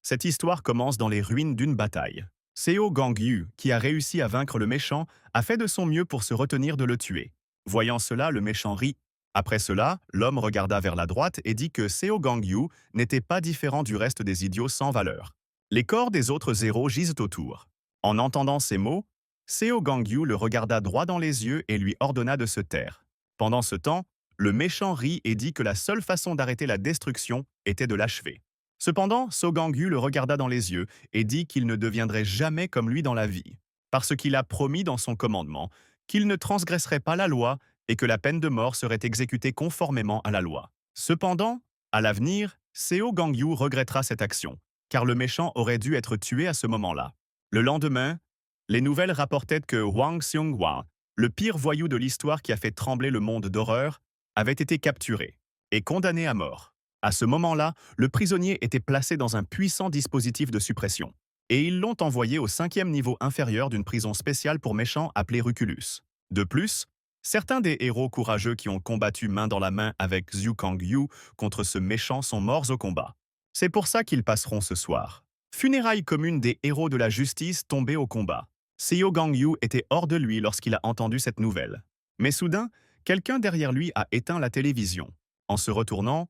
Cette histoire commence dans les ruines d'une bataille. Seo Gangyu, qui a réussi à vaincre le méchant, a fait de son mieux pour se retenir de le tuer. Voyant cela, le méchant rit. Après cela, l'homme regarda vers la droite et dit que Seo Gangyu n'était pas différent du reste des idiots sans valeur. Les corps des autres héros gisent autour. En entendant ces mots, Seo Gangyu le regarda droit dans les yeux et lui ordonna de se taire. Pendant ce temps, le méchant rit et dit que la seule façon d'arrêter la destruction était de l'achever. Cependant, Sogangyu le regarda dans les yeux et dit qu'il ne deviendrait jamais comme lui dans la vie, parce qu'il a promis dans son commandement qu'il ne transgresserait pas la loi et que la peine de mort serait exécutée conformément à la loi. Cependant, à l'avenir, Seo Gangyu regrettera cette action, car le méchant aurait dû être tué à ce moment-là. Le lendemain, les nouvelles rapportaient que Hwang Seung-hwa, le pire voyou de l'histoire qui a fait trembler le monde d'horreur, avait été capturé et condamné à mort. À ce moment-là, le prisonnier était placé dans un puissant dispositif de suppression, et ils l'ont envoyé au 5e niveau inférieur d'une prison spéciale pour méchants appelée Ruculus. De plus, certains des héros courageux qui ont combattu main dans la main avec Zhu Kangyu contre ce méchant sont morts au combat. C'est pour ça qu'ils passeront ce soir. Funérailles communes des héros de la justice tombés au combat. Seo Gangyu était hors de lui lorsqu'il a entendu cette nouvelle. Mais soudain, quelqu'un derrière lui a éteint la télévision. En se retournant,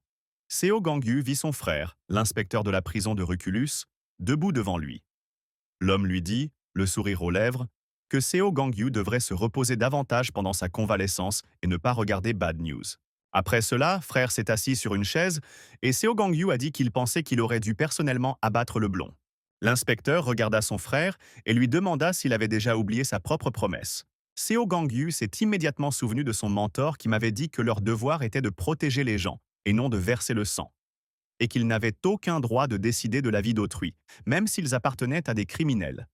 Seo Gangyu vit son frère, l'inspecteur de la prison de Ruculus, debout devant lui. L'homme lui dit, le sourire aux lèvres, que Seo Gangyu devrait se reposer davantage pendant sa convalescence et ne pas regarder Bad News. Après cela, frère s'est assis sur une chaise et Seo Gangyu a dit qu'il pensait qu'il aurait dû personnellement abattre le blond. L'inspecteur regarda son frère et lui demanda s'il avait déjà oublié sa propre promesse. Seo Gangyu s'est immédiatement souvenu de son mentor qui m'avait dit que leur devoir était de protéger les gens et non de verser le sang, et qu'ils n'avaient aucun droit de décider de la vie d'autrui, même s'ils appartenaient à des criminels.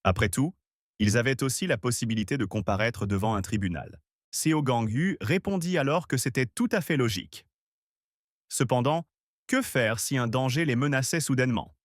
Après tout, ils avaient aussi la possibilité de comparaître devant un tribunal. Seo Gangyu répondit alors que c'était tout à fait logique. Cependant, que faire si un danger les menaçait soudainement?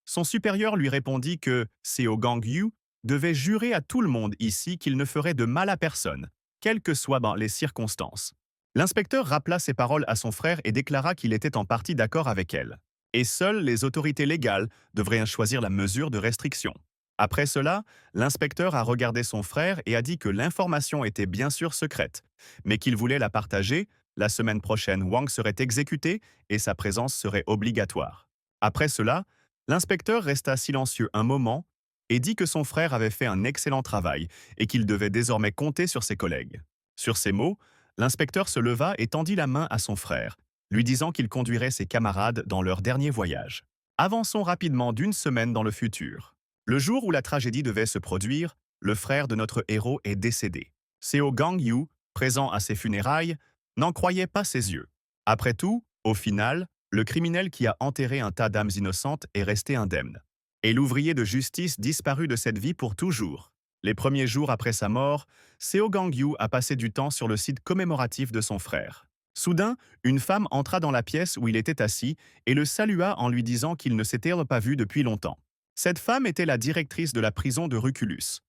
Son supérieur lui répondit que Seo Gangyu devait jurer à tout le monde ici qu'il ne ferait de mal à personne, quelles que soient les circonstances. L'inspecteur rappela ces paroles à son frère et déclara qu'il était en partie d'accord avec elle. Et seules les autorités légales devraient choisir la mesure de restriction. Après cela, l'inspecteur a regardé son frère et a dit que l'information était bien sûr secrète, mais qu'il voulait la partager. La semaine prochaine, Wang serait exécuté et sa présence serait obligatoire. Après cela, l'inspecteur resta silencieux un moment et dit que son frère avait fait un excellent travail et qu'il devait désormais compter sur ses collègues. Sur ces mots, l'inspecteur se leva et tendit la main à son frère, lui disant qu'il conduirait ses camarades dans leur dernier voyage. Avançons rapidement d'une semaine dans le futur. Le jour où la tragédie devait se produire, le frère de notre héros est décédé. Seo Gangyu, présent à ses funérailles, n'en croyait pas ses yeux. Après tout, au final, le criminel qui a enterré un tas d'âmes innocentes est resté indemne. Et l'ouvrier de justice disparut de cette vie pour toujours. Les premiers jours après sa mort, Seo Gangyu a passé du temps sur le site commémoratif de son frère. Soudain, une femme entra dans la pièce où il était assis et le salua en lui disant qu'il ne s'était pas vu depuis longtemps. Cette femme était la directrice de la prison de Ruculus.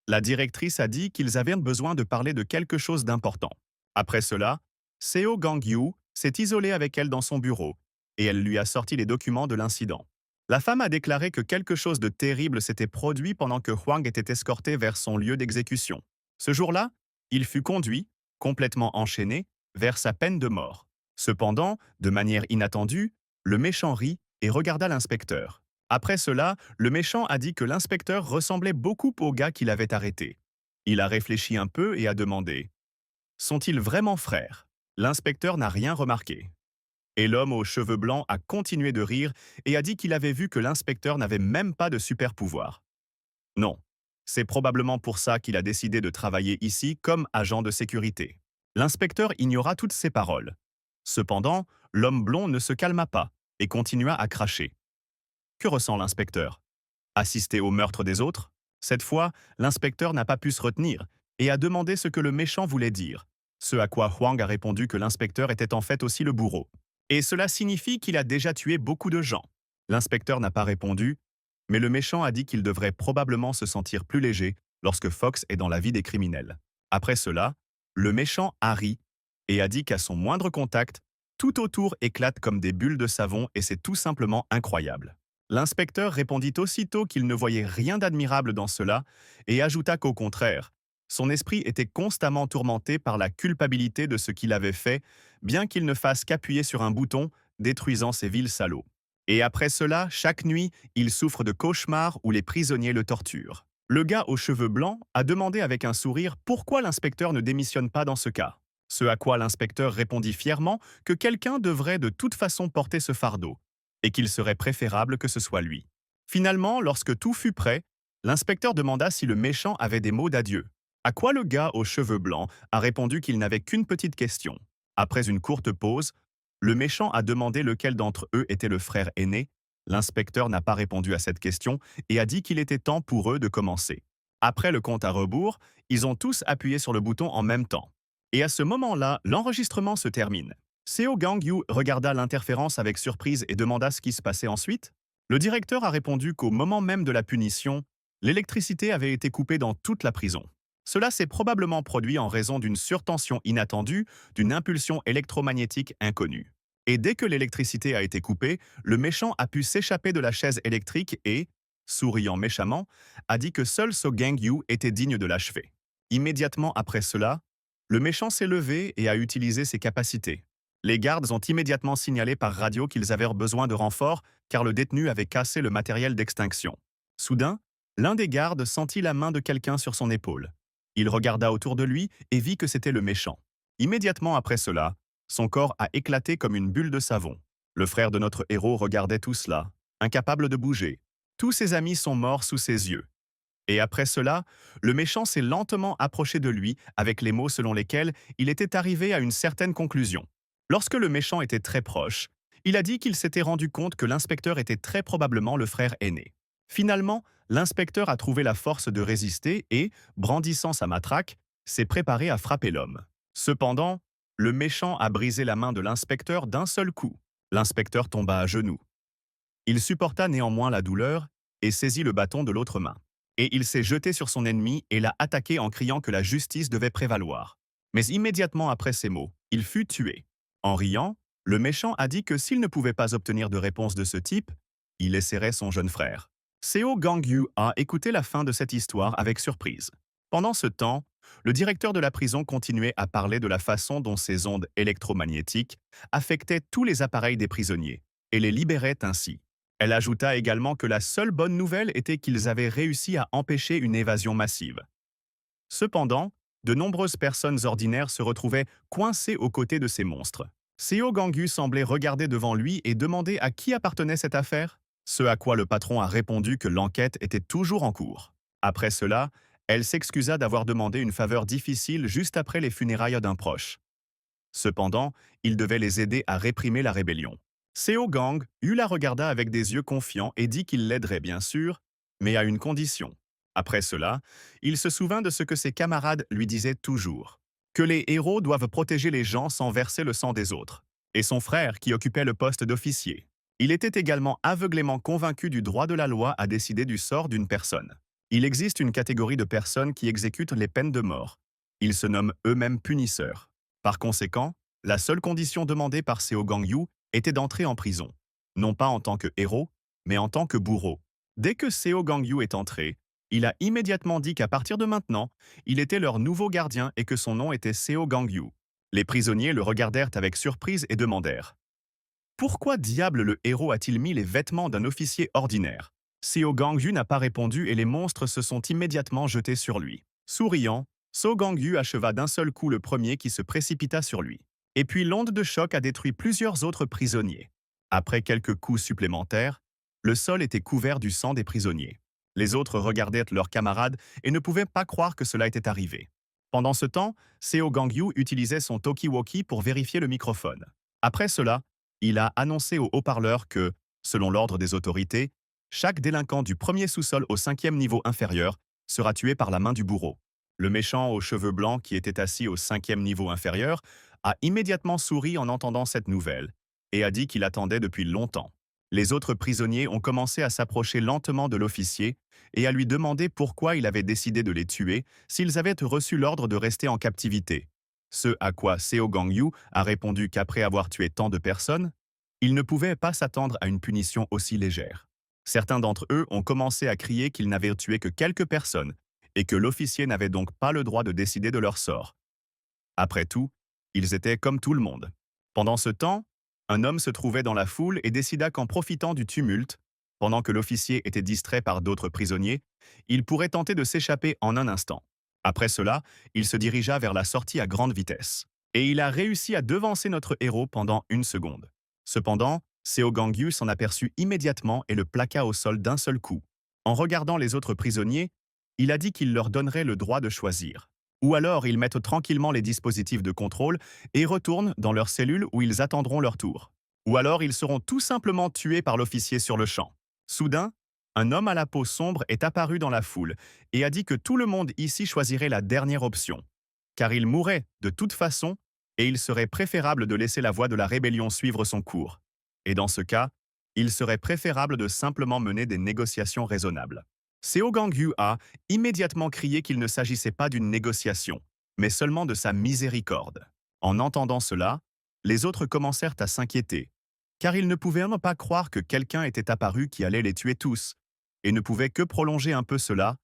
La directrice a dit qu'ils avaient besoin de parler de quelque chose d'important. Après cela, Seo Gangyu s'est isolé avec elle dans son bureau et elle lui a sorti les documents de l'incident. La femme a déclaré que quelque chose de terrible s'était produit pendant que Hwang était escorté vers son lieu d'exécution. Ce jour-là, il fut conduit, complètement enchaîné, vers sa peine de mort. Cependant, de manière inattendue, le méchant rit et regarda l'inspecteur. Après cela, le méchant a dit que l'inspecteur ressemblait beaucoup au gars qu'il avait arrêté. Il a réfléchi un peu et a demandé « Sont-ils vraiment frères ?» L'inspecteur n'a rien remarqué. Et l'homme aux cheveux blancs a continué de rire et a dit qu'il avait vu que l'inspecteur n'avait même pas de super pouvoir. Non, c'est probablement pour ça qu'il a décidé de travailler ici comme agent de sécurité. L'inspecteur ignora toutes ces paroles. Cependant, l'homme blond ne se calma pas et continua à cracher. Que ressent l'inspecteur? Assister au meurtre des autres? Cette fois, l'inspecteur n'a pas pu se retenir et a demandé ce que le méchant voulait dire, ce à quoi Hwang a répondu que l'inspecteur était en fait aussi le bourreau. Et cela signifie qu'il a déjà tué beaucoup de gens. L'inspecteur n'a pas répondu, mais le méchant a dit qu'il devrait probablement se sentir plus léger lorsque Fox est dans la vie des criminels. Après cela, le méchant a ri et a dit qu'à son moindre contact, Tout autour éclate comme des bulles de savon et c'est tout simplement incroyable. L'inspecteur répondit aussitôt qu'il ne voyait rien d'admirable dans cela et ajouta qu'au contraire, son esprit était constamment tourmenté par la culpabilité de ce qu'il avait fait, bien qu'il ne fasse qu'appuyer sur un bouton, détruisant ces vils salauds. Et après cela, chaque nuit, il souffre de cauchemars où les prisonniers le torturent. Le gars aux cheveux blancs a demandé avec un sourire pourquoi l'inspecteur ne démissionne pas dans ce cas. Ce à quoi l'inspecteur répondit fièrement que quelqu'un devrait de toute façon porter ce fardeau, et qu'il serait préférable que ce soit lui. Finalement, lorsque tout fut prêt, l'inspecteur demanda si le méchant avait des mots d'adieu. À quoi le gars aux cheveux blancs a répondu qu'il n'avait qu'une petite question. Après une courte pause, le méchant a demandé lequel d'entre eux était le frère aîné. L'inspecteur n'a pas répondu à cette question et a dit qu'il était temps pour eux de commencer. Après le compte à rebours, ils ont tous appuyé sur le bouton en même temps. Et à ce moment-là, l'enregistrement se termine. Seo Gang-yu regarda l'interférence avec surprise et demanda ce qui se passait ensuite. Le directeur a répondu qu'au moment même de la punition, l'électricité avait été coupée dans toute la prison. Cela s'est probablement produit en raison d'une surtension inattendue, d'une impulsion électromagnétique inconnue. Et dès que l'électricité a été coupée, le méchant a pu s'échapper de la chaise électrique et, souriant méchamment, a dit que seul So Gang-yu était digne de l'achever. Immédiatement après cela, le méchant s'est levé et a utilisé ses capacités. Les gardes ont immédiatement signalé par radio qu'ils avaient besoin de renforts car le détenu avait cassé le matériel d'extinction. Soudain, l'un des gardes sentit la main de quelqu'un sur son épaule. Il regarda autour de lui et vit que c'était le méchant. Immédiatement après cela, son corps a éclaté comme une bulle de savon. Le frère de notre héros regardait tout cela, incapable de bouger. Tous ses amis sont morts sous ses yeux. Et après cela, le méchant s'est lentement approché de lui avec les mots selon lesquels il était arrivé à une certaine conclusion. Lorsque le méchant était très proche, il a dit qu'il s'était rendu compte que l'inspecteur était très probablement le frère aîné. Finalement, l'inspecteur a trouvé la force de résister et, brandissant sa matraque, s'est préparé à frapper l'homme. Cependant, le méchant a brisé la main de l'inspecteur d'un seul coup. L'inspecteur tomba à genoux. Il supporta néanmoins la douleur et saisit le bâton de l'autre main. Et il s'est jeté sur son ennemi et l'a attaqué en criant que la justice devait prévaloir. Mais immédiatement après ces mots, il fut tué. En riant, le méchant a dit que s'il ne pouvait pas obtenir de réponse de ce type, il laisserait son jeune frère. Seo Gang-yu a écouté la fin de cette histoire avec surprise. Pendant ce temps, le directeur de la prison continuait à parler de la façon dont ces ondes électromagnétiques affectaient tous les appareils des prisonniers et les libéraient ainsi. Elle ajouta également que la seule bonne nouvelle était qu'ils avaient réussi à empêcher une évasion massive. Cependant, de nombreuses personnes ordinaires se retrouvaient coincées aux côtés de ces monstres. Seo Gang-yu semblait regarder devant lui et demander à qui appartenait cette affaire, ce à quoi le patron a répondu que l'enquête était toujours en cours. Après cela, elle s'excusa d'avoir demandé une faveur difficile juste après les funérailles d'un proche. Cependant, il devait les aider à réprimer la rébellion. Seo Gang-yu la regarda avec des yeux confiants et dit qu'il l'aiderait bien sûr, mais à une condition. Après cela, il se souvint de ce que ses camarades lui disaient toujours, que les héros doivent protéger les gens sans verser le sang des autres, et son frère qui occupait le poste d'officier. Il était également aveuglément convaincu du droit de la loi à décider du sort d'une personne. Il existe une catégorie de personnes qui exécutent les peines de mort. Ils se nomment eux-mêmes punisseurs. Par conséquent, la seule condition demandée par Seo Gang-yu était d'entrer en prison, non pas en tant que héros, mais en tant que bourreau. Dès que Seo Gang-yu est entré, il a immédiatement dit qu'à partir de maintenant, il était leur nouveau gardien et que son nom était Seo Gang-yu. Les prisonniers le regardèrent avec surprise et demandèrent « Pourquoi diable le héros a-t-il mis les vêtements d'un officier ordinaire ?» Seo Gang-yu n'a pas répondu et les monstres se sont immédiatement jetés sur lui. Souriant, Seo Gang-yu acheva d'un seul coup le premier qui se précipita sur lui. Et puis l'onde de choc a détruit plusieurs autres prisonniers. Après quelques coups supplémentaires, le sol était couvert du sang des prisonniers. Les autres regardaient leurs camarades et ne pouvaient pas croire que cela était arrivé. Pendant ce temps, Seo Gang-yu utilisait son talkie-walkie pour vérifier le microphone. Après cela, il a annoncé au haut-parleur que, selon l'ordre des autorités, chaque délinquant du premier sous-sol au 5e niveau inférieur sera tué par la main du bourreau. Le méchant aux cheveux blancs qui était assis au 5e niveau inférieur a immédiatement souri en entendant cette nouvelle et a dit qu'il attendait depuis longtemps. Les autres prisonniers ont commencé à s'approcher lentement de l'officier et à lui demander pourquoi il avait décidé de les tuer s'ils avaient reçu l'ordre de rester en captivité. Ce à quoi Seo Gangyu a répondu qu'après avoir tué tant de personnes, il ne pouvait pas s'attendre à une punition aussi légère. Certains d'entre eux ont commencé à crier qu'ils n'avaient tué que quelques personnes et que l'officier n'avait donc pas le droit de décider de leur sort. Après tout, ils étaient comme tout le monde. Pendant ce temps, un homme se trouvait dans la foule et décida qu'en profitant du tumulte, pendant que l'officier était distrait par d'autres prisonniers, il pourrait tenter de s'échapper en un instant. Après cela, il se dirigea vers la sortie à grande vitesse. Et il a réussi à devancer notre héros pendant une seconde. Cependant, Seo Gangyu s'en aperçut immédiatement et le plaqua au sol d'un seul coup. En regardant les autres prisonniers, il a dit qu'il leur donnerait le droit de choisir. Ou alors ils mettent tranquillement les dispositifs de contrôle et retournent dans leurs cellules où ils attendront leur tour. Ou alors ils seront tout simplement tués par l'officier sur le champ. Soudain, un homme à la peau sombre est apparu dans la foule et a dit que tout le monde ici choisirait la dernière option, car il mourrait de toute façon et il serait préférable de laisser la voie de la rébellion suivre son cours. Et dans ce cas, il serait préférable de simplement mener des négociations raisonnables. Seo Gangyu a immédiatement crié qu'il ne s'agissait pas d'une négociation, mais seulement de sa miséricorde. En entendant cela, les autres commencèrent à s'inquiéter, car ils ne pouvaient même pas croire que quelqu'un était apparu qui allait les tuer tous, et ne pouvaient que prolonger un peu cela,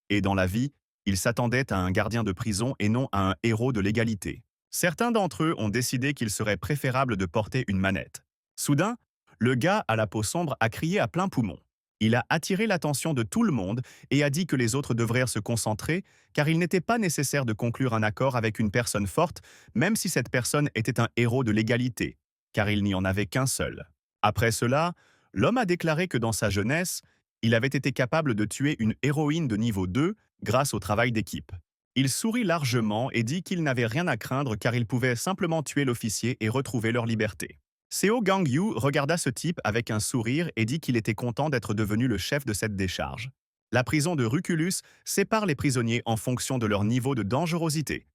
et dans la vie, ils s'attendaient à un gardien de prison et non à un héros de l'égalité. Certains d'entre eux ont décidé qu'il serait préférable de porter une manette. Soudain, le gars à la peau sombre a crié à plein poumon. Il a attiré l'attention de tout le monde et a dit que les autres devraient se concentrer car il n'était pas nécessaire de conclure un accord avec une personne forte, même si cette personne était un héros de l'égalité, car il n'y en avait qu'un seul. Après cela, l'homme a déclaré que dans sa jeunesse, il avait été capable de tuer une héroïne de niveau 2 grâce au travail d'équipe. Il sourit largement et dit qu'il n'avait rien à craindre car il pouvait simplement tuer l'officier et retrouver leur liberté. Seo Gangyu regarda ce type avec un sourire et dit qu'il était content d'être devenu le chef de cette décharge. La prison de Ruculus sépare les prisonniers en fonction de leur niveau de dangerosité.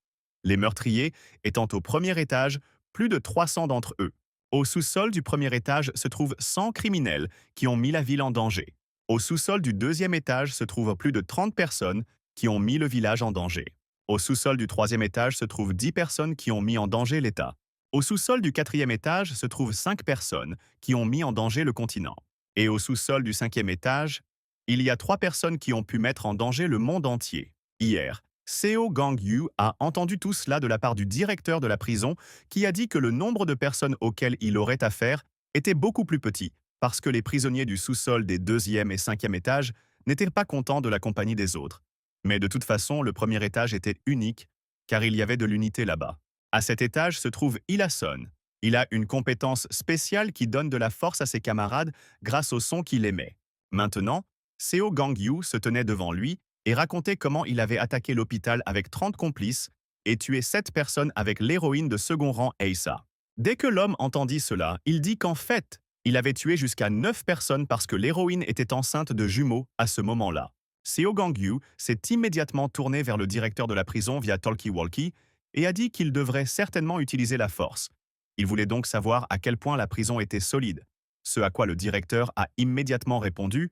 Les meurtriers étant au premier étage, plus de 300 d'entre eux. Au sous-sol du premier étage se trouvent 100 criminels qui ont mis la ville en danger. Au sous-sol du deuxième étage se trouvent plus de 30 personnes qui ont mis le village en danger. Au sous-sol du troisième étage se trouvent 10 personnes qui ont mis en danger l'État. Au sous-sol du quatrième étage se trouvent 5 personnes qui ont mis en danger le continent. Et au sous-sol du cinquième étage, il y a 3 personnes qui ont pu mettre en danger le monde entier. Hier, Seo Gangyu a entendu tout cela de la part du directeur de la prison qui a dit que le nombre de personnes auxquelles il aurait affaire était beaucoup plus petit parce que les prisonniers du sous-sol des deuxième et cinquième étages n'étaient pas contents de la compagnie des autres. Mais de toute façon, le premier étage était unique car il y avait de l'unité là-bas. À cet étage se trouve Ilason. Il a une compétence spéciale qui donne de la force à ses camarades grâce au son qu'il émet. Maintenant, Seo Gangyu se tenait devant lui et racontait comment il avait attaqué l'hôpital avec 30 complices et tué 7 personnes avec l'héroïne de second rang Eisa. Dès que l'homme entendit cela, il dit qu'en fait, il avait tué jusqu'à 9 personnes parce que l'héroïne était enceinte de jumeaux à ce moment-là. Seo Gangyu s'est immédiatement tourné vers le directeur de la prison via talkie-walkie et a dit qu'il devrait certainement utiliser la force. Il voulait donc savoir à quel point la prison était solide, ce à quoi le directeur a immédiatement répondu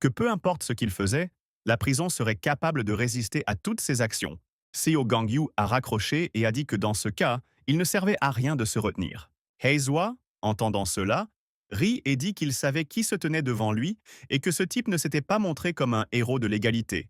que peu importe ce qu'il faisait, la prison serait capable de résister à toutes ses actions. Seo Gangyu a raccroché et a dit que dans ce cas, il ne servait à rien de se retenir. Heizua, entendant cela, rit et dit qu'il savait qui se tenait devant lui et que ce type ne s'était pas montré comme un héros de l'égalité.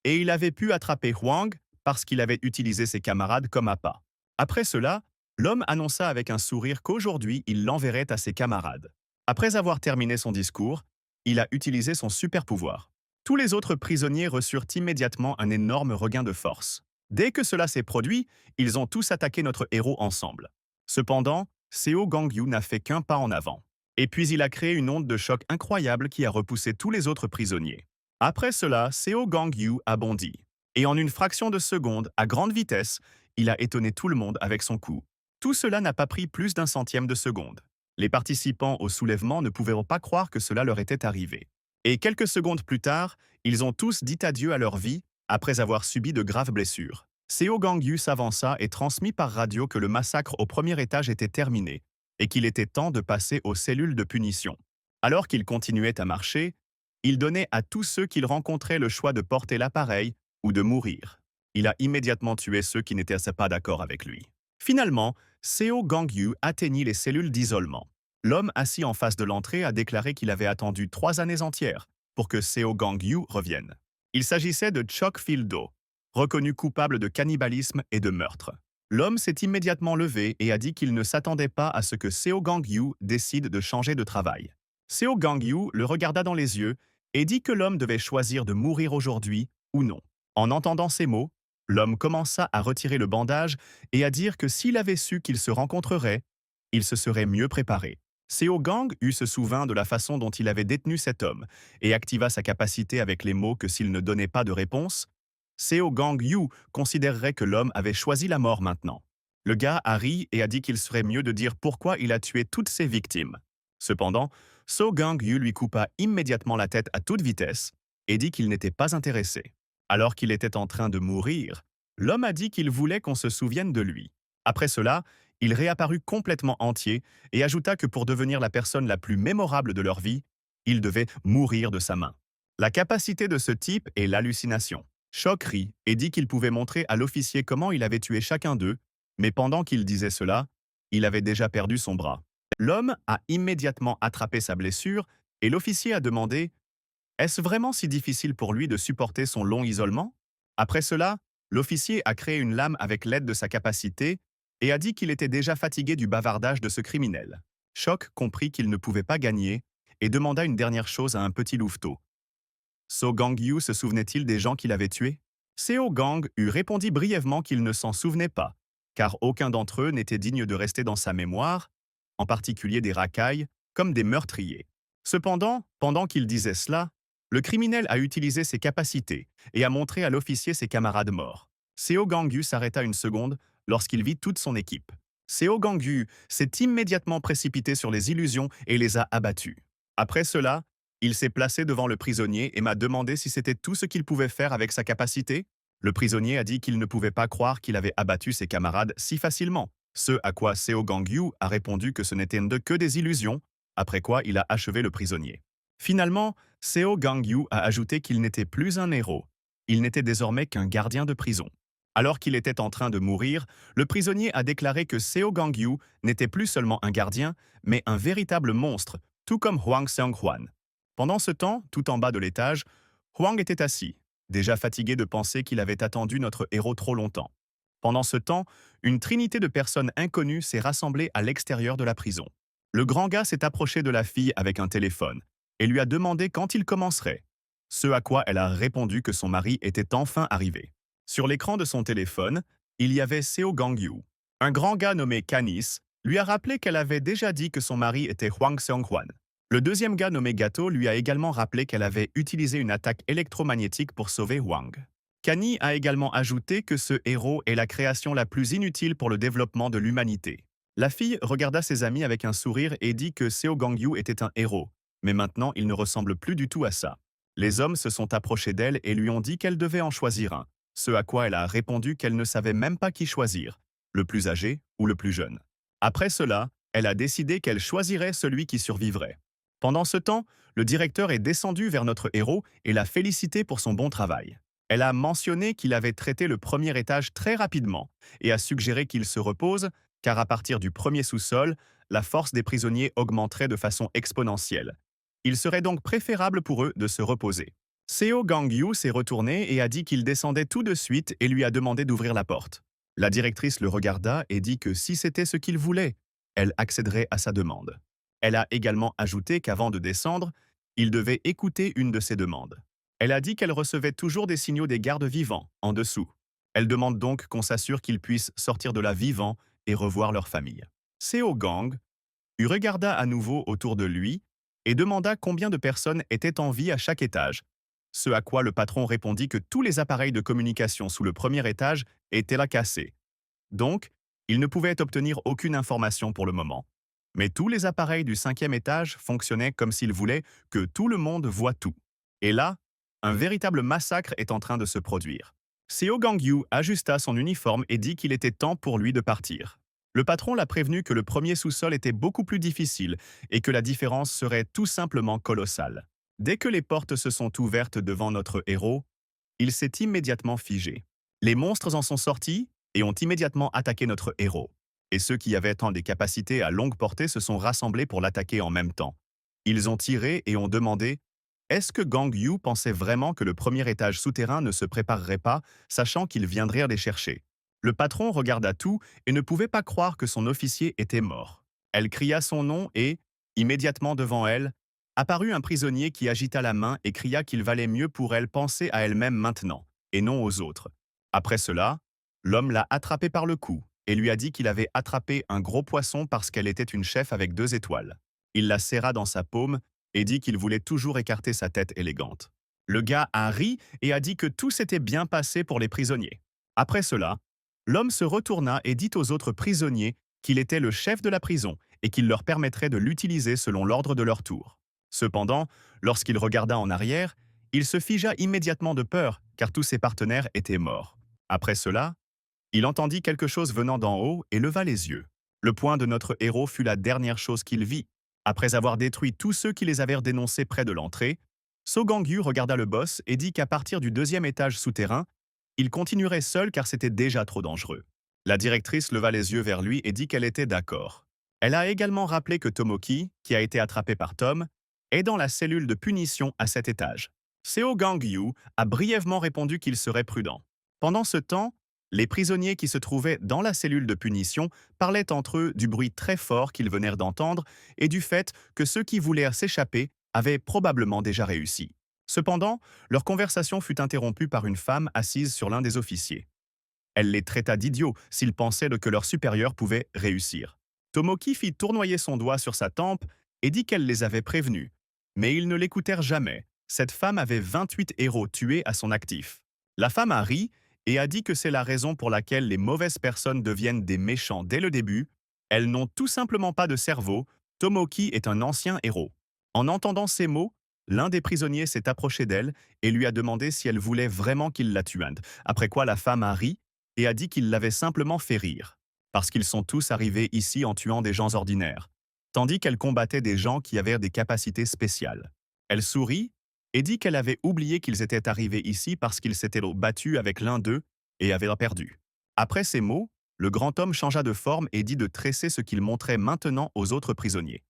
Et il avait pu attraper Huang parce qu'il avait utilisé ses camarades comme appât. Après cela, l'homme annonça avec un sourire qu'aujourd'hui il l'enverrait à ses camarades. Après avoir terminé son discours, il a utilisé son super pouvoir. Tous les autres prisonniers reçurent immédiatement un énorme regain de force. Dès que cela s'est produit, ils ont tous attaqué notre héros ensemble. Cependant, Seo Gangyu n'a fait qu'un pas en avant. Et puis il a créé une onde de choc incroyable qui a repoussé tous les autres prisonniers. Après cela, Seo Gangyu a bondi. Et en une fraction de seconde, à grande vitesse, il a étonné tout le monde avec son coup. Tout cela n'a pas pris plus d'un centième de seconde. Les participants au soulèvement ne pouvaient pas croire que cela leur était arrivé. Et quelques secondes plus tard, ils ont tous dit adieu à leur vie après avoir subi de graves blessures. Seo Gangyu s'avança et transmit par radio que le massacre au premier étage était terminé et qu'il était temps de passer aux cellules de punition. Alors qu'il continuait à marcher, il donnait à tous ceux qu'il rencontrait le choix de porter l'appareil ou de mourir. Il a immédiatement tué ceux qui n'étaient pas d'accord avec lui. Finalement, Seo Gangyu atteignit les cellules d'isolement. L'homme assis en face de l'entrée a déclaré qu'il avait attendu 3 années entières pour que Seo Gangyu revienne. Il s'agissait de Chok Fil-do, reconnu coupable de cannibalisme et de meurtre. L'homme s'est immédiatement levé et a dit qu'il ne s'attendait pas à ce que Seo Gangyu décide de changer de travail. Seo Gangyu le regarda dans les yeux et dit que l'homme devait choisir de mourir aujourd'hui ou non. En entendant ces mots, l'homme commença à retirer le bandage et à dire que s'il avait su qu'ils se rencontreraient, il se serait mieux préparé. Seo Gang eut se souvint de la façon dont il avait détenu cet homme et activa sa capacité avec les mots que s'il ne donnait pas de réponse, Seo Gang Yu considérerait que l'homme avait choisi la mort maintenant. Le gars a ri et a dit qu'il serait mieux de dire pourquoi il a tué toutes ses victimes. Cependant, Seo Gang Yu lui coupa immédiatement la tête à toute vitesse et dit qu'il n'était pas intéressé. Alors qu'il était en train de mourir, l'homme a dit qu'il voulait qu'on se souvienne de lui. Après cela, il réapparut complètement entier et ajouta que pour devenir la personne la plus mémorable de leur vie, il devait mourir de sa main. La capacité de ce type est l'hallucination. Chok rit et dit qu'il pouvait montrer à l'officier comment il avait tué chacun d'eux, mais pendant qu'il disait cela, il avait déjà perdu son bras. L'homme a immédiatement attrapé sa blessure et l'officier a demandé « Est-ce vraiment si difficile pour lui de supporter son long isolement ?» Après cela, l'officier a créé une lame avec l'aide de sa capacité et a dit qu'il était déjà fatigué du bavardage de ce criminel. Chok comprit qu'il ne pouvait pas gagner et demanda une dernière chose à un petit louveteau. So Gang-yu se souvenait-il des gens qu'il avait tués? Seo Gang eut répondu brièvement qu'il ne s'en souvenait pas, car aucun d'entre eux n'était digne de rester dans sa mémoire, en particulier des racailles, comme des meurtriers. Cependant, pendant qu'il disait cela, le criminel a utilisé ses capacités et a montré à l'officier ses camarades morts. Seo Gang-yu s'arrêta une seconde lorsqu'il vit toute son équipe. Seo Gang-yu s'est immédiatement précipité sur les illusions et les a abattus. Après cela, il s'est placé devant le prisonnier et m'a demandé si c'était tout ce qu'il pouvait faire avec sa capacité. Le prisonnier a dit qu'il ne pouvait pas croire qu'il avait abattu ses camarades si facilement, ce à quoi Seo Gang-yu a répondu que ce n'était que des illusions, après quoi il a achevé le prisonnier. Finalement, Seo Gang-yu a ajouté qu'il n'était plus un héros, il n'était désormais qu'un gardien de prison. Alors qu'il était en train de mourir, le prisonnier a déclaré que Seo Gang-yu n'était plus seulement un gardien, mais un véritable monstre, tout comme Hwang Seong-hwan. Pendant ce temps, tout en bas de l'étage, Hwang était assis, déjà fatigué de penser qu'il avait attendu notre héros trop longtemps. Pendant ce temps, une trinité de personnes inconnues s'est rassemblée à l'extérieur de la prison. Le grand gars s'est approché de la fille avec un téléphone et lui a demandé quand il commencerait, ce à quoi elle a répondu que son mari était enfin arrivé. Sur l'écran de son téléphone, il y avait Seo Gang-yu. Un grand gars nommé Canis lui a rappelé qu'elle avait déjà dit que son mari était Hwang Seong-hwan. Le deuxième gars nommé Gato lui a également rappelé qu'elle avait utilisé une attaque électromagnétique pour sauver Hwang. Kani a également ajouté que ce héros est la création la plus inutile pour le développement de l'humanité. La fille regarda ses amis avec un sourire et dit que Seo Gang-yu était un héros, mais maintenant il ne ressemble plus du tout à ça. Les hommes se sont approchés d'elle et lui ont dit qu'elle devait en choisir un, ce à quoi elle a répondu qu'elle ne savait même pas qui choisir, le plus âgé ou le plus jeune. Après cela, elle a décidé qu'elle choisirait celui qui survivrait. Pendant ce temps, le directeur est descendu vers notre héros et l'a félicité pour son bon travail. Elle a mentionné qu'il avait traité le premier étage très rapidement et a suggéré qu'il se repose, car à partir du premier sous-sol, la force des prisonniers augmenterait de façon exponentielle. Il serait donc préférable pour eux de se reposer. Seo Gang-yu s'est retourné et a dit qu'il descendait tout de suite et lui a demandé d'ouvrir la porte. La directrice le regarda et dit que si c'était ce qu'il voulait, elle accéderait à sa demande. Elle a également ajouté qu'avant de descendre, il devait écouter une de ses demandes. Elle a dit qu'elle recevait toujours des signaux des gardes vivants, en dessous. Elle demande donc qu'on s'assure qu'ils puissent sortir de là vivants et revoir leur famille. Seo Gang regarda à nouveau autour de lui et demanda combien de personnes étaient en vie à chaque étage, ce à quoi le patron répondit que tous les appareils de communication sous le premier étage étaient là cassés. Donc, il ne pouvait obtenir aucune information pour le moment. Mais tous les appareils du 5e étage fonctionnaient comme s'ils voulaient que tout le monde voit tout. Et là, un véritable massacre est en train de se produire. Seo Gang-yu ajusta son uniforme et dit qu'il était temps pour lui de partir. Le patron l'a prévenu que le premier sous-sol était beaucoup plus difficile et que la différence serait tout simplement colossale. Dès que les portes se sont ouvertes devant notre héros, il s'est immédiatement figé. Les monstres en sont sortis et ont immédiatement attaqué notre héros. Et ceux qui avaient tant des capacités à longue portée se sont rassemblés pour l'attaquer en même temps. Ils ont tiré et ont demandé: est-ce que Gang Yu pensait vraiment que le premier étage souterrain ne se préparerait pas, sachant qu'ils viendraient les chercher? Le patron regarda tout et ne pouvait pas croire que son officier était mort. Elle cria son nom et, immédiatement devant elle, apparut un prisonnier qui agita la main et cria qu'il valait mieux pour elle penser à elle-même maintenant, et non aux autres. Après cela, l'homme l'a attrapée par le cou et lui a dit qu'il avait attrapé un gros poisson parce qu'elle était une chef avec 2 étoiles. Il la serra dans sa paume et dit qu'il voulait toujours écarter sa tête élégante. Le gars a ri et a dit que tout s'était bien passé pour les prisonniers. Après cela, l'homme se retourna et dit aux autres prisonniers qu'il était le chef de la prison et qu'il leur permettrait de l'utiliser selon l'ordre de leur tour. Cependant, lorsqu'il regarda en arrière, il se figea immédiatement de peur, car tous ses partenaires étaient morts. Après cela, il entendit quelque chose venant d'en haut et leva les yeux. Le poing de notre héros fut la dernière chose qu'il vit. Après avoir détruit tous ceux qui les avaient dénoncés près de l'entrée, So Gang-yu regarda le boss et dit qu'à partir du 2e étage souterrain, il continuerait seul car c'était déjà trop dangereux. La directrice leva les yeux vers lui et dit qu'elle était d'accord. Elle a également rappelé que Tomoki, qui a été attrapé par Tom, est dans la cellule de punition à cet étage. Seo Gang-yu a brièvement répondu qu'il serait prudent. Pendant ce temps, les prisonniers qui se trouvaient dans la cellule de punition parlaient entre eux du bruit très fort qu'ils venèrent d'entendre et du fait que ceux qui voulaient s'échapper avaient probablement déjà réussi. Cependant, leur conversation fut interrompue par une femme assise sur l'un des officiers. Elle les traita d'idiots s'ils pensaient que leur supérieur pouvait réussir. Tomoki fit tournoyer son doigt sur sa tempe et dit qu'elle les avait prévenus. Mais ils ne l'écoutèrent jamais. Cette femme avait 28 héros tués à son actif. La femme a ri et a dit que c'est la raison pour laquelle les mauvaises personnes deviennent des méchants dès le début. Elles n'ont tout simplement pas de cerveau. Tomoki est un ancien héros. En entendant ces mots, l'un des prisonniers s'est approché d'elle et lui a demandé si elle voulait vraiment qu'il la tuât. Après quoi la femme a ri et a dit qu'il l'avait simplement fait rire, parce qu'ils sont tous arrivés ici en tuant des gens ordinaires, tandis qu'elle combattait des gens qui avaient des capacités spéciales. Elle sourit et dit qu'elle avait oublié qu'ils étaient arrivés ici parce qu'ils s'étaient battus avec l'un d'eux et avaient perdu. Après ces mots, le grand homme changea de forme et dit de tresser ce qu'il montrait maintenant aux autres prisonniers.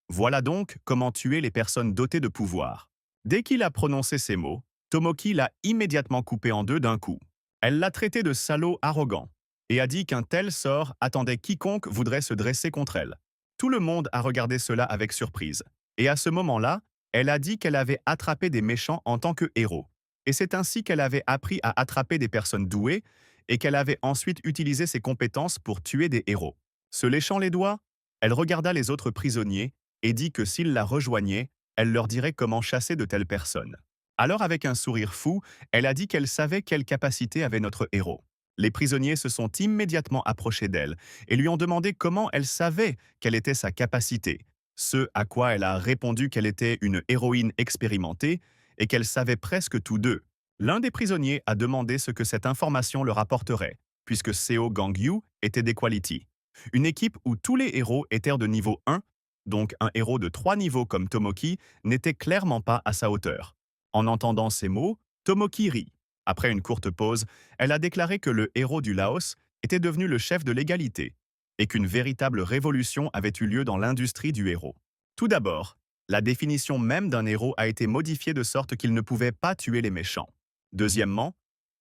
Voilà donc comment tuer les personnes dotées de pouvoir. Dès qu'il a prononcé ces mots, Tomoki l'a immédiatement coupé en deux d'un coup. Elle l'a traité de salaud arrogant et a dit qu'un tel sort attendait quiconque voudrait se dresser contre elle. Tout le monde a regardé cela avec surprise. Et à ce moment-là, elle a dit qu'elle avait attrapé des méchants en tant que héros. Et c'est ainsi qu'elle avait appris à attraper des personnes douées et qu'elle avait ensuite utilisé ses compétences pour tuer des héros. Se léchant les doigts, elle regarda les autres prisonniers et dit que s'ils la rejoignaient, elle leur dirait comment chasser de telles personnes. Alors avec un sourire fou, elle a dit qu'elle savait quelle capacité avait notre héros. Les prisonniers se sont immédiatement approchés d'elle et lui ont demandé comment elle savait quelle était sa capacité, ce à quoi elle a répondu qu'elle était une héroïne expérimentée et qu'elle savait presque tout d'eux. L'un des prisonniers a demandé ce que cette information leur apporterait, puisque Seo Gang-yu était d'Equality, une équipe où tous les héros étaient de niveau 1, donc un héros de 3 niveaux comme Tomoki n'était clairement pas à sa hauteur. En entendant ces mots, Tomoki rit. Après une courte pause, elle a déclaré que le héros du Laos était devenu le chef de l'égalité et qu'une véritable révolution avait eu lieu dans l'industrie du héros. Tout d'abord, la définition même d'un héros a été modifiée de sorte qu'il ne pouvait pas tuer les méchants. Deuxièmement,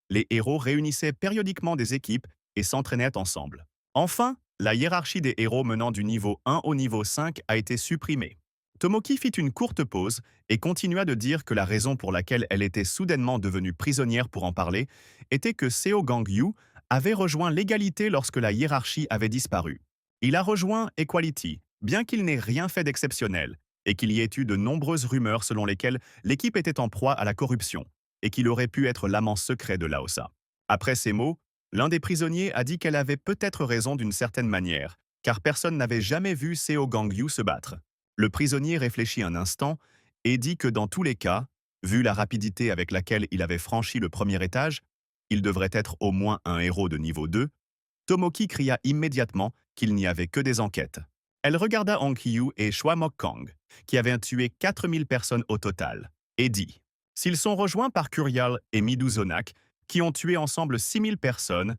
les héros réunissaient périodiquement des équipes et s'entraînaient ensemble. Enfin, la hiérarchie des héros menant du niveau 1 au niveau 5 a été supprimée. Tomoki fit une courte pause et continua de dire que la raison pour laquelle elle était soudainement devenue prisonnière pour en parler était que Seo Gang-yu avait rejoint l'égalité lorsque la hiérarchie avait disparu. Il a rejoint Equality, bien qu'il n'ait rien fait d'exceptionnel, et qu'il y ait eu de nombreuses rumeurs selon lesquelles l'équipe était en proie à la corruption, et qu'il aurait pu être l'amant secret de Laosa. Après ces mots, l'un des prisonniers a dit qu'elle avait peut-être raison d'une certaine manière, car personne n'avait jamais vu Seo Gang-yu se battre. Le prisonnier réfléchit un instant et dit que dans tous les cas, vu la rapidité avec laquelle il avait franchi le premier étage, il devrait être au moins un héros de niveau 2. Tomoki cria immédiatement qu'il n'y avait que des enquêtes. Elle regarda Hong-Kyu et Choi Mok-kang, qui avaient tué 4000 personnes au total, et dit: s'ils sont rejoints par Curial et Midu Zonak, qui ont tué ensemble 6000 personnes,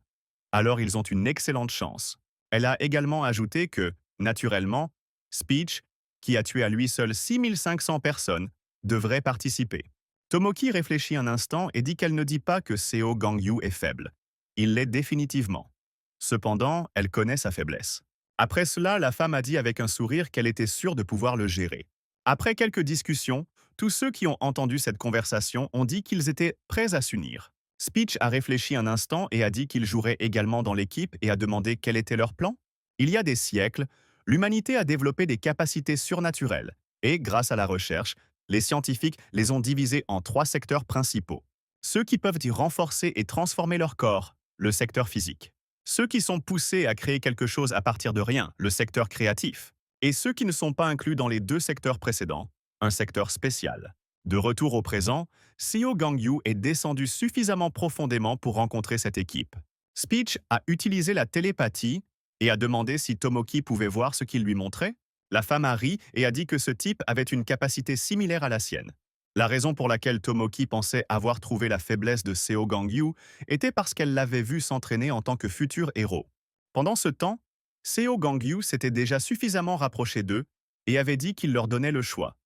alors ils ont une excellente chance. Elle a également ajouté que, naturellement, Speech, qui a tué à lui seul 6500 personnes, devrait participer. Tomoki réfléchit un instant et dit qu'elle ne dit pas que Seo Gangyu est faible. Il l'est définitivement. Cependant, elle connaît sa faiblesse. Après cela, la femme a dit avec un sourire qu'elle était sûre de pouvoir le gérer. Après quelques discussions, tous ceux qui ont entendu cette conversation ont dit qu'ils étaient prêts à s'unir. Speech a réfléchi un instant et a dit qu'il jouerait également dans l'équipe et a demandé quel était leur plan. Il y a des siècles, l'humanité a développé des capacités surnaturelles et, grâce à la recherche, les scientifiques les ont divisés en 3 secteurs principaux. Ceux qui peuvent y renforcer et transformer leur corps, le secteur physique. Ceux qui sont poussés à créer quelque chose à partir de rien, le secteur créatif. Et ceux qui ne sont pas inclus dans les 2 secteurs précédents, un secteur spécial. De retour au présent, Seo Gangyu est descendu suffisamment profondément pour rencontrer cette équipe. Speech a utilisé la télépathie et a demandé si Tomoki pouvait voir ce qu'il lui montrait. La femme a ri et a dit que ce type avait une capacité similaire à la sienne. La raison pour laquelle Tomoki pensait avoir trouvé la faiblesse de Seo Gangyu était parce qu'elle l'avait vu s'entraîner en tant que futur héros. Pendant ce temps, Seo Gangyu s'était déjà suffisamment rapproché d'eux et avait dit qu'il leur donnait le choix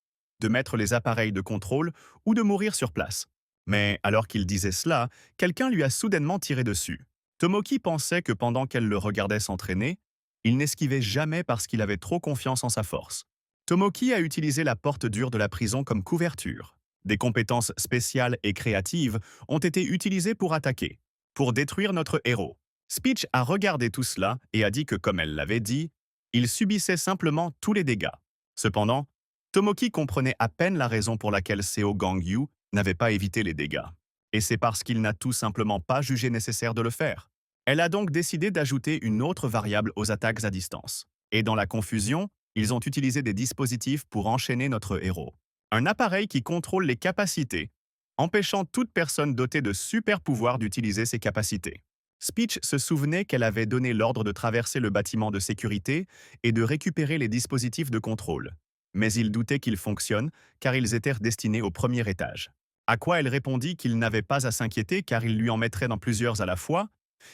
de mettre les appareils de contrôle ou de mourir sur place. Mais alors qu'il disait cela, quelqu'un lui a soudainement tiré dessus. Tomoki pensait que pendant qu'elle le regardait s'entraîner, il n'esquivait jamais parce qu'il avait trop confiance en sa force. Tomoki a utilisé la porte dure de la prison comme couverture. Des compétences spéciales et créatives ont été utilisées pour attaquer, pour détruire notre héros. Speech a regardé tout cela et a dit que, comme elle l'avait dit, il subissait simplement tous les dégâts. Cependant, Tomoki comprenait à peine la raison pour laquelle Seo Gangyu n'avait pas évité les dégâts. Et c'est parce qu'il n'a tout simplement pas jugé nécessaire de le faire. Elle a donc décidé d'ajouter une autre variable aux attaques à distance. Et dans la confusion, ils ont utilisé des dispositifs pour enchaîner notre héros. Un appareil qui contrôle les capacités, empêchant toute personne dotée de super pouvoirs d'utiliser ses capacités. Speech se souvenait qu'elle avait donné l'ordre de traverser le bâtiment de sécurité et de récupérer les dispositifs de contrôle. Mais il doutait qu'ils fonctionnent car ils étaient destinés au premier étage. À quoi elle répondit qu'il n'avait pas à s'inquiéter car il lui en mettrait dans plusieurs à la fois,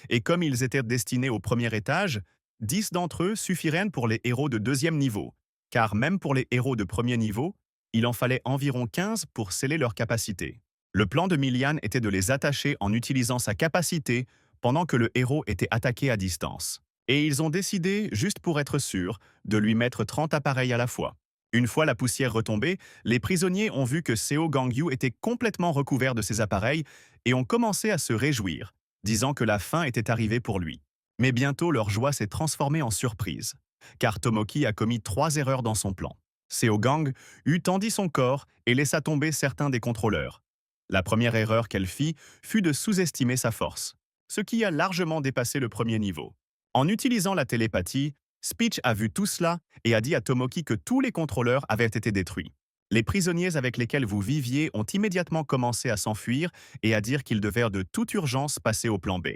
et comme ils étaient destinés au premier étage, 10 d'entre eux suffiraient pour les héros de deuxième niveau, car même pour les héros de premier niveau, il en fallait environ 15 pour sceller leur capacité. Le plan de Milian était de les attacher en utilisant sa capacité pendant que le héros était attaqué à distance. Et ils ont décidé, juste pour être sûrs, de lui mettre 30 appareils à la fois. Une fois la poussière retombée, les prisonniers ont vu que Seo Gangyu était complètement recouvert de ses appareils et ont commencé à se réjouir, disant que la fin était arrivée pour lui. Mais bientôt, leur joie s'est transformée en surprise, car Tomoki a commis 3 erreurs dans son plan. Seo Gang eut tendu son corps et laissa tomber certains des contrôleurs. La première erreur qu'elle fit fut de sous-estimer sa force, ce qui a largement dépassé le premier niveau. En utilisant la télépathie, Speech a vu tout cela et a dit à Tomoki que tous les contrôleurs avaient été détruits. Les prisonniers avec lesquels vous viviez ont immédiatement commencé à s'enfuir et à dire qu'ils devaient de toute urgence passer au plan B.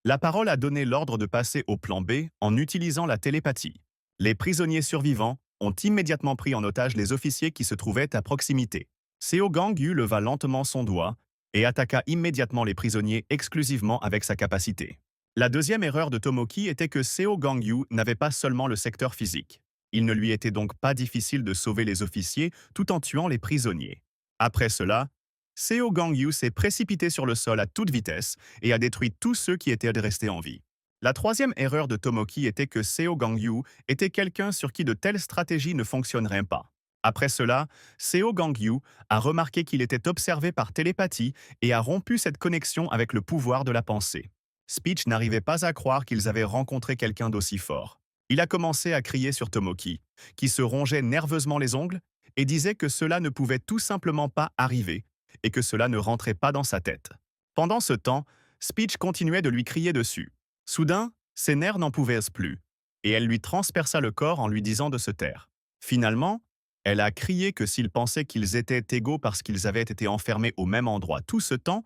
La parole a donné l'ordre de passer au plan B en utilisant la télépathie. Les prisonniers survivants ont immédiatement pris en otage les officiers qui se trouvaient à proximité. Seo Gangyu leva lentement son doigt et attaqua immédiatement les prisonniers exclusivement avec sa capacité. La deuxième erreur de Tomoki était que Seo Gangyu n'avait pas seulement le secteur physique. Il ne lui était donc pas difficile de sauver les officiers tout en tuant les prisonniers. Après cela, Seo Gangyu s'est précipité sur le sol à toute vitesse et a détruit tous ceux qui étaient restés en vie. La troisième erreur de Tomoki était que Seo Gangyu était quelqu'un sur qui de telles stratégies ne fonctionneraient pas. Après cela, Seo Gangyu a remarqué qu'il était observé par télépathie et a rompu cette connexion avec le pouvoir de la pensée. Speech n'arrivait pas à croire qu'ils avaient rencontré quelqu'un d'aussi fort. Il a commencé à crier sur Tomoki, qui se rongeait nerveusement les ongles et disait que cela ne pouvait tout simplement pas arriver et que cela ne rentrait pas dans sa tête. Pendant ce temps, Speech continuait de lui crier dessus. Soudain, ses nerfs n'en pouvaient plus, et elle lui transperça le corps en lui disant de se taire. Finalement, elle a crié que s'il pensait qu'ils étaient égaux parce qu'ils avaient été enfermés au même endroit tout ce temps,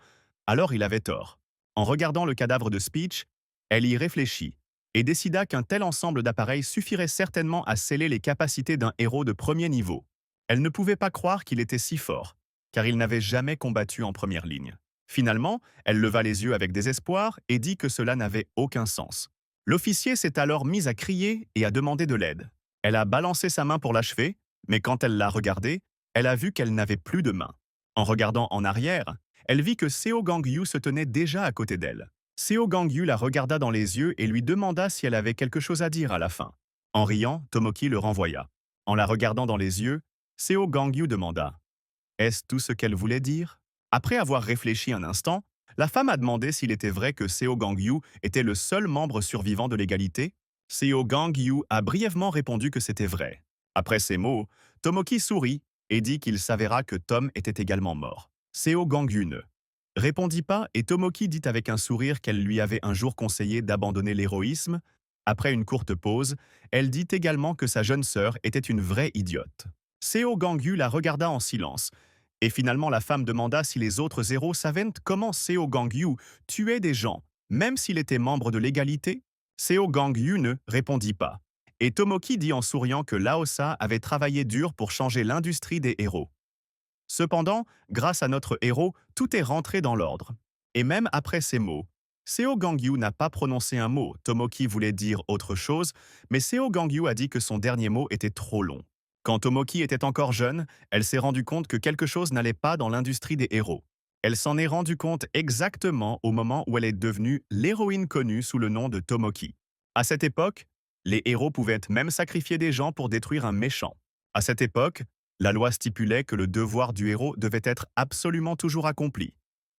alors il avait tort. En regardant le cadavre de Speech, elle y réfléchit et décida qu'un tel ensemble d'appareils suffirait certainement à sceller les capacités d'un héros de premier niveau. Elle ne pouvait pas croire qu'il était si fort, car il n'avait jamais combattu en première ligne. Finalement, elle leva les yeux avec désespoir et dit que cela n'avait aucun sens. L'officier s'est alors mis à crier et à demander de l'aide. Elle a balancé sa main pour l'achever, mais quand elle l'a regardé, elle a vu qu'elle n'avait plus de main. En regardant en arrière, elle vit que Seo Gangyu se tenait déjà à côté d'elle. Seo Gangyu la regarda dans les yeux et lui demanda si elle avait quelque chose à dire à la fin. En riant, Tomoki le renvoya. En la regardant dans les yeux, Seo Gangyu demanda « Est-ce tout ce qu'elle voulait dire ?» Après avoir réfléchi un instant, la femme a demandé s'il était vrai que Seo Gangyu était le seul membre survivant de l'égalité. Seo Gangyu a brièvement répondu que c'était vrai. Après ces mots, Tomoki sourit et dit qu'il s'avéra que Tom était également mort. Seo Gangyu ne répondit pas et Tomoki dit avec un sourire qu'elle lui avait un jour conseillé d'abandonner l'héroïsme. Après une courte pause, elle dit également que sa jeune sœur était une vraie idiote. Seo Gangyu la regarda en silence, et finalement la femme demanda si les autres héros savaient comment Seo Gangyu tuait des gens, même s'il était membre de l'égalité. Seo Gangyu ne répondit pas. Et Tomoki dit en souriant que Laosa avait travaillé dur pour changer l'industrie des héros. Cependant, grâce à notre héros, tout est rentré dans l'ordre. Et même après ces mots, Seo Gangyu n'a pas prononcé un mot. Tomoki voulait dire autre chose, mais Seo Gangyu a dit que son dernier mot était trop long. Quand Tomoki était encore jeune, elle s'est rendue compte que quelque chose n'allait pas dans l'industrie des héros. Elle s'en est rendue compte exactement au moment où elle est devenue l'héroïne connue sous le nom de Tomoki. À cette époque, les héros pouvaient même sacrifier des gens pour détruire un méchant. À cette époque, la loi stipulait que le devoir du héros devait être absolument toujours accompli,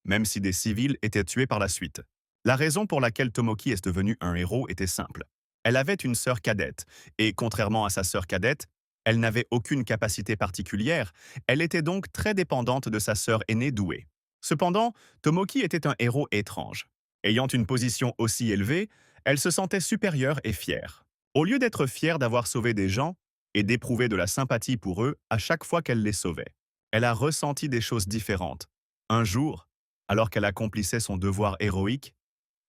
même si des civils étaient tués par la suite. La raison pour laquelle Tomoki est devenue un héros était simple. Elle avait une sœur cadette, et contrairement à sa sœur cadette, elle n'avait aucune capacité particulière, elle était donc très dépendante de sa sœur aînée douée. Cependant, Tomoki était un héros étrange. Ayant une position aussi élevée, elle se sentait supérieure et fière. Au lieu d'être fière d'avoir sauvé des gens et d'éprouver de la sympathie pour eux à chaque fois qu'elle les sauvait, elle a ressenti des choses différentes. Un jour, alors qu'elle accomplissait son devoir héroïque,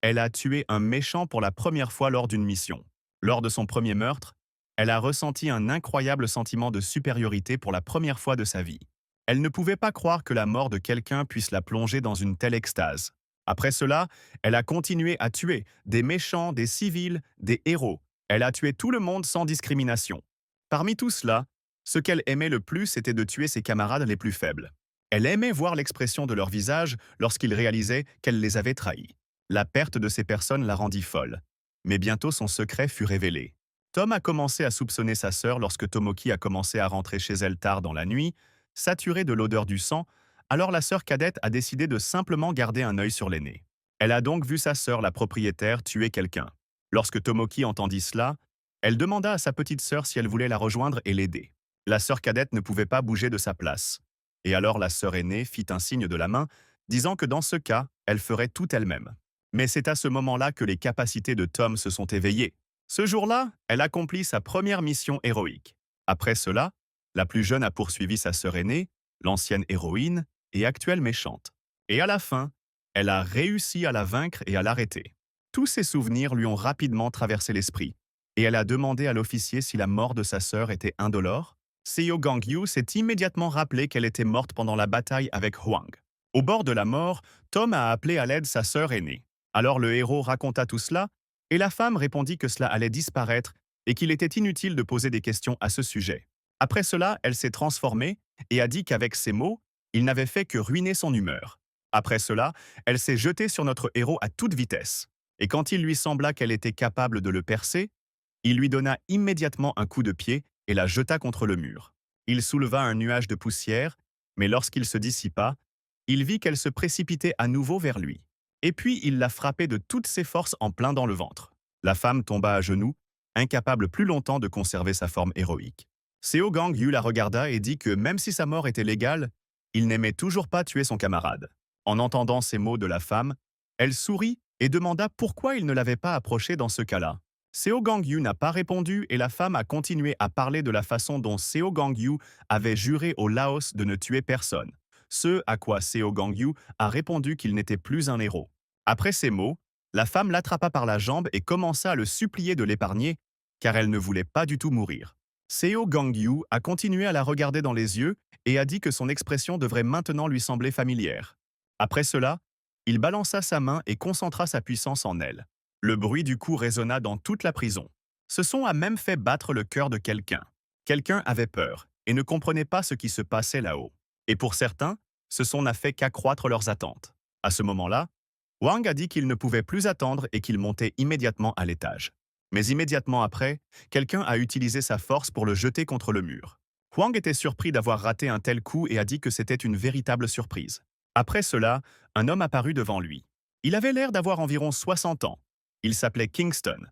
elle a tué un méchant pour la première fois lors d'une mission. Lors de son premier meurtre, elle a ressenti un incroyable sentiment de supériorité pour la première fois de sa vie. Elle ne pouvait pas croire que la mort de quelqu'un puisse la plonger dans une telle extase. Après cela, elle a continué à tuer des méchants, des civils, des héros. Elle a tué tout le monde sans discrimination. Parmi tout cela, ce qu'elle aimait le plus était de tuer ses camarades les plus faibles. Elle aimait voir l'expression de leur visage lorsqu'ils réalisaient qu'elle les avait trahis. La perte de ces personnes la rendit folle. Mais bientôt son secret fut révélé. Tom a commencé à soupçonner sa sœur lorsque Tomoki a commencé à rentrer chez elle tard dans la nuit, saturée de l'odeur du sang, alors la sœur cadette a décidé de simplement garder un œil sur l'aînée. Elle a donc vu sa sœur, la propriétaire, tuer quelqu'un. Lorsque Tomoki entendit cela, elle demanda à sa petite sœur si elle voulait la rejoindre et l'aider. La sœur cadette ne pouvait pas bouger de sa place. Et alors la sœur aînée fit un signe de la main, disant que dans ce cas, elle ferait tout elle-même. Mais c'est à ce moment-là que les capacités de Tom se sont éveillées. Ce jour-là, elle accomplit sa première mission héroïque. Après cela, la plus jeune a poursuivi sa sœur aînée, l'ancienne héroïne et actuelle méchante. Et à la fin, elle a réussi à la vaincre et à l'arrêter. Tous ces souvenirs lui ont rapidement traversé l'esprit, et elle a demandé à l'officier si la mort de sa sœur était indolore. Seo Gangyu s'est immédiatement rappelé qu'elle était morte pendant la bataille avec Huang. Au bord de la mort, Tom a appelé à l'aide sa sœur aînée. Alors le héros raconta tout cela, et la femme répondit que cela allait disparaître et qu'il était inutile de poser des questions à ce sujet. Après cela, elle s'est transformée et a dit qu'avec ces mots, il n'avait fait que ruiner son humeur. Après cela, elle s'est jetée sur notre héros à toute vitesse. Et quand il lui sembla qu'elle était capable de le percer, il lui donna immédiatement un coup de pied et la jeta contre le mur. Il souleva un nuage de poussière, mais lorsqu'il se dissipa, il vit qu'elle se précipitait à nouveau vers lui. Et puis il l'a frappée de toutes ses forces en plein dans le ventre. La femme tomba à genoux, incapable plus longtemps de conserver sa forme héroïque. Seo Gangyu la regarda et dit que même si sa mort était légale, il n'aimait toujours pas tuer son camarade. En entendant ces mots de la femme, elle sourit et demanda pourquoi il ne l'avait pas approchée dans ce cas-là. Seo Gangyu n'a pas répondu et la femme a continué à parler de la façon dont Seo Gangyu avait juré au Laos de ne tuer personne. Ce à quoi Seo Gangyu a répondu qu'il n'était plus un héros. Après ces mots, la femme l'attrapa par la jambe et commença à le supplier de l'épargner, car elle ne voulait pas du tout mourir. Seo Gangyu a continué à la regarder dans les yeux et a dit que son expression devrait maintenant lui sembler familière. Après cela, Il balança sa main et concentra sa puissance en elle. Le bruit du coup résonna dans toute la prison. Ce son a même fait battre le cœur de quelqu'un. Quelqu'un avait peur et ne comprenait pas ce qui se passait là-haut. Et pour certains, ce son n'a fait qu'accroître leurs attentes. À ce moment-là, Wang a dit qu'il ne pouvait plus attendre et qu'il montait immédiatement à l'étage. Mais immédiatement après, quelqu'un a utilisé sa force pour le jeter contre le mur. Wang était surpris d'avoir raté un tel coup et a dit que c'était une véritable surprise. Après cela, un homme apparut devant lui. Il avait l'air d'avoir environ 60 ans. Il s'appelait Kingston.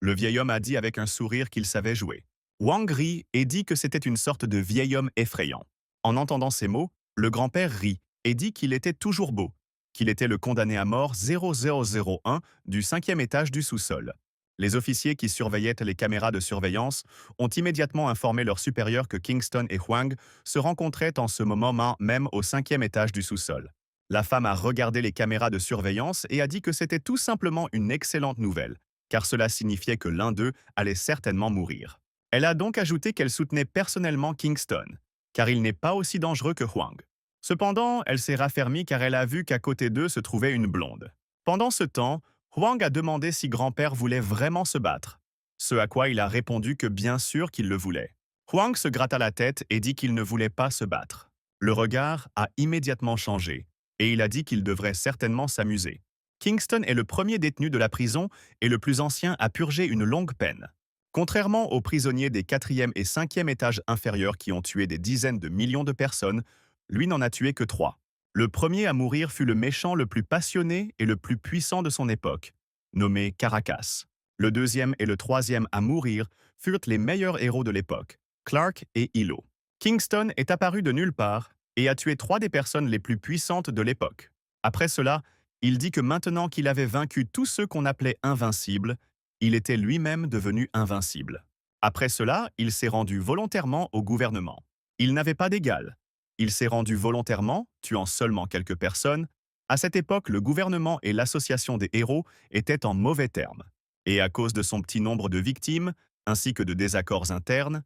Le vieil homme a dit avec un sourire qu'il savait jouer. Wang rit et dit que c'était une sorte de vieil homme effrayant. En entendant ces mots, le grand-père rit et dit qu'il était toujours beau, qu'il était le condamné à mort 0001 du 5e étage du sous-sol. Les officiers qui surveillaient les caméras de surveillance ont immédiatement informé leurs supérieurs que Kingston et Huang se rencontraient en ce moment même au 5e étage du sous-sol. La femme a regardé les caméras de surveillance et a dit que c'était tout simplement une excellente nouvelle, car cela signifiait que l'un d'eux allait certainement mourir. Elle a donc ajouté qu'elle soutenait personnellement Kingston, car il n'est pas aussi dangereux que Huang. Cependant, elle s'est raffermie car elle a vu qu'à côté d'eux se trouvait une blonde. Pendant ce temps, Huang a demandé si grand-père voulait vraiment se battre, ce à quoi il a répondu que bien sûr qu'il le voulait. Huang se gratta la tête et dit qu'il ne voulait pas se battre. Le regard a immédiatement changé, et il a dit qu'il devrait certainement s'amuser. Kingston est le premier détenu de la prison et le plus ancien à purger une longue peine. Contrairement aux prisonniers des 4e et 5e étages inférieurs qui ont tué des dizaines de millions de personnes, lui n'en a tué que 3. Le premier à mourir fut le méchant le plus passionné et le plus puissant de son époque, nommé Caracas. Le deuxième et le troisième à mourir furent les meilleurs héros de l'époque, Clark et Hilo. Kingston est apparu de nulle part et a tué 3 des personnes les plus puissantes de l'époque. Après cela, il dit que maintenant qu'il avait vaincu tous ceux qu'on appelait invincibles, il était lui-même devenu invincible. Après cela, il s'est rendu volontairement au gouvernement. Il n'avait pas d'égal. Il s'est rendu volontairement, tuant seulement quelques personnes. À cette époque, le gouvernement et l'association des héros étaient en mauvais termes. Et à cause de son petit nombre de victimes, ainsi que de désaccords internes,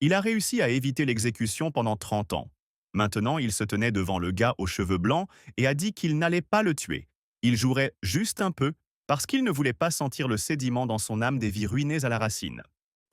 il a réussi à éviter l'exécution pendant 30 ans. Maintenant, il se tenait devant le gars aux cheveux blancs et a dit qu'il n'allait pas le tuer. Il jouerait juste un peu parce qu'il ne voulait pas sentir le sédiment dans son âme des vies ruinées à la racine.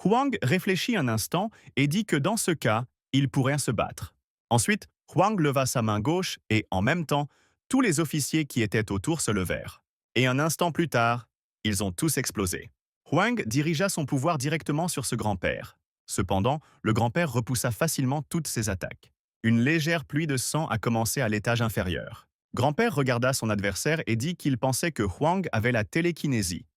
Huang réfléchit un instant et dit que dans ce cas, il pourrait se battre. Ensuite, Huang leva sa main gauche et, en même temps, tous les officiers qui étaient autour se levèrent. Et un instant plus tard, ils ont tous explosé. Huang dirigea son pouvoir directement sur ce grand-père. Cependant, le grand-père repoussa facilement toutes ses attaques. Une légère pluie de sang a commencé à l'étage inférieur. Grand-père regarda son adversaire et dit qu'il pensait que Huang avait la télékinésie.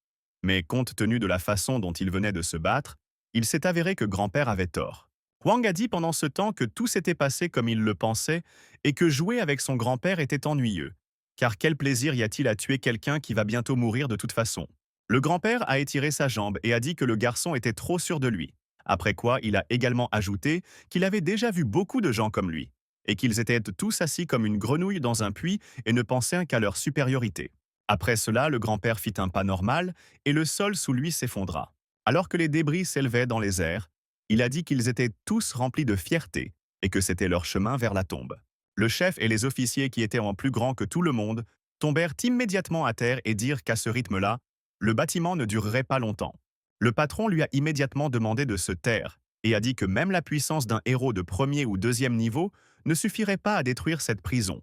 Mais compte tenu de la façon dont il venait de se battre, il s'est avéré que grand-père avait tort. Huang a dit pendant ce temps que tout s'était passé comme il le pensait et que jouer avec son grand-père était ennuyeux. Car quel plaisir y a-t-il à tuer quelqu'un qui va bientôt mourir de toute façon? Le grand-père a étiré sa jambe et a dit que le garçon était trop sûr de lui. Après quoi, il a également ajouté qu'il avait déjà vu beaucoup de gens comme lui, et qu'ils étaient tous assis comme une grenouille dans un puits et ne pensaient qu'à leur supériorité. Après cela, le grand-père fit un pas normal et le sol sous lui s'effondra. Alors que les débris s'élevaient dans les airs, il a dit qu'ils étaient tous remplis de fierté et que c'était leur chemin vers la tombe. Le chef et les officiers qui étaient en plus grand que tout le monde tombèrent immédiatement à terre et dirent qu'à ce rythme-là, le bâtiment ne durerait pas longtemps. Le patron lui a immédiatement demandé de se taire et a dit que même la puissance d'un héros de premier ou deuxième niveau ne suffirait pas à détruire cette prison.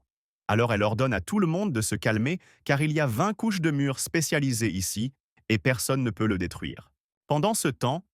Alors elle ordonne à tout le monde de se calmer car il y a 20 couches de murs spécialisées ici et personne ne peut le détruire. Pendant ce temps,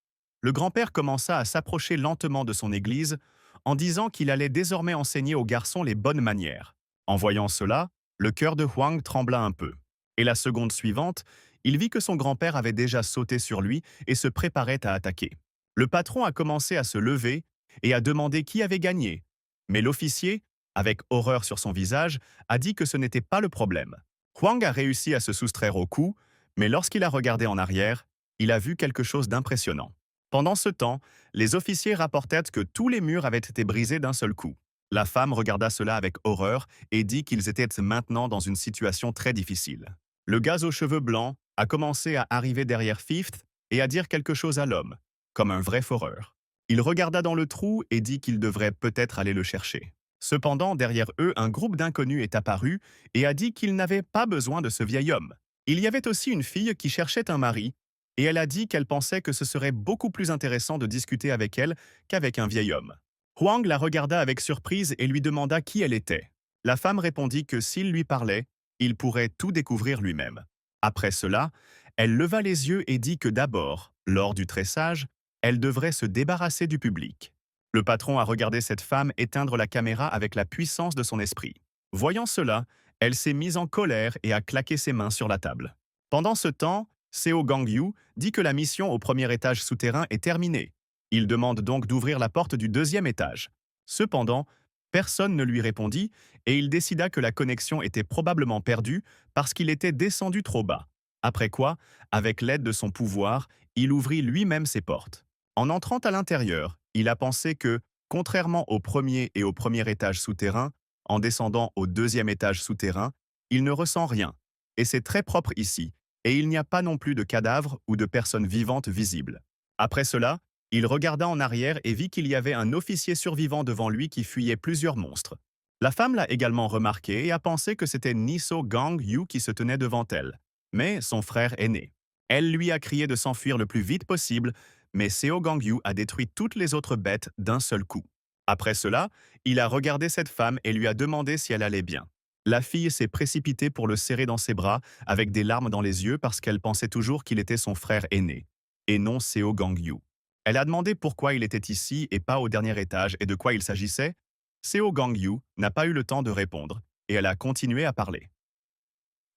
le grand-père commença à s'approcher lentement de son église en disant qu'il allait désormais enseigner aux garçons les bonnes manières. En voyant cela, le cœur de Huang trembla un peu. Et la seconde suivante, il vit que son grand-père avait déjà sauté sur lui et se préparait à attaquer. Le patron a commencé à se lever et a demandé qui avait gagné. Mais l'officier, avec horreur sur son visage, a dit que ce n'était pas le problème. Huang a réussi à se soustraire au coup, mais lorsqu'il a regardé en arrière, il a vu quelque chose d'impressionnant. Pendant ce temps, les officiers rapportaient que tous les murs avaient été brisés d'un seul coup. La femme regarda cela avec horreur et dit qu'ils étaient maintenant dans une situation très difficile. Le gars aux cheveux blancs a commencé à arriver derrière Fifth et à dire quelque chose à l'homme, comme un vrai foreur. Il regarda dans le trou et dit qu'il devrait peut-être aller le chercher. Cependant, derrière eux, un groupe d'inconnus est apparu et a dit qu'ils n'avaient pas besoin de ce vieil homme. Il y avait aussi une fille qui cherchait un mari, et elle a dit qu'elle pensait que ce serait beaucoup plus intéressant de discuter avec elle qu'avec un vieil homme. Huang la regarda avec surprise et lui demanda qui elle était. La femme répondit que s'il lui parlait, il pourrait tout découvrir lui-même. Après cela, elle leva les yeux et dit que d'abord, lors du tressage, elle devrait se débarrasser du public. Le patron a regardé cette femme éteindre la caméra avec la puissance de son esprit. Voyant cela, elle s'est mise en colère et a claqué ses mains sur la table. Pendant ce temps, Seo Gangyu dit que la mission au premier étage souterrain est terminée. Il demande donc d'ouvrir la porte du deuxième étage. Cependant, personne ne lui répondit et il décida que la connexion était probablement perdue parce qu'il était descendu trop bas. Après quoi, avec l'aide de son pouvoir, il ouvrit lui-même ses portes. En entrant à l'intérieur, il a pensé que, contrairement au premier et au premier étage souterrain, en descendant au deuxième étage souterrain, il ne ressent rien. Et c'est très propre ici, et il n'y a pas non plus de cadavres ou de personnes vivantes visibles. Après cela, il regarda en arrière et vit qu'il y avait un officier survivant devant lui qui fuyait plusieurs monstres. La femme l'a également remarqué et a pensé que c'était Niso Gang Yu qui se tenait devant elle, mais son frère aîné. Elle lui a crié de s'enfuir le plus vite possible, mais Seo Gangyu a détruit toutes les autres bêtes d'un seul coup. Après cela, il a regardé cette femme et lui a demandé si elle allait bien. La fille s'est précipitée pour le serrer dans ses bras, avec des larmes dans les yeux parce qu'elle pensait toujours qu'il était son frère aîné, et non Seo Gangyu. Elle a demandé pourquoi il était ici et pas au dernier étage et de quoi il s'agissait. Seo Gangyu n'a pas eu le temps de répondre, et elle a continué à parler.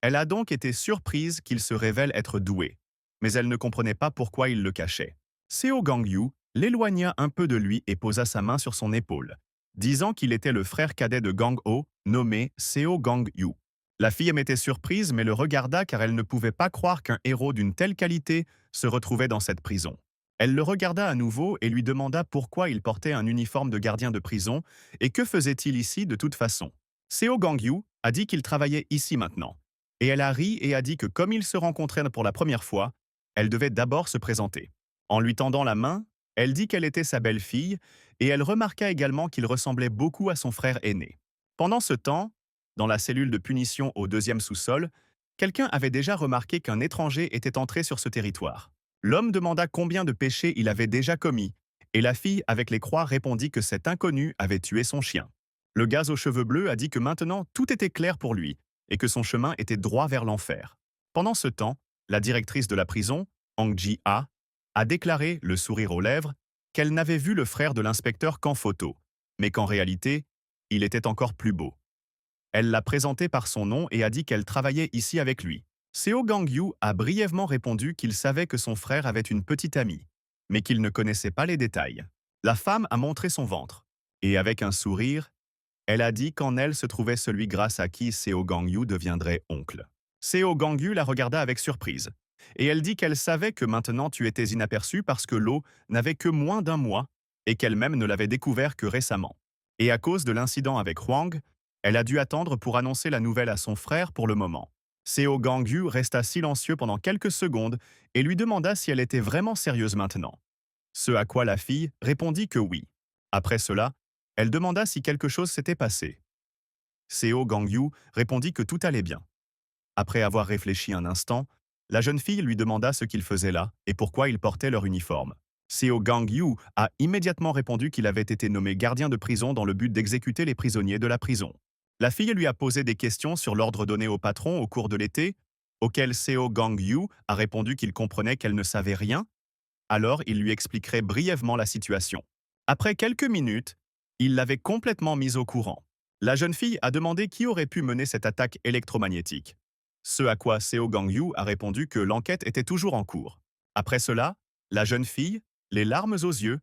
Elle a donc été surprise qu'il se révèle être doué, mais elle ne comprenait pas pourquoi il le cachait. Seo Gangyu l'éloigna un peu de lui et posa sa main sur son épaule, disant qu'il était le frère cadet de Gang Ho, nommé Seo Gangyu. La fille était surprise mais le regarda car elle ne pouvait pas croire qu'un héros d'une telle qualité se retrouvait dans cette prison. Elle le regarda à nouveau et lui demanda pourquoi il portait un uniforme de gardien de prison et que faisait-il ici de toute façon. Seo Gangyu a dit qu'il travaillait ici maintenant. Et elle a ri et a dit que comme ils se rencontraient pour la première fois, elle devait d'abord se présenter. En lui tendant la main, elle dit qu'elle était sa belle-fille et elle remarqua également qu'il ressemblait beaucoup à son frère aîné. Pendant ce temps, dans la cellule de punition au deuxième sous-sol, quelqu'un avait déjà remarqué qu'un étranger était entré sur ce territoire. L'homme demanda combien de péchés il avait déjà commis, et la fille avec les croix répondit que cet inconnu avait tué son chien. Le gaz aux cheveux bleus a dit que maintenant tout était clair pour lui, et que son chemin était droit vers l'enfer. Pendant ce temps, la directrice de la prison, Hang Ji-a, a déclaré, le sourire aux lèvres, qu'elle n'avait vu le frère de l'inspecteur qu'en photo, mais qu'en réalité, il était encore plus beau. Elle l'a présenté par son nom et a dit qu'elle travaillait ici avec lui. Seo Gangyu a brièvement répondu qu'il savait que son frère avait une petite amie, mais qu'il ne connaissait pas les détails. La femme a montré son ventre, et avec un sourire, elle a dit qu'en elle se trouvait celui grâce à qui Seo Gangyu deviendrait oncle. Seo Gangyu la regarda avec surprise, et elle dit qu'elle savait que maintenant tu étais inaperçu parce que l'eau n'avait que moins d'un mois et qu'elle-même ne l'avait découvert que récemment. Et à cause de l'incident avec Huang, elle a dû attendre pour annoncer la nouvelle à son frère pour le moment. Seo Gangyu resta silencieux pendant quelques secondes et lui demanda si elle était vraiment sérieuse maintenant. Ce à quoi la fille répondit que oui. Après cela, elle demanda si quelque chose s'était passé. Seo Gangyu répondit que tout allait bien. Après avoir réfléchi un instant, la jeune fille lui demanda ce qu'il faisait là et pourquoi ils portaient leur uniforme. Seo Gangyu a immédiatement répondu qu'il avait été nommé gardien de prison dans le but d'exécuter les prisonniers de la prison. La fille lui a posé des questions sur l'ordre donné au patron au cours de l'été, auquel Seo Gangyu a répondu qu'il comprenait qu'elle ne savait rien, alors il lui expliquerait brièvement la situation. Après quelques minutes, il l'avait complètement mise au courant. La jeune fille a demandé qui aurait pu mener cette attaque électromagnétique. Ce à quoi Seo Gangyu a répondu que l'enquête était toujours en cours. Après cela, la jeune fille, les larmes aux yeux,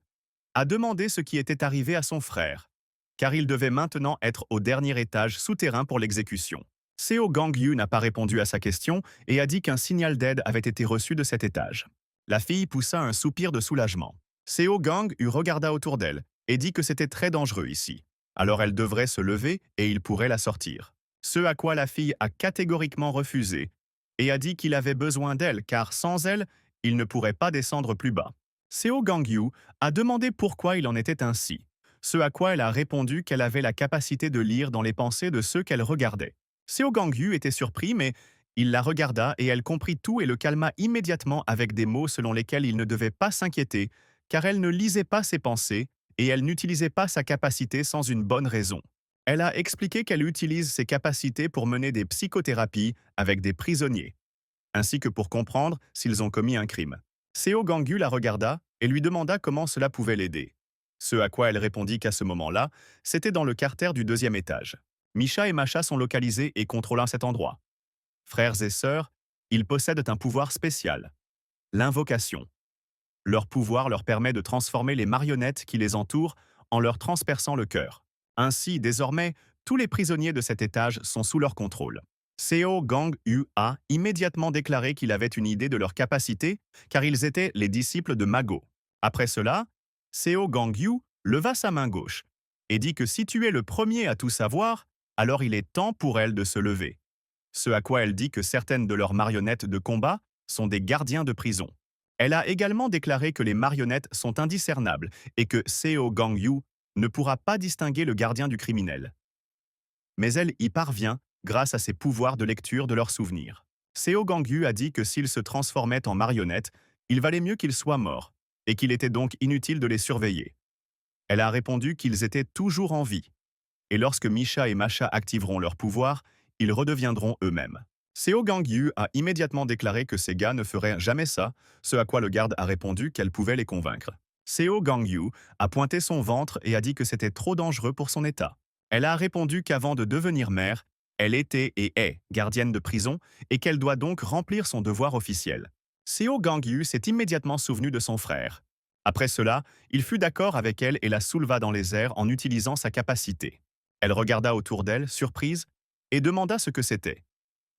a demandé ce qui était arrivé à son frère, car il devait maintenant être au dernier étage souterrain pour l'exécution. Seo Gangyu n'a pas répondu à sa question et a dit qu'un signal d'aide avait été reçu de cet étage. La fille poussa un soupir de soulagement. Seo Gangyu regarda autour d'elle et dit que c'était très dangereux ici. Alors elle devrait se lever et il pourrait la sortir. Ce à quoi la fille a catégoriquement refusé et a dit qu'il avait besoin d'elle car sans elle, il ne pourrait pas descendre plus bas. Seo Gangyu a demandé pourquoi il en était ainsi. ce à quoi elle a répondu qu'elle avait la capacité de lire dans les pensées de ceux qu'elle regardait. Seo Gangyu était surpris, mais il la regarda et elle comprit tout et le calma immédiatement avec des mots selon lesquels il ne devait pas s'inquiéter, car elle ne lisait pas ses pensées et elle n'utilisait pas sa capacité sans une bonne raison. Elle a expliqué qu'elle utilise ses capacités pour mener des psychothérapies avec des prisonniers, ainsi que pour comprendre s'ils ont commis un crime. Seo Gangyu la regarda et lui demanda comment cela pouvait l'aider. Ce à quoi elle répondit qu'à ce moment-là, c'était dans le carter du deuxième étage. Misha et Masha sont localisés et contrôlent cet endroit. Frères et sœurs, ils possèdent un pouvoir spécial, l'invocation. Leur pouvoir leur permet de transformer les marionnettes qui les entourent en leur transperçant le cœur. Ainsi, désormais, tous les prisonniers de cet étage sont sous leur contrôle. Seo Gang-yu a immédiatement déclaré qu'il avait une idée de leur capacité, car ils étaient les disciples de Mago. Après cela, Seo Gang-yu leva sa main gauche et dit que si tu es le premier à tout savoir, alors il est temps pour elle de se lever. Ce à quoi elle dit que certaines de leurs marionnettes de combat sont des gardiens de prison. Elle a également déclaré que les marionnettes sont indiscernables et que Seo Gang-yu ne pourra pas distinguer le gardien du criminel. Mais elle y parvient grâce à ses pouvoirs de lecture de leurs souvenirs. Seo Gang-yu a dit que s'ils se transformaient en marionnettes, il valait mieux qu'ils soient morts et qu'il était donc inutile de les surveiller. Elle a répondu qu'ils étaient toujours en vie. Et lorsque Misha et Masha activeront leur pouvoir, ils redeviendront eux-mêmes. Seo Gang-yu a immédiatement déclaré que ces gars ne feraient jamais ça, ce à quoi le garde a répondu qu'elle pouvait les convaincre. Seo Gang-yu a pointé son ventre et a dit que c'était trop dangereux pour son état. Elle a répondu qu'avant de devenir mère, elle était et est gardienne de prison et qu'elle doit donc remplir son devoir officiel. Seo Gang-yu s'est immédiatement souvenu de son frère. Après cela, il fut d'accord avec elle et la souleva dans les airs en utilisant sa capacité. Elle regarda autour d'elle, surprise, et demanda ce que c'était.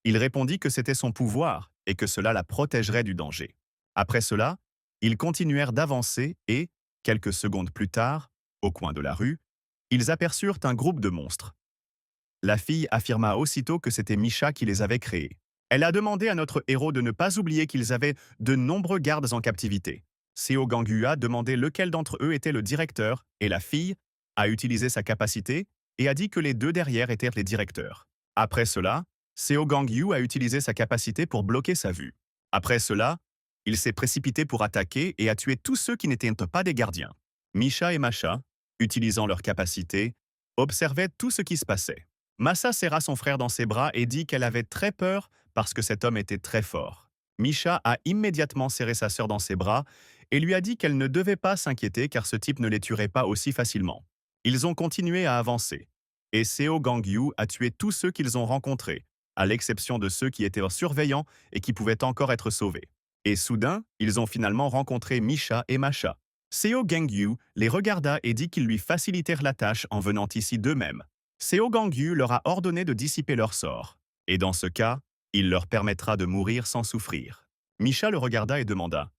Il répondit que c'était son pouvoir et que cela la protégerait du danger. Après cela, ils continuèrent d'avancer et, quelques secondes plus tard, au coin de la rue, ils aperçurent un groupe de monstres. La fille affirma aussitôt que c'était Misha qui les avait créés. Elle a demandé à notre héros de ne pas oublier qu'ils avaient de nombreux gardes en captivité. Seo Gangyu a demandé lequel d'entre eux était le directeur et la fille a utilisé sa capacité et a dit que les deux derrière étaient les directeurs. Après cela, Seo Gang-yu a utilisé sa capacité pour bloquer sa vue. Après cela, il s'est précipité pour attaquer et a tué tous ceux qui n'étaient pas des gardiens. Misha et Masha, utilisant leur capacité, observaient tout ce qui se passait. Masa serra son frère dans ses bras et dit qu'elle avait très peur parce que cet homme était très fort. Misha a immédiatement serré sa sœur dans ses bras et lui a dit qu'elle ne devait pas s'inquiéter car ce type ne les tuerait pas aussi facilement. Ils ont continué à avancer, et Seo Gang-yu a tué tous ceux qu'ils ont rencontrés, à l'exception de ceux qui étaient surveillants et qui pouvaient encore être sauvés. Et soudain, ils ont finalement rencontré Misha et Masha. Seo Gang-yu les regarda et dit qu'ils lui facilitèrent la tâche en venant ici d'eux-mêmes. Seo Gang-yu leur a ordonné de dissiper leur sort, et dans ce cas, il leur permettra de mourir sans souffrir. Misha le regarda et demanda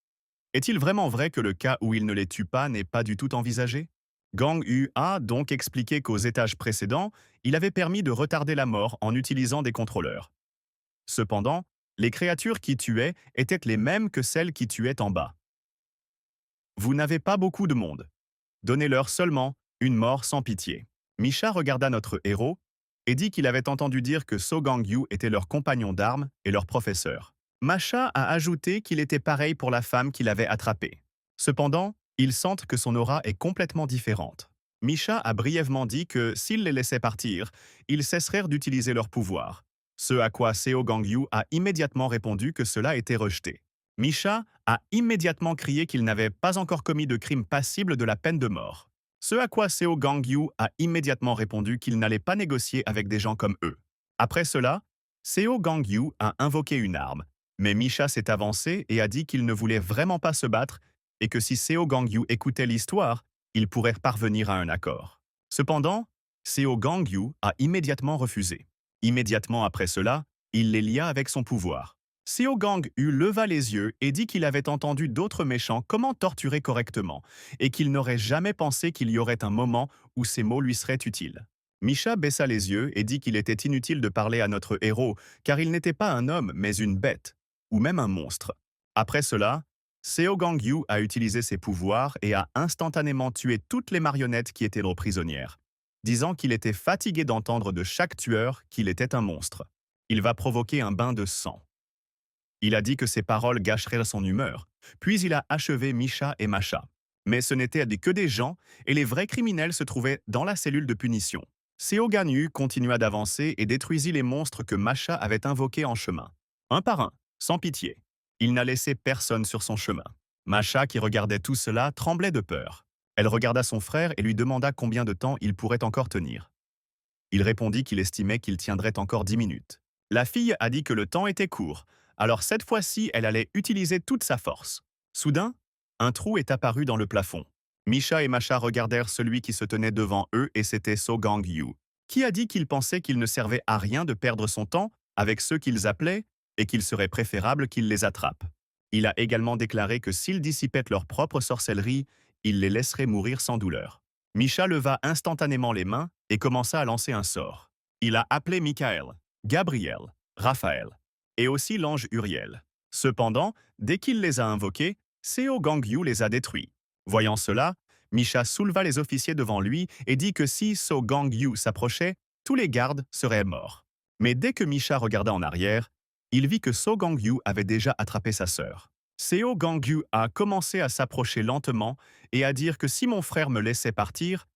« Est-il vraiment vrai que le cas où il ne les tue pas n'est pas du tout envisagé ?» Gang-yu a donc expliqué qu'aux étages précédents, il avait permis de retarder la mort en utilisant des contrôleurs. Cependant, les créatures qui tuaient étaient les mêmes que celles qui tuaient en bas. Vous n'avez pas beaucoup de monde. Donnez-leur seulement une mort sans pitié. Misha regarda notre héros et dit qu'il avait entendu dire que So Gang-yu était leur compagnon d'armes et leur professeur. Masha a ajouté qu'il était pareil pour la femme qu'il avait attrapée. Cependant, ils sentent que son aura est complètement différente. Misha a brièvement dit que s'ils les laissaient partir, ils cesseraient d'utiliser leur pouvoir. Ce à quoi Seo Gang-yu a immédiatement répondu que cela était rejeté. Misha a immédiatement crié qu'il n'avait pas encore commis de crime passible de la peine de mort. Ce à quoi Seo Gang-yu a immédiatement répondu qu'il n'allait pas négocier avec des gens comme eux. Après cela, Seo Gang-yu a invoqué une arme, mais Misha s'est avancé et a dit qu'il ne voulait vraiment pas se battre et que si Seo Gang-yu écoutait l'histoire, il pourrait parvenir à un accord. Cependant, Seo Gang-yu a immédiatement refusé. Immédiatement après cela, il les lia avec son pouvoir. Seo Gang-yu leva les yeux et dit qu'il avait entendu d'autres méchants comment torturer correctement et qu'il n'aurait jamais pensé qu'il y aurait un moment où ces mots lui seraient utiles. Misha baissa les yeux et dit qu'il était inutile de parler à notre héros car il n'était pas un homme mais une bête, ou même un monstre. Après cela, Seo Gangyu a utilisé ses pouvoirs et a instantanément tué toutes les marionnettes qui étaient nos prisonnières, disant qu'il était fatigué d'entendre de chaque tueur qu'il était un monstre. Il va provoquer un bain de sang. Il a dit que ses paroles gâcheraient son humeur, puis il a achevé Misha et Masha. Mais ce n'étaient que des gens, et les vrais criminels se trouvaient dans la cellule de punition. Seo Ganyu continua d'avancer et détruisit les monstres que Masha avait invoqués en chemin. Un par un, sans pitié. Il n'a laissé personne sur son chemin. Masha, qui regardait tout cela, tremblait de peur. Elle regarda son frère et lui demanda combien de temps il pourrait encore tenir. Il répondit qu'il estimait qu'il tiendrait encore 10 minutes. La fille a dit que le temps était court, alors cette fois-ci, elle allait utiliser toute sa force. Soudain, un trou est apparu dans le plafond. Misha et Masha regardèrent celui qui se tenait devant eux et c'était So Gangyu, qui a dit qu'il pensait qu'il ne servait à rien de perdre son temps avec ceux qu'ils appelaient et qu'il serait préférable qu'ils les attrapent. Il a également déclaré que s'ils dissipaient leur propre sorcellerie, il les laisserait mourir sans douleur. Misha leva instantanément les mains et commença à lancer un sort. Il a appelé Michael, Gabriel, Raphaël et aussi l'ange Uriel. Cependant, dès qu'il les a invoqués, Seo Gangyu les a détruits. Voyant cela, Misha souleva les officiers devant lui et dit que si So Gangyu s'approchait, tous les gardes seraient morts. Mais dès que Misha regarda en arrière, il vit que So Gangyu avait déjà attrapé sa sœur. Seo Gangyu a commencé à s'approcher lentement et à dire que si mon frère me laissait partir,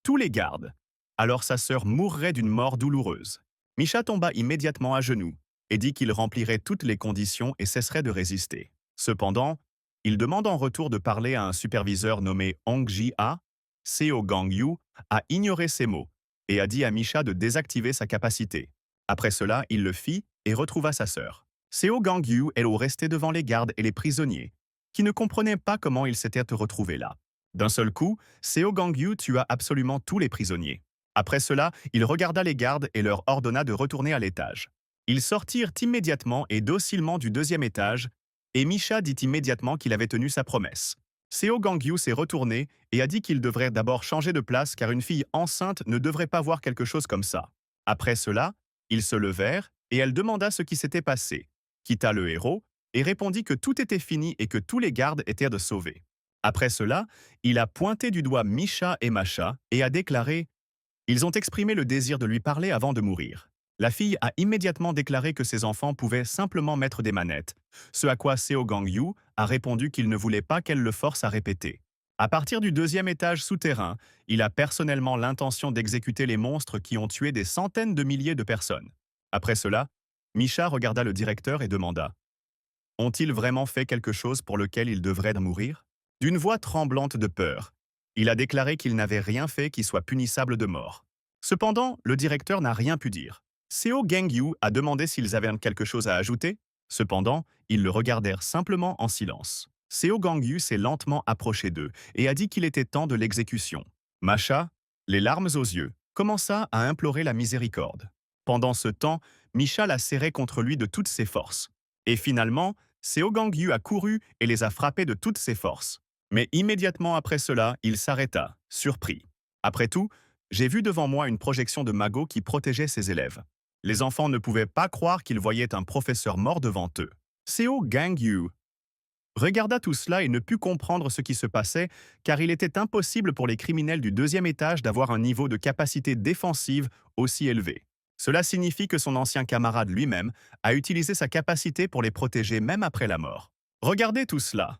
tous les gardes, alors sa sœur mourrait d'une mort douloureuse. Misha tomba immédiatement à genoux et dit qu'il remplirait toutes les conditions et cesserait de résister. Cependant, il demande en retour de parler à un superviseur nommé Hong Ji-a. Seo Gangyu a ignoré ces mots et a dit à Misha de désactiver sa capacité. Après cela, il le fit et retrouva sa sœur. Seo Gangyu est resté devant les gardes et les prisonniers, qui ne comprenaient pas comment il s'était retrouvé là. D'un seul coup, Seo Gangyu tua absolument tous les prisonniers. Après cela, il regarda les gardes et leur ordonna de retourner à l'étage. Ils sortirent immédiatement et docilement du deuxième étage, et Misha dit immédiatement qu'il avait tenu sa promesse. Seo Gangyu s'est retourné et a dit qu'il devrait d'abord changer de place car une fille enceinte ne devrait pas voir quelque chose comme ça. Après cela, ils se levèrent et elle demanda ce qui s'était passé, quitta le héros et répondit que tout était fini et que tous les gardes étaient de sauver. Après cela, il a pointé du doigt Misha et Masha et a déclaré « Ils ont exprimé le désir de lui parler avant de mourir ». La fille a immédiatement déclaré que ses enfants pouvaient simplement mettre des manettes, ce à quoi Seo Gangyu a répondu qu'il ne voulait pas qu'elle le force à répéter. À partir du deuxième étage souterrain, il a personnellement l'intention d'exécuter les monstres qui ont tué des centaines de milliers de personnes. Après cela, Misha regarda le directeur et demanda « Ont-ils vraiment fait quelque chose pour lequel ils devraient mourir ?» D'une voix tremblante de peur, il a déclaré qu'il n'avait rien fait qui soit punissable de mort. Cependant, le directeur n'a rien pu dire. Seo Gangyu a demandé s'ils avaient quelque chose à ajouter. Cependant, ils le regardèrent simplement en silence. Seo Gangyu s'est lentement approché d'eux et a dit qu'il était temps de l'exécution. Masha, les larmes aux yeux, commença à implorer la miséricorde. Pendant ce temps, Misha la serrait contre lui de toutes ses forces. Et finalement, Seo Gangyu a couru et les a frappés de toutes ses forces. Mais immédiatement après cela, il s'arrêta, surpris. Après tout, j'ai vu devant moi une projection de Mago qui protégeait ses élèves. Les enfants ne pouvaient pas croire qu'ils voyaient un professeur mort devant eux. Seo Gangyu regarda tout cela et ne put comprendre ce qui se passait car il était impossible pour les criminels du deuxième étage d'avoir un niveau de capacité défensive aussi élevé. Cela signifie que son ancien camarade lui-même a utilisé sa capacité pour les protéger même après la mort. Regardez tout cela.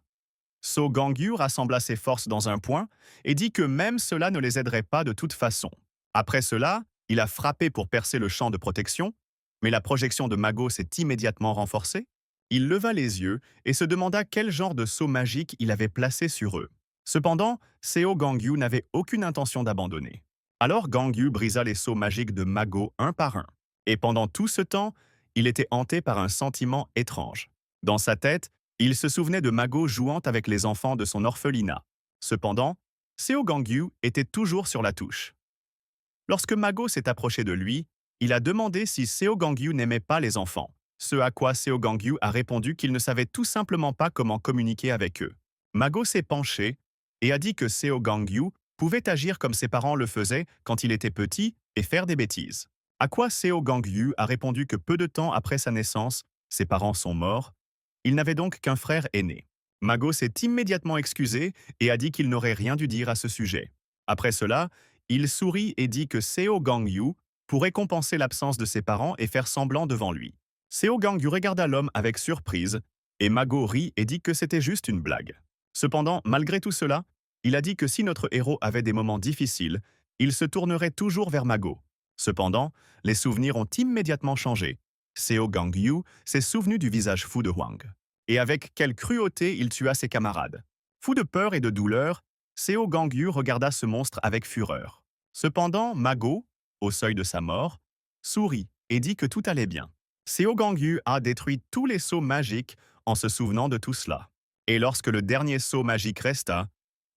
So Gangyu rassembla ses forces dans un point et dit que même cela ne les aiderait pas de toute façon. Après cela, il a frappé pour percer le champ de protection, mais la projection de Mago s'est immédiatement renforcée. Il leva les yeux et se demanda quel genre de sceau magique il avait placé sur eux. Cependant, Seo Gangyu n'avait aucune intention d'abandonner. Alors Gangyu brisa les sceaux magiques de Mago un par un. Et pendant tout ce temps, il était hanté par un sentiment étrange. Dans sa tête, il se souvenait de Mago jouant avec les enfants de son orphelinat. Cependant, Seo Gangyu était toujours sur la touche. Lorsque Mago s'est approché de lui, il a demandé si Seo Gangyu n'aimait pas les enfants, ce à quoi Seo Gangyu a répondu qu'il ne savait tout simplement pas comment communiquer avec eux. Mago s'est penché et a dit que Seo Gangyu pouvait agir comme ses parents le faisaient quand il était petit et faire des bêtises. À quoi Seo Gangyu a répondu que peu de temps après sa naissance, ses parents sont morts. Il n'avait donc qu'un frère aîné. Mago s'est immédiatement excusé et a dit qu'il n'aurait rien dû dire à ce sujet. Après cela, il sourit et dit que Seo Gang-yu pourrait compenser l'absence de ses parents et faire semblant devant lui. Seo Gang-yu regarda l'homme avec surprise et Mago rit et dit que c'était juste une blague. Cependant, malgré tout cela, il a dit que si notre héros avait des moments difficiles, il se tournerait toujours vers Mago. Cependant, les souvenirs ont immédiatement changé. Seo Gang-yu s'est souvenu du visage fou de Hwang. Et avec quelle cruauté il tua ses camarades. Fou de peur et de douleur, Seo Gang-yu regarda ce monstre avec fureur. Cependant, Mago, au seuil de sa mort, sourit et dit que tout allait bien. Seo Gang-yu a détruit tous les sceaux magiques en se souvenant de tout cela. Et lorsque le dernier sceau magique resta,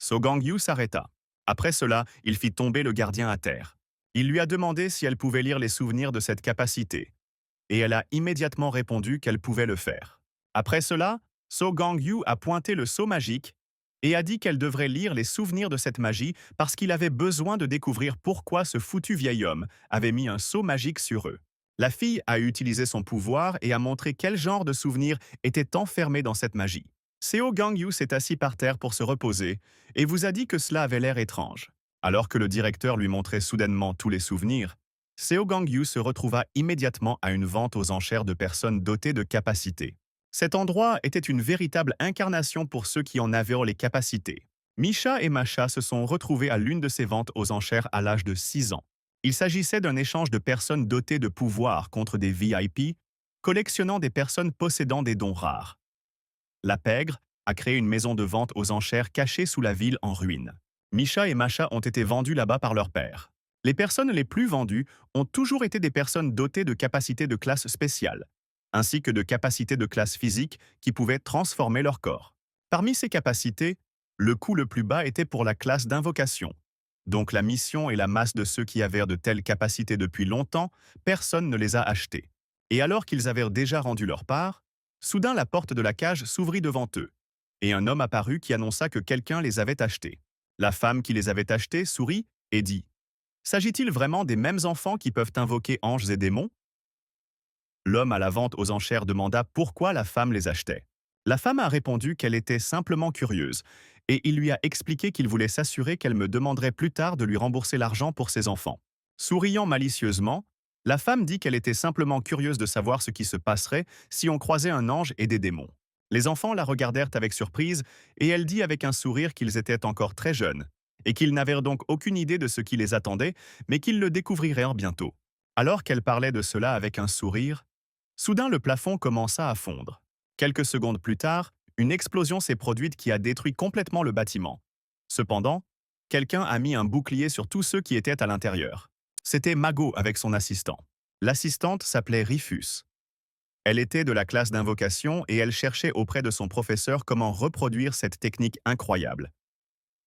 So Gang-yu s'arrêta. Après cela, il fit tomber le gardien à terre. Il lui a demandé si elle pouvait lire les souvenirs de cette capacité. Et elle a immédiatement répondu qu'elle pouvait le faire. Après cela, So Gang-yu a pointé le sceau magique et a dit qu'elle devrait lire les souvenirs de cette magie parce qu'il avait besoin de découvrir pourquoi ce foutu vieil homme avait mis un sceau magique sur eux. La fille a utilisé son pouvoir et a montré quel genre de souvenirs était enfermé dans cette magie. Seo Gang-yu s'est assis par terre pour se reposer et vous a dit que cela avait l'air étrange. Alors que le directeur lui montrait soudainement tous les souvenirs, Seo Gang-yu se retrouva immédiatement à une vente aux enchères de personnes dotées de capacités. Cet endroit était une véritable incarnation pour ceux qui en avaient les capacités. Misha et Masha se sont retrouvés à l'une de ces ventes aux enchères à l'âge de 6 ans. Il s'agissait d'un échange de personnes dotées de pouvoir contre des VIP, collectionnant des personnes possédant des dons rares. La Pègre a créé une maison de vente aux enchères cachée sous la ville en ruine. Misha et Masha ont été vendus là-bas par leur père. Les personnes les plus vendues ont toujours été des personnes dotées de capacités de classe spéciale, ainsi que de capacités de classe physique qui pouvaient transformer leur corps. Parmi ces capacités, le coût le plus bas était pour la classe d'invocation. Donc la mission et la masse de ceux qui avaient de telles capacités depuis longtemps, personne ne les a achetées. Et alors qu'ils avaient déjà rendu leur part, soudain la porte de la cage s'ouvrit devant eux, et un homme apparut qui annonça que quelqu'un les avait achetés. La femme qui les avait achetés sourit et dit « S'agit-il vraiment des mêmes enfants qui peuvent invoquer anges et démons ?» L'homme à la vente aux enchères demanda pourquoi la femme les achetait. La femme a répondu qu'elle était simplement curieuse, et il lui a expliqué qu'il voulait s'assurer qu'elle me demanderait plus tard de lui rembourser l'argent pour ses enfants. Souriant malicieusement, la femme dit qu'elle était simplement curieuse de savoir ce qui se passerait si on croisait un ange et des démons. Les enfants la regardèrent avec surprise, et elle dit avec un sourire qu'ils étaient encore très jeunes, et qu'ils n'avaient donc aucune idée de ce qui les attendait, mais qu'ils le découvriraient bientôt. Alors qu'elle parlait de cela avec un sourire, soudain le plafond commença à fondre. Quelques secondes plus tard, une explosion s'est produite qui a détruit complètement le bâtiment. Cependant, quelqu'un a mis un bouclier sur tous ceux qui étaient à l'intérieur. C'était Mago avec son assistant. L'assistante s'appelait Rifus. Elle était de la classe d'invocation et elle cherchait auprès de son professeur comment reproduire cette technique incroyable.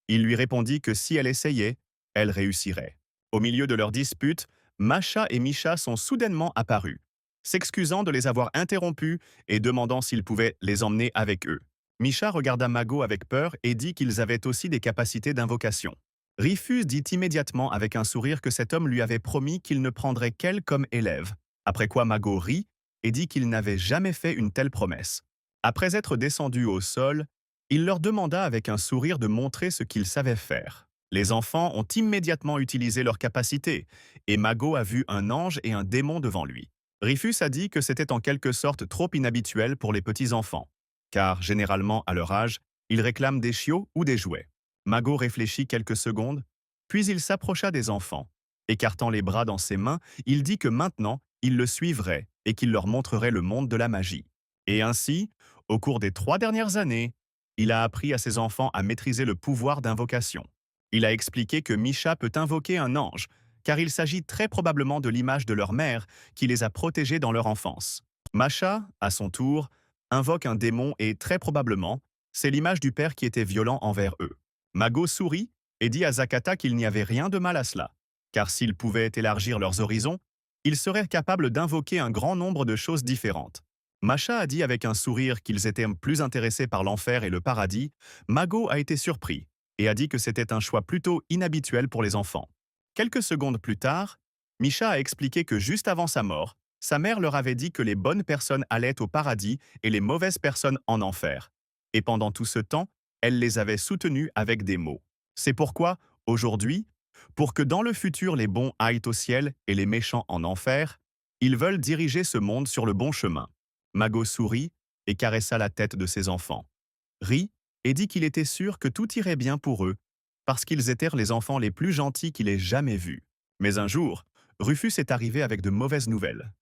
Il lui répondit que si elle essayait, elle réussirait. Au milieu de leur dispute, Masha et Misha sont soudainement apparus, s'excusant de les avoir interrompus et demandant s'ils pouvaient les emmener avec eux. Misha regarda Mago avec peur et dit qu'ils avaient aussi des capacités d'invocation. Rifus dit immédiatement avec un sourire que cet homme lui avait promis qu'il ne prendrait qu'elle comme élève, après quoi Mago rit et dit qu'il n'avait jamais fait une telle promesse. Après être descendu au sol, il leur demanda avec un sourire de montrer ce qu'ils savaient faire. Les enfants ont immédiatement utilisé leurs capacités, et Mago a vu un ange et un démon devant lui. Rifus a dit que c'était en quelque sorte trop inhabituel pour les petits-enfants, car généralement, à leur âge, ils réclament des chiots ou des jouets. Mago réfléchit quelques secondes, puis il s'approcha des enfants. Écartant les bras dans ses mains, il dit que maintenant, il le suivrait et qu'il leur montrerait le monde de la magie. Et ainsi, au cours des 3 dernières années, il a appris à ses enfants à maîtriser le pouvoir d'invocation. Il a expliqué que Misha peut invoquer un ange, car il s'agit très probablement de l'image de leur mère qui les a protégés dans leur enfance. Masha, à son tour, invoque un démon et très probablement, c'est l'image du père qui était violent envers eux. Mago sourit et dit à Zakata qu'il n'y avait rien de mal à cela, car s'ils pouvaient élargir leurs horizons, ils seraient capables d'invoquer un grand nombre de choses différentes. Masha a dit avec un sourire qu'ils étaient plus intéressés par l'enfer et le paradis. Mago a été surpris et a dit que c'était un choix plutôt inhabituel pour les enfants. Quelques secondes plus tard, Misha a expliqué que juste avant sa mort, sa mère leur avait dit que les bonnes personnes allaient au paradis et les mauvaises personnes en enfer. Et pendant tout ce temps, elle les avait soutenus avec des mots. C'est pourquoi, aujourd'hui, pour que dans le futur les bons aillent au ciel et les méchants en enfer, ils veulent diriger ce monde sur le bon chemin. Mago sourit et caressa la tête de ses enfants, rit et dit qu'il était sûr que tout irait bien pour eux, parce qu'ils étaient les enfants les plus gentils qu'il ait jamais vus. Mais un jour, Rufus est arrivé avec de mauvaises nouvelles.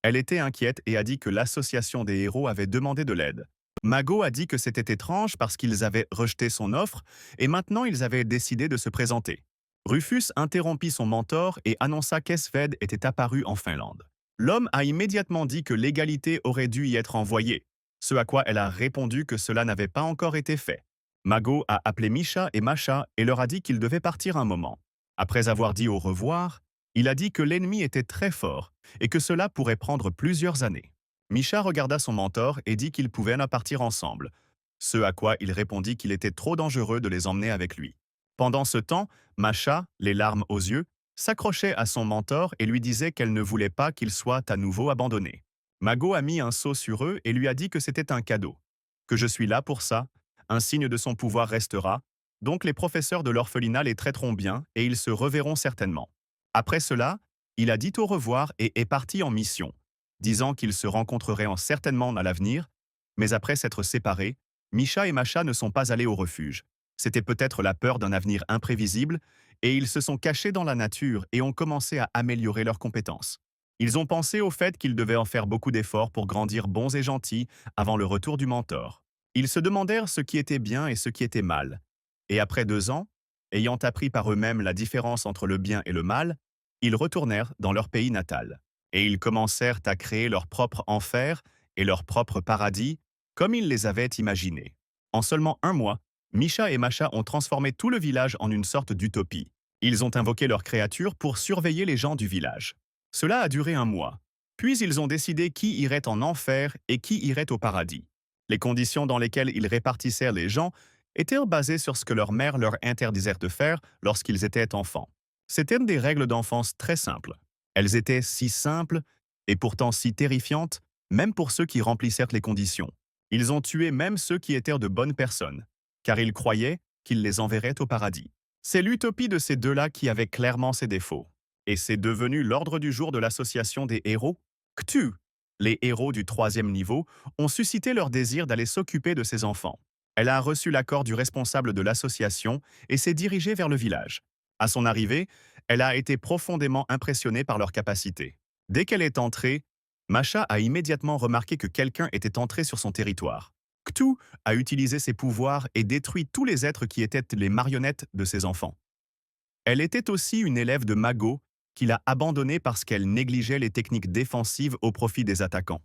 Elle était inquiète et a dit que l'association des héros avait demandé de l'aide. Mago a dit que c'était étrange parce qu'ils avaient rejeté son offre et maintenant ils avaient décidé de se présenter. Rufus interrompit son mentor et annonça qu'Esved était apparu en Finlande. L'homme a immédiatement dit que l'égalité aurait dû y être envoyée, ce à quoi elle a répondu que cela n'avait pas encore été fait. Mago a appelé Misha et Masha et leur a dit qu'ils devaient partir un moment. Après avoir dit au revoir, il a dit que l'ennemi était très fort et que cela pourrait prendre plusieurs années. Misha regarda son mentor et dit qu'ils pouvaient en partir ensemble, ce à quoi il répondit qu'il était trop dangereux de les emmener avec lui. Pendant ce temps, Masha, les larmes aux yeux, s'accrochait à son mentor et lui disait qu'elle ne voulait pas qu'il soit à nouveau abandonné. Mago a mis un sceau sur eux et lui a dit que c'était un cadeau, que je suis là pour ça, un signe de son pouvoir restera, donc les professeurs de l'orphelinat les traiteront bien et ils se reverront certainement. Après cela, il a dit au revoir et est parti en mission, disant qu'ils se rencontreraient certainement à l'avenir, mais après s'être séparés, Misha et Masha ne sont pas allés au refuge. C'était peut-être la peur d'un avenir imprévisible, et ils se sont cachés dans la nature et ont commencé à améliorer leurs compétences. Ils ont pensé au fait qu'ils devaient en faire beaucoup d'efforts pour grandir bons et gentils avant le retour du mentor. Ils se demandèrent ce qui était bien et ce qui était mal. Et après 2 ans, ayant appris par eux-mêmes la différence entre le bien et le mal, ils retournèrent dans leur pays natal. Et ils commencèrent à créer leur propre enfer et leur propre paradis, comme ils les avaient imaginés. En seulement 1 mois, Misha et Masha ont transformé tout le village en une sorte d'utopie. Ils ont invoqué leurs créatures pour surveiller les gens du village. Cela a duré 1 mois. Puis ils ont décidé qui irait en enfer et qui irait au paradis. Les conditions dans lesquelles ils répartissaient les gens étaient basées sur ce que leur mère leur interdisait de faire lorsqu'ils étaient enfants. C'étaient des règles d'enfance très simples. Elles étaient si simples et pourtant si terrifiantes, même pour ceux qui remplissaient les conditions. Ils ont tué même ceux qui étaient de bonnes personnes, car ils croyaient qu'ils les enverraient au paradis. C'est l'utopie de ces deux-là qui avait clairement ses défauts. Et c'est devenu l'ordre du jour de l'association des héros, Cthulhu. Les héros du 3e niveau ont suscité leur désir d'aller s'occuper de ces enfants. Elle a reçu l'accord du responsable de l'association et s'est dirigée vers le village. À son arrivée, elle a été profondément impressionnée par leur capacité. Dès qu'elle est entrée, Masha a immédiatement remarqué que quelqu'un était entré sur son territoire. Cthulhu a utilisé ses pouvoirs et détruit tous les êtres qui étaient les marionnettes de ses enfants. Elle était aussi une élève de Mago qu'il a abandonnée parce qu'elle négligeait les techniques défensives au profit des attaquants.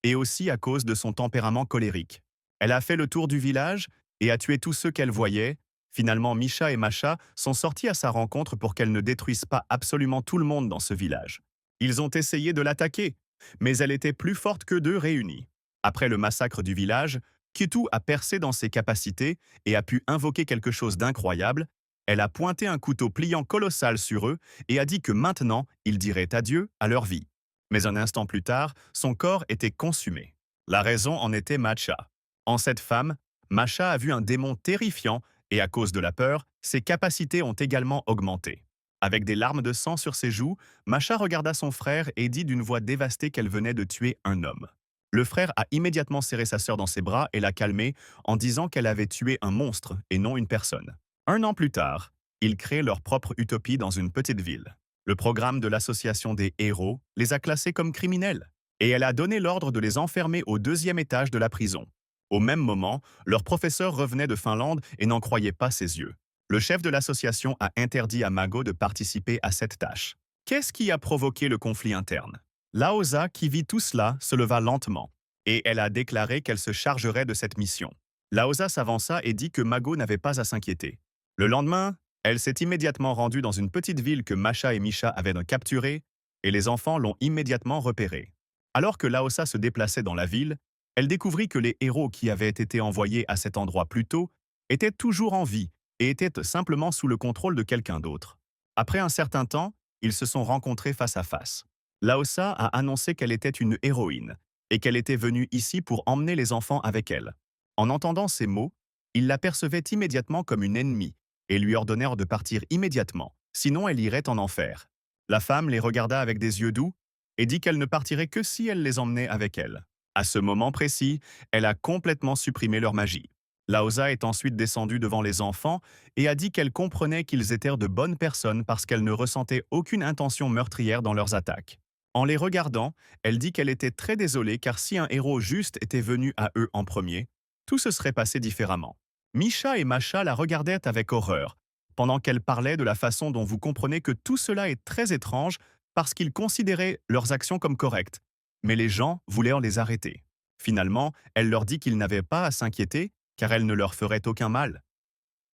Et aussi à cause de son tempérament colérique. Elle a fait le tour du village et a tué tous ceux qu'elle voyait. Finalement, Misha et Masha sont sortis à sa rencontre pour qu'elle ne détruise pas absolument tout le monde dans ce village. Ils ont essayé de l'attaquer, mais elle était plus forte qu'eux deux réunis. Après le massacre du village, Cthulhu a percé dans ses capacités et a pu invoquer quelque chose d'incroyable. Elle a pointé un couteau pliant colossal sur eux et a dit que maintenant, ils diraient adieu à leur vie. Mais un instant plus tard, son corps était consumé. La raison en était Masha. En cette femme, Masha a vu un démon terrifiant et à cause de la peur, ses capacités ont également augmenté. Avec des larmes de sang sur ses joues, Masha regarda son frère et dit d'une voix dévastée qu'elle venait de tuer un homme. Le frère a immédiatement serré sa sœur dans ses bras et l'a calmée en disant qu'elle avait tué un monstre et non une personne. 1 an plus tard, ils créent leur propre utopie dans une petite ville. Le programme de l'association des héros les a classés comme criminels et elle a donné l'ordre de les enfermer au 2e étage de la prison. Au même moment, leur professeur revenait de Finlande et n'en croyait pas ses yeux. Le chef de l'association a interdit à Mago de participer à cette tâche. Qu'est-ce qui a provoqué le conflit interne? Laosa, qui vit tout cela, se leva lentement, et elle a déclaré qu'elle se chargerait de cette mission. Laosa s'avança et dit que Mago n'avait pas à s'inquiéter. Le lendemain, elle s'est immédiatement rendue dans une petite ville que Masha et Misha avaient capturée, et les enfants l'ont immédiatement repérée. Alors que Laosa se déplaçait dans la ville, elle découvrit que les héros qui avaient été envoyés à cet endroit plus tôt étaient toujours en vie et étaient simplement sous le contrôle de quelqu'un d'autre. Après un certain temps, ils se sont rencontrés face à face. Laosa a annoncé qu'elle était une héroïne et qu'elle était venue ici pour emmener les enfants avec elle. En entendant ces mots, ils la percevaient immédiatement comme une ennemie et lui ordonnèrent de partir immédiatement, sinon elle irait en enfer. La femme les regarda avec des yeux doux et dit qu'elle ne partirait que si elle les emmenait avec elle. À ce moment précis, elle a complètement supprimé leur magie. Laosa est ensuite descendue devant les enfants et a dit qu'elle comprenait qu'ils étaient de bonnes personnes parce qu'elle ne ressentait aucune intention meurtrière dans leurs attaques. En les regardant, elle dit qu'elle était très désolée car si un héros juste était venu à eux en premier, tout se serait passé différemment. Misha et Masha la regardaient avec horreur, pendant qu'elle parlait de la façon dont vous comprenez que tout cela est très étrange parce qu'ils considéraient leurs actions comme correctes. Mais les gens voulaient les arrêter. Finalement, elle leur dit qu'ils n'avaient pas à s'inquiéter car elle ne leur ferait aucun mal.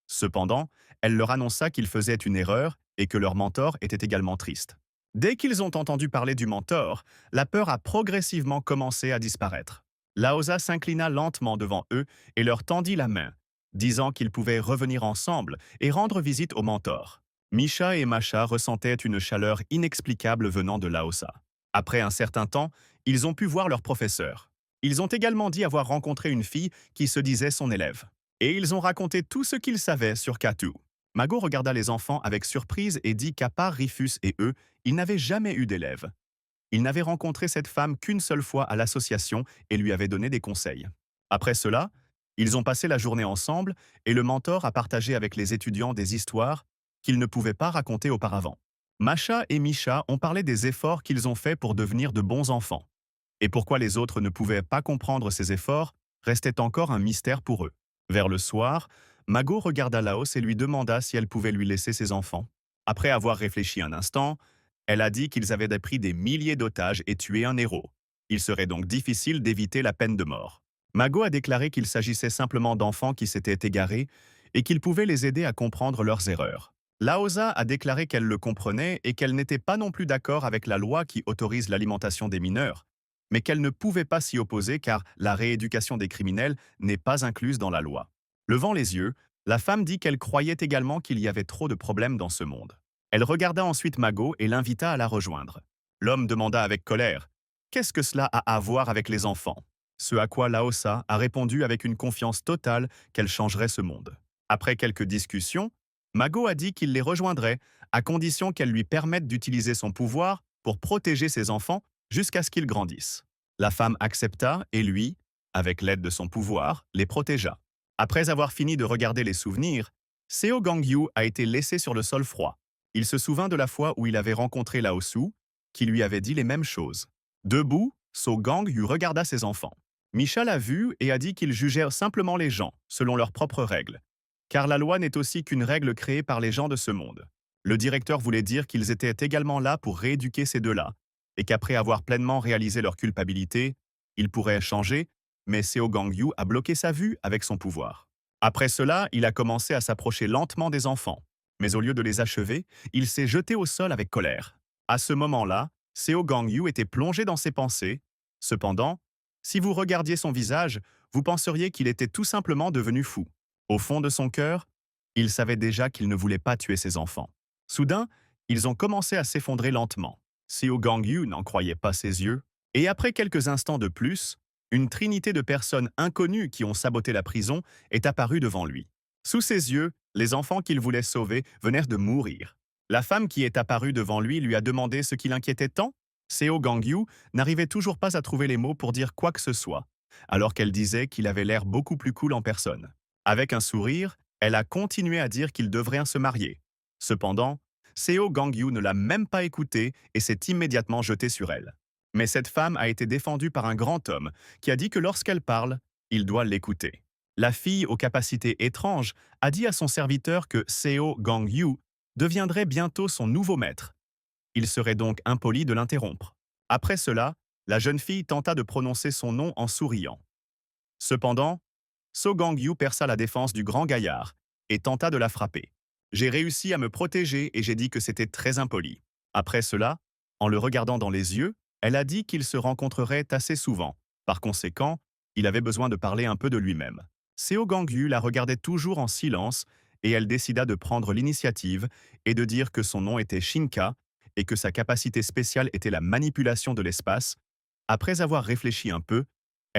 Cependant, elle leur annonça qu'ils faisaient une erreur et que leur mentor était également triste. Dès qu'ils ont entendu parler du mentor, la peur a progressivement commencé à disparaître. Laosa s'inclina lentement devant eux et leur tendit la main, disant qu'ils pouvaient revenir ensemble et rendre visite au mentor. Misha et Masha ressentaient une chaleur inexplicable venant de Laosa. Après un certain temps, ils ont pu voir leur professeur. Ils ont également dit avoir rencontré une fille qui se disait son élève. Et ils ont raconté tout ce qu'ils savaient sur Katu. Mago regarda les enfants avec surprise et dit qu'à part Rifus et eux, il n'avait jamais eu d'élève. Il n'avait rencontré cette femme qu'une seule fois à l'association et lui avait donné des conseils. Après cela, ils ont passé la journée ensemble et le mentor a partagé avec les étudiants des histoires qu'ils ne pouvaient pas raconter auparavant. Masha et Misha ont parlé des efforts qu'ils ont faits pour devenir de bons enfants. Et pourquoi les autres ne pouvaient pas comprendre ces efforts restait encore un mystère pour eux. Vers le soir, Mago regarda Laos et lui demanda si elle pouvait lui laisser ses enfants. Après avoir réfléchi un instant, elle a dit qu'ils avaient pris des milliers d'otages et tué un héros. Il serait donc difficile d'éviter la peine de mort. Mago a déclaré qu'il s'agissait simplement d'enfants qui s'étaient égarés et qu'il pouvait les aider à comprendre leurs erreurs. Laosa a déclaré qu'elle le comprenait et qu'elle n'était pas non plus d'accord avec la loi qui autorise l'alimentation des mineurs, mais qu'elle ne pouvait pas s'y opposer car la rééducation des criminels n'est pas incluse dans la loi. Levant les yeux, la femme dit qu'elle croyait également qu'il y avait trop de problèmes dans ce monde. Elle regarda ensuite Mago et l'invita à la rejoindre. L'homme demanda avec colère « Qu'est-ce que cela a à voir avec les enfants ?» Ce à quoi Laosa a répondu avec une confiance totale qu'elle changerait ce monde. Après quelques discussions, Mago a dit qu'il les rejoindrait à condition qu'elle lui permette d'utiliser son pouvoir pour protéger ses enfants jusqu'à ce qu'ils grandissent. La femme accepta et lui, avec l'aide de son pouvoir, les protégea. Après avoir fini de regarder les souvenirs, Seo Gangyu a été laissé sur le sol froid. Il se souvint de la fois où il avait rencontré Lao Su, qui lui avait dit les mêmes choses. Debout, So Gangyu regarda ses enfants. Misha l'a vu et a dit qu'ils jugeaient simplement les gens, selon leurs propres règles. Car la loi n'est aussi qu'une règle créée par les gens de ce monde. Le directeur voulait dire qu'ils étaient également là pour rééduquer ces deux-là, et qu'après avoir pleinement réalisé leur culpabilité, ils pourraient changer, mais Seo Gangyu a bloqué sa vue avec son pouvoir. Après cela, il a commencé à s'approcher lentement des enfants, mais au lieu de les achever, il s'est jeté au sol avec colère. À ce moment-là, Seo Gangyu était plongé dans ses pensées. Cependant, si vous regardiez son visage, vous penseriez qu'il était tout simplement devenu fou. Au fond de son cœur, il savait déjà qu'il ne voulait pas tuer ses enfants. Soudain, ils ont commencé à s'effondrer lentement. Seo Gangyu n'en croyait pas ses yeux, et après quelques instants de plus, une trinité de personnes inconnues qui ont saboté la prison est apparue devant lui. Sous ses yeux, les enfants qu'il voulait sauver venèrent de mourir. La femme qui est apparue devant lui a demandé ce qui l'inquiétait tant. Seo Gangyu n'arrivait toujours pas à trouver les mots pour dire quoi que ce soit, alors qu'elle disait qu'il avait l'air beaucoup plus cool en personne. Avec un sourire, elle a continué à dire qu'ils devraient se marier. Cependant, Seo Gangyu ne l'a même pas écoutée et s'est immédiatement jeté sur elle. Mais cette femme a été défendue par un grand homme qui a dit que lorsqu'elle parle, il doit l'écouter. La fille aux capacités étranges a dit à son serviteur que Seo Gangyu deviendrait bientôt son nouveau maître. Il serait donc impoli de l'interrompre. Après cela, la jeune fille tenta de prononcer son nom en souriant. Cependant, So Gangyu perça la défense du grand gaillard et tenta de la frapper. J'ai réussi à me protéger et j'ai dit que c'était très impoli. Après cela, en le regardant dans les yeux, elle a dit qu'ils se rencontreraient assez souvent. Par conséquent, il avait besoin de parler un peu de lui-même. Seo Gangyu la regardait toujours en silence et elle décida de prendre l'initiative et de dire que son nom était Shinka et que sa capacité spéciale était la manipulation de l'espace. Après avoir réfléchi un peu,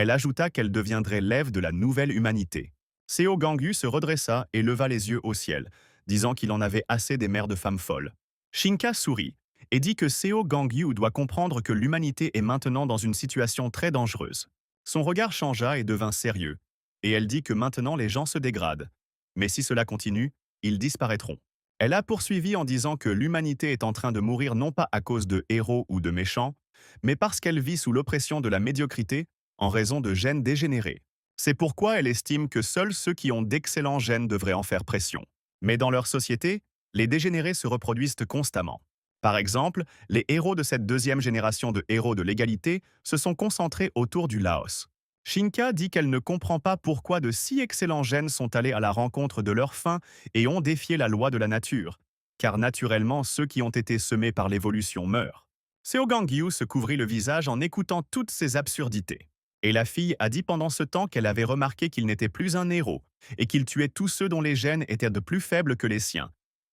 Elle ajouta qu'elle deviendrait l'Ève de la nouvelle humanité. Seo Gangyu se redressa et leva les yeux au ciel, disant qu'il en avait assez des mères de femmes folles. Shinka sourit et dit que Seo Gangyu doit comprendre que l'humanité est maintenant dans une situation très dangereuse. Son regard changea et devint sérieux, et elle dit que maintenant les gens se dégradent. Mais si cela continue, ils disparaîtront. Elle a poursuivi en disant que l'humanité est en train de mourir non pas à cause de héros ou de méchants, mais parce qu'elle vit sous l'oppression de la médiocrité en raison de gènes dégénérés. C'est pourquoi elle estime que seuls ceux qui ont d'excellents gènes devraient en faire pression. Mais dans leur société, les dégénérés se reproduisent constamment. Par exemple, les héros de cette deuxième génération de héros de l'égalité se sont concentrés autour du Laos. Shinka dit qu'elle ne comprend pas pourquoi de si excellents gènes sont allés à la rencontre de leur fin et ont défié la loi de la nature, car naturellement ceux qui ont été semés par l'évolution meurent. Seo Gangyu se couvrit le visage en écoutant toutes ces absurdités. Et la fille a dit pendant ce temps qu'elle avait remarqué qu'il n'était plus un héros et qu'il tuait tous ceux dont les gènes étaient de plus faibles que les siens.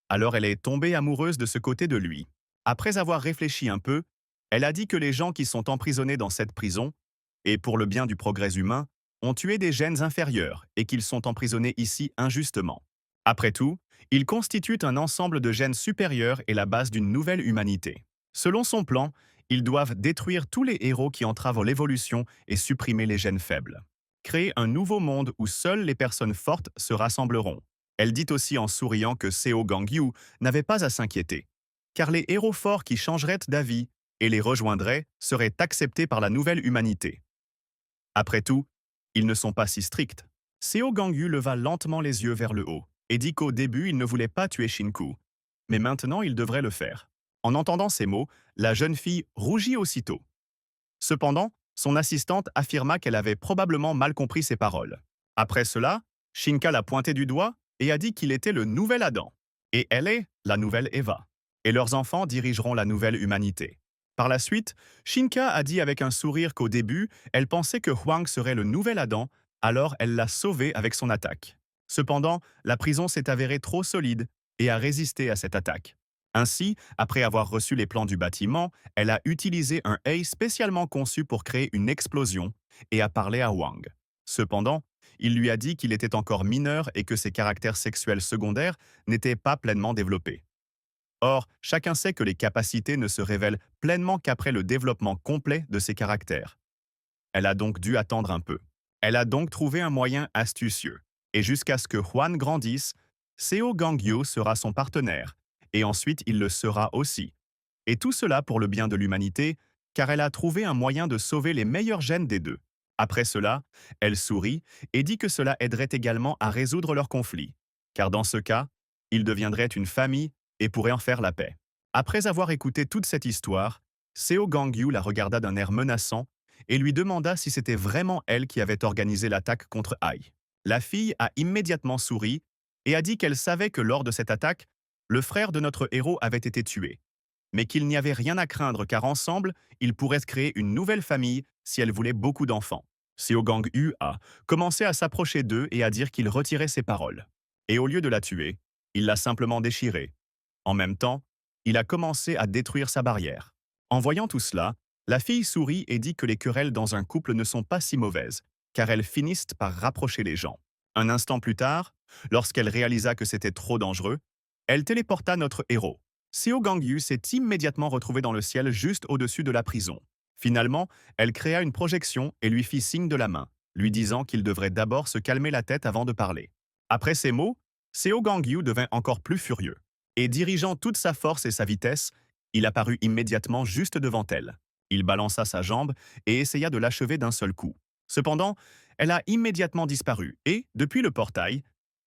Alors elle est tombée amoureuse de ce côté de lui. Après avoir réfléchi un peu, elle a dit que les gens qui sont emprisonnés dans cette prison, et pour le bien du progrès humain, ont tué des gènes inférieurs et qu'ils sont emprisonnés ici injustement. Après tout, ils constituent un ensemble de gènes supérieurs et la base d'une nouvelle humanité. Selon son plan, ils doivent détruire tous les héros qui entravent l'évolution et supprimer les gènes faibles. Créer un nouveau monde où seules les personnes fortes se rassembleront. Elle dit aussi en souriant que Seo Gangyu n'avait pas à s'inquiéter, car les héros forts qui changeraient d'avis et les rejoindraient seraient acceptés par la nouvelle humanité. Après tout, ils ne sont pas si stricts. Seo Gangyu leva lentement les yeux vers le haut et dit qu'au début il ne voulait pas tuer Shinku, mais maintenant il devrait le faire. En entendant ces mots, la jeune fille rougit aussitôt. Cependant, son assistante affirma qu'elle avait probablement mal compris ses paroles. Après cela, Shinka l'a pointé du doigt et a dit qu'il était le nouvel Adam. Et elle est la nouvelle Eva. Et leurs enfants dirigeront la nouvelle humanité. Par la suite, Shinka a dit avec un sourire qu'au début, elle pensait que Huang serait le nouvel Adam, alors elle l'a sauvé avec son attaque. Cependant, la prison s'est avérée trop solide et a résisté à cette attaque. Ainsi, après avoir reçu les plans du bâtiment, elle a utilisé un AI spécialement conçu pour créer une explosion et a parlé à Wang. Cependant, il lui a dit qu'il était encore mineur et que ses caractères sexuels secondaires n'étaient pas pleinement développés. Or, chacun sait que les capacités ne se révèlent pleinement qu'après le développement complet de ses caractères. Elle a donc dû attendre un peu. Elle a donc trouvé un moyen astucieux. Et jusqu'à ce que Huan grandisse, Seo Gangyu sera son partenaire, et ensuite il le sera aussi. Et tout cela pour le bien de l'humanité, car elle a trouvé un moyen de sauver les meilleurs gènes des deux. Après cela, elle sourit et dit que cela aiderait également à résoudre leur conflit, car dans ce cas, ils deviendraient une famille et pourraient en faire la paix. Après avoir écouté toute cette histoire, Seo Gangyu la regarda d'un air menaçant et lui demanda si c'était vraiment elle qui avait organisé l'attaque contre Ai. La fille a immédiatement souri et a dit qu'elle savait que lors de cette attaque, le frère de notre héros avait été tué, mais qu'il n'y avait rien à craindre car ensemble, ils pourraient créer une nouvelle famille si elle voulait beaucoup d'enfants. Seo Gangyu a commencé à s'approcher d'eux et à dire qu'il retirait ses paroles. Et au lieu de la tuer, il l'a simplement déchirée. En même temps, il a commencé à détruire sa barrière. En voyant tout cela, la fille sourit et dit que les querelles dans un couple ne sont pas si mauvaises, car elles finissent par rapprocher les gens. Un instant plus tard, lorsqu'elle réalisa que c'était trop dangereux, elle téléporta notre héros. Seo Gangyu s'est immédiatement retrouvé dans le ciel juste au-dessus de la prison. Finalement, elle créa une projection et lui fit signe de la main, lui disant qu'il devrait d'abord se calmer la tête avant de parler. Après ces mots, Seo Gangyu devint encore plus furieux. Et dirigeant toute sa force et sa vitesse, il apparut immédiatement juste devant elle. Il balança sa jambe et essaya de l'achever d'un seul coup. Cependant, elle a immédiatement disparu et, depuis le portail,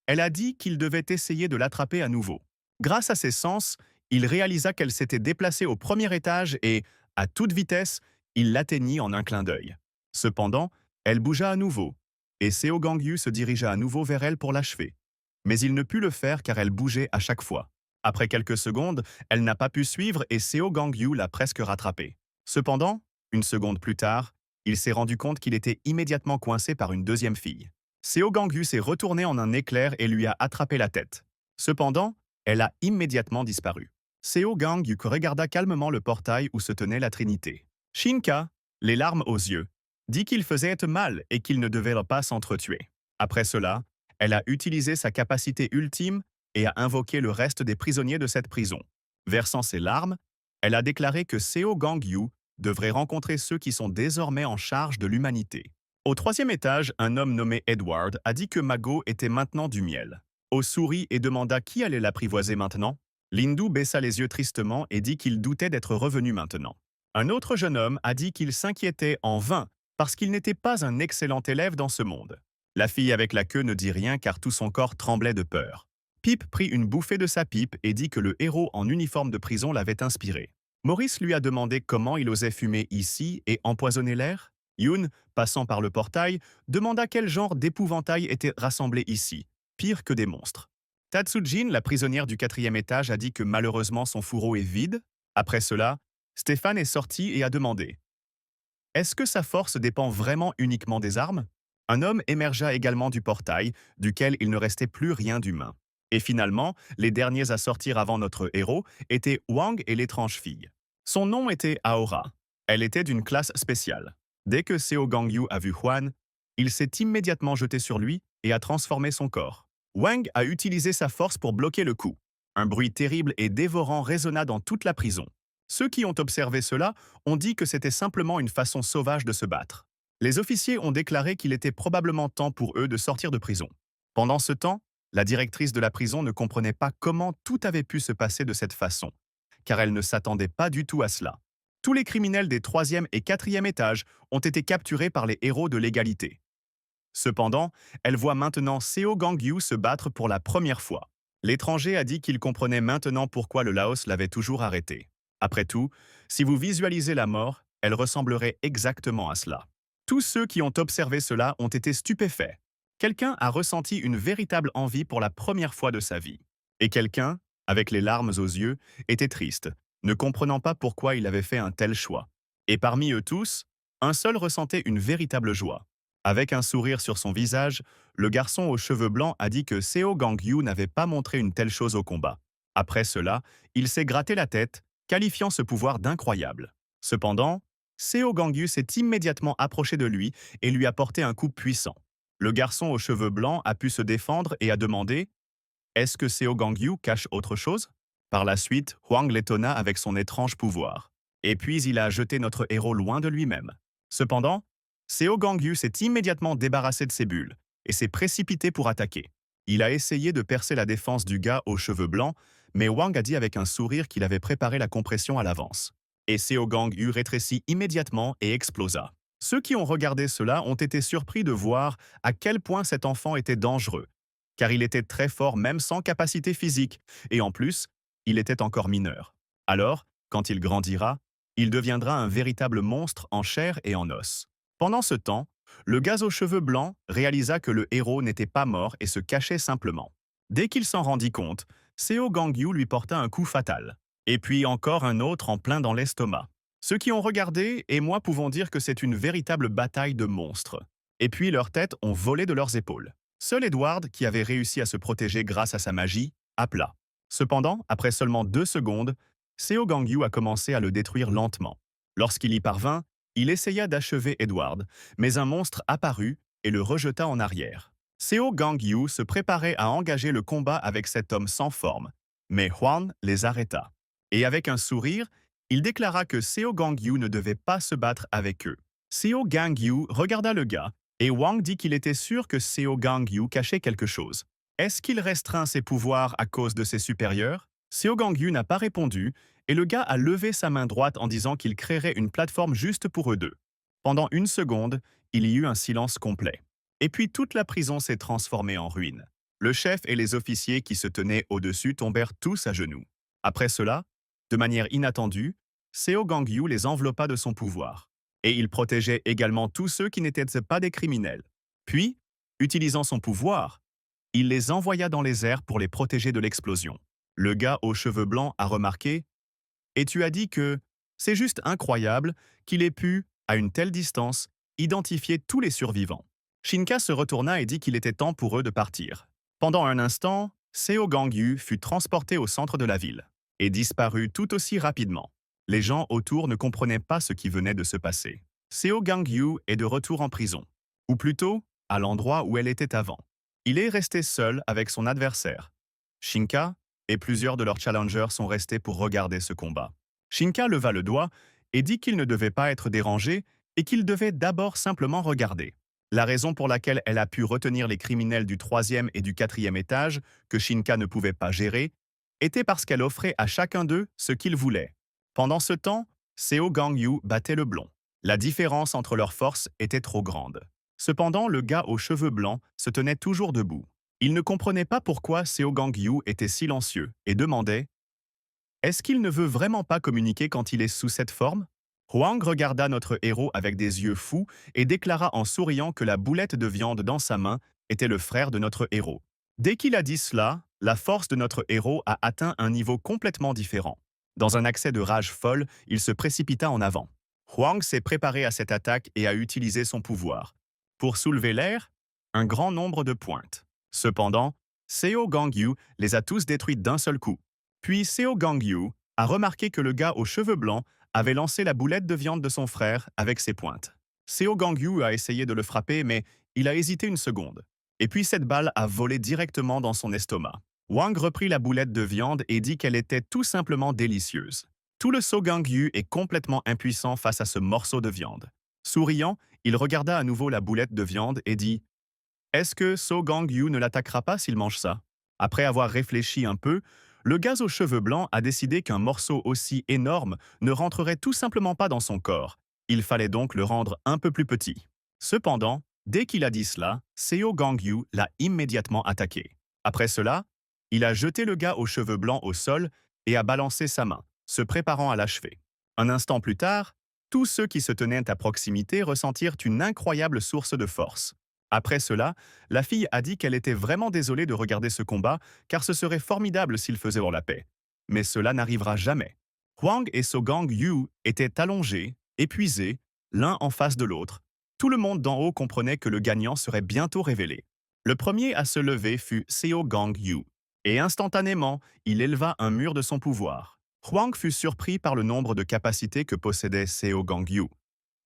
elle a dit qu'il devait essayer de l'attraper à nouveau. Grâce à ses sens, il réalisa qu'elle s'était déplacée au premier étage et, à toute vitesse, il l'atteignit en un clin d'œil. Cependant, elle bougea à nouveau, et Seo Gangyu se dirigea à nouveau vers elle pour l'achever. Mais il ne put le faire car elle bougeait à chaque fois. Après quelques secondes, elle n'a pas pu suivre et Seo Gangyu l'a presque rattrapée. Cependant, une seconde plus tard, il s'est rendu compte qu'il était immédiatement coincé par une deuxième fille. Seo Gangyu s'est retourné en un éclair et lui a attrapé la tête. Cependant, elle a immédiatement disparu. Seo Gangyu regarda calmement le portail où se tenait la Trinité. Shinka, les larmes aux yeux, dit qu'il faisait mal et qu'il ne devait pas s'entretuer. Après cela, elle a utilisé sa capacité ultime et a invoqué le reste des prisonniers de cette prison. Versant ses larmes, elle a déclaré que Seo Gang-yu devrait rencontrer ceux qui sont désormais en charge de l'humanité. Au troisième étage, un homme nommé Edward a dit que Mago était maintenant du miel. O sourit et demanda qui allait l'apprivoiser maintenant. Lindu baissa les yeux tristement et dit qu'il doutait d'être revenu maintenant. Un autre jeune homme a dit qu'il s'inquiétait en vain parce qu'il n'était pas un excellent élève dans ce monde. La fille avec la queue ne dit rien car tout son corps tremblait de peur. Pip prit une bouffée de sa pipe et dit que le héros en uniforme de prison l'avait inspiré. Maurice lui a demandé comment il osait fumer ici et empoisonner l'air. Yoon, passant par le portail, demanda quel genre d'épouvantail était rassemblé ici, pire que des monstres. Tatsujin, la prisonnière du quatrième étage, a dit que malheureusement son fourreau est vide. Après cela, Stéphane est sorti et a demandé « Est-ce que sa force dépend vraiment uniquement des armes ?» Un homme émergea également du portail, duquel il ne restait plus rien d'humain. Et finalement, les derniers à sortir avant notre héros étaient Wang et l'étrange fille. Son nom était Aora. Elle était d'une classe spéciale. Dès que Seo Gang-yu a vu Huan, il s'est immédiatement jeté sur lui et a transformé son corps. Wang a utilisé sa force pour bloquer le coup. Un bruit terrible et dévorant résonna dans toute la prison. Ceux qui ont observé cela ont dit que c'était simplement une façon sauvage de se battre. Les officiers ont déclaré qu'il était probablement temps pour eux de sortir de prison. Pendant ce temps, la directrice de la prison ne comprenait pas comment tout avait pu se passer de cette façon, car elle ne s'attendait pas du tout à cela. Tous les criminels des 3e et 4e étages ont été capturés par les héros de l'égalité. Cependant, elle voit maintenant Seo Gang-yu se battre pour la première fois. L'étranger a dit qu'il comprenait maintenant pourquoi le Laos l'avait toujours arrêté. Après tout, si vous visualisez la mort, elle ressemblerait exactement à cela. Tous ceux qui ont observé cela ont été stupéfaits. Quelqu'un a ressenti une véritable envie pour la première fois de sa vie. Et quelqu'un, avec les larmes aux yeux, était triste, ne comprenant pas pourquoi il avait fait un tel choix. Et parmi eux tous, un seul ressentait une véritable joie. Avec un sourire sur son visage, le garçon aux cheveux blancs a dit que Seo Gang-yu n'avait pas montré une telle chose au combat. Après cela, il s'est gratté la tête, qualifiant ce pouvoir d'incroyable. Cependant, Seo Gang-yu s'est immédiatement approché de lui et lui a porté un coup puissant. Le garçon aux cheveux blancs a pu se défendre et a demandé « Est-ce que Seo Gang-yu cache autre chose ?» Par la suite, Huang l'étonna avec son étrange pouvoir. Et puis il a jeté notre héros loin de lui-même. Cependant, Seo Gang-yu s'est immédiatement débarrassé de ses bulles et s'est précipité pour attaquer. Il a essayé de percer la défense du gars aux cheveux blancs, mais Wang a dit avec un sourire qu'il avait préparé la compression à l'avance. Et Seo Gang-yu rétrécit immédiatement et explosa. Ceux qui ont regardé cela ont été surpris de voir à quel point cet enfant était dangereux, car il était très fort même sans capacité physique, et en plus, il était encore mineur. Alors, quand il grandira, il deviendra un véritable monstre en chair et en os. Pendant ce temps, le gars aux cheveux blancs réalisa que le héros n'était pas mort et se cachait simplement. Dès qu'il s'en rendit compte, Seo Gang-yu lui porta un coup fatal, et puis encore un autre en plein dans l'estomac. Ceux qui ont regardé et moi pouvons dire que c'est une véritable bataille de monstres. Et puis leurs têtes ont volé de leurs épaules. Seul Edward, qui avait réussi à se protéger grâce à sa magie, appela. Cependant, après seulement 2 secondes, Seo Gang-yu a commencé à le détruire lentement. Lorsqu'il y parvint, il essaya d'achever Edward, mais un monstre apparut et le rejeta en arrière. Seo Gang-yu se préparait à engager le combat avec cet homme sans forme, mais Huan les arrêta. Et avec un sourire, il déclara que Seo Gang-yu ne devait pas se battre avec eux. Seo Gang-yu regarda le gars, et Wang dit qu'il était sûr que Seo Gang-yu cachait quelque chose. Est-ce qu'il restreint ses pouvoirs à cause de ses supérieurs? Seo Gang-yu n'a pas répondu, et le gars a levé sa main droite en disant qu'il créerait une plateforme juste pour eux deux. Pendant 1 seconde, il y eut un silence complet. Et puis toute la prison s'est transformée en ruine. Le chef et les officiers qui se tenaient au-dessus tombèrent tous à genoux. Après cela, de manière inattendue, Seo Gang-yu les enveloppa de son pouvoir. Et il protégeait également tous ceux qui n'étaient pas des criminels. Puis, utilisant son pouvoir, il les envoya dans les airs pour les protéger de l'explosion. Le gars aux cheveux blancs a remarqué « Et tu as dit que c'est juste incroyable qu'il ait pu, à une telle distance, identifier tous les survivants. » Shinka se retourna et dit qu'il était temps pour eux de partir. Pendant un instant, Seo Gang-yu fut transporté au centre de la ville et disparut tout aussi rapidement. Les gens autour ne comprenaient pas ce qui venait de se passer. Seo Gang-yu est de retour en prison. Ou plutôt, à l'endroit où elle était avant. Il est resté seul avec son adversaire. Shinka et plusieurs de leurs challengers sont restés pour regarder ce combat. Shinka leva le doigt et dit qu'il ne devait pas être dérangé et qu'il devait d'abord simplement regarder. La raison pour laquelle elle a pu retenir les criminels du troisième et du quatrième étage, que Shinka ne pouvait pas gérer, était parce qu'elle offrait à chacun d'eux ce qu'ils voulaient. Pendant ce temps, Seo Gang-yu battait le blond. La différence entre leurs forces était trop grande. Cependant, le gars aux cheveux blancs se tenait toujours debout. Il ne comprenait pas pourquoi Seo Gang-yu était silencieux et demandait « Est-ce qu'il ne veut vraiment pas communiquer quand il est sous cette forme ?» Huang regarda notre héros avec des yeux fous et déclara en souriant que la boulette de viande dans sa main était le frère de notre héros. Dès qu'il a dit cela, la force de notre héros a atteint un niveau complètement différent. Dans un accès de rage folle, il se précipita en avant. Huang s'est préparé à cette attaque et a utilisé son pouvoir. Pour soulever l'air, un grand nombre de pointes. Cependant, Seo Gang-yu les a tous détruites d'un seul coup. Puis Seo Gang-yu a remarqué que le gars aux cheveux blancs avait lancé la boulette de viande de son frère avec ses pointes. Seo Gang-yu a essayé de le frapper, mais il a hésité une seconde. Et puis cette balle a volé directement dans son estomac. Wang reprit la boulette de viande et dit qu'elle était tout simplement délicieuse. Tout le So Gang-yu est complètement impuissant face à ce morceau de viande. Souriant, il regarda à nouveau la boulette de viande et dit « Est-ce que So Gang-yu ne l'attaquera pas s'il mange ça ?» Après avoir réfléchi un peu, le gars aux cheveux blancs a décidé qu'un morceau aussi énorme ne rentrerait tout simplement pas dans son corps. Il fallait donc le rendre un peu plus petit. Cependant, dès qu'il a dit cela, Seo Gang-yu l'a immédiatement attaqué. Après cela, il a jeté le gars aux cheveux blancs au sol et a balancé sa main, se préparant à l'achever. Un instant plus tard, tous ceux qui se tenaient à proximité ressentirent une incroyable source de force. Après cela, la fille a dit qu'elle était vraiment désolée de regarder ce combat car ce serait formidable s'ils faisaient la paix. Mais cela n'arrivera jamais. Huang et So Gang-yu étaient allongés, épuisés, l'un en face de l'autre. Tout le monde d'en haut comprenait que le gagnant serait bientôt révélé. Le premier à se lever fut Seo Gang-yu, et instantanément, il éleva un mur de son pouvoir. Huang fut surpris par le nombre de capacités que possédait Seo Gang-yu.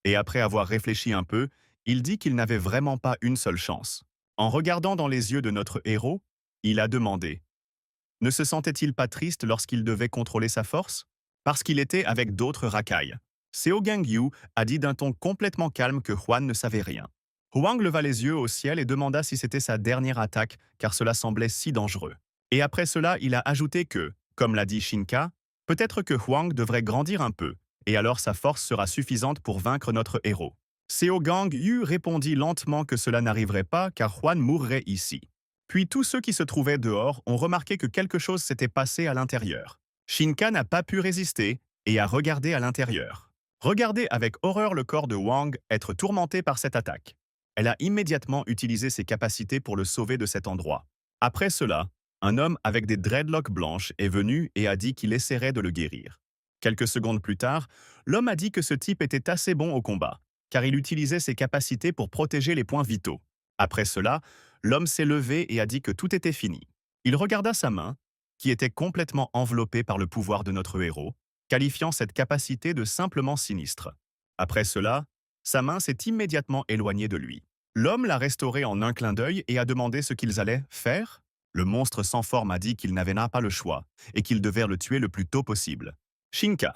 Et après avoir réfléchi un peu, il dit qu'il n'avait vraiment pas une seule chance. En regardant dans les yeux de notre héros, il a demandé « Ne se sentait-il pas triste lorsqu'il devait contrôler sa force ?» Parce qu'il était avec d'autres racailles. Seo Gang-yu a dit d'un ton complètement calme que Huan ne savait rien. Huang leva les yeux au ciel et demanda si c'était sa dernière attaque, car cela semblait si dangereux. Et après cela, il a ajouté que, comme l'a dit Shinka, peut-être que Huang devrait grandir un peu, et alors sa force sera suffisante pour vaincre notre héros. Seo Gang-yu répondit lentement que cela n'arriverait pas car Huan mourrait ici. Puis tous ceux qui se trouvaient dehors ont remarqué que quelque chose s'était passé à l'intérieur. Shinka n'a pas pu résister et a regardé à l'intérieur. Regardez avec horreur le corps de Wang être tourmenté par cette attaque. Elle a immédiatement utilisé ses capacités pour le sauver de cet endroit. Après cela, un homme avec des dreadlocks blanches est venu et a dit qu'il essaierait de le guérir. Quelques secondes plus tard, l'homme a dit que ce type était assez bon au combat, car il utilisait ses capacités pour protéger les points vitaux. Après cela, l'homme s'est levé et a dit que tout était fini. Il regarda sa main, qui était complètement enveloppée par le pouvoir de notre héros, qualifiant cette capacité de simplement sinistre. Après cela, sa main s'est immédiatement éloignée de lui. L'homme l'a restaurée en un clin d'œil et a demandé ce qu'ils allaient faire. Le monstre sans forme a dit qu'il n'avait pas le choix et qu'il devait le tuer le plus tôt possible. Shinka.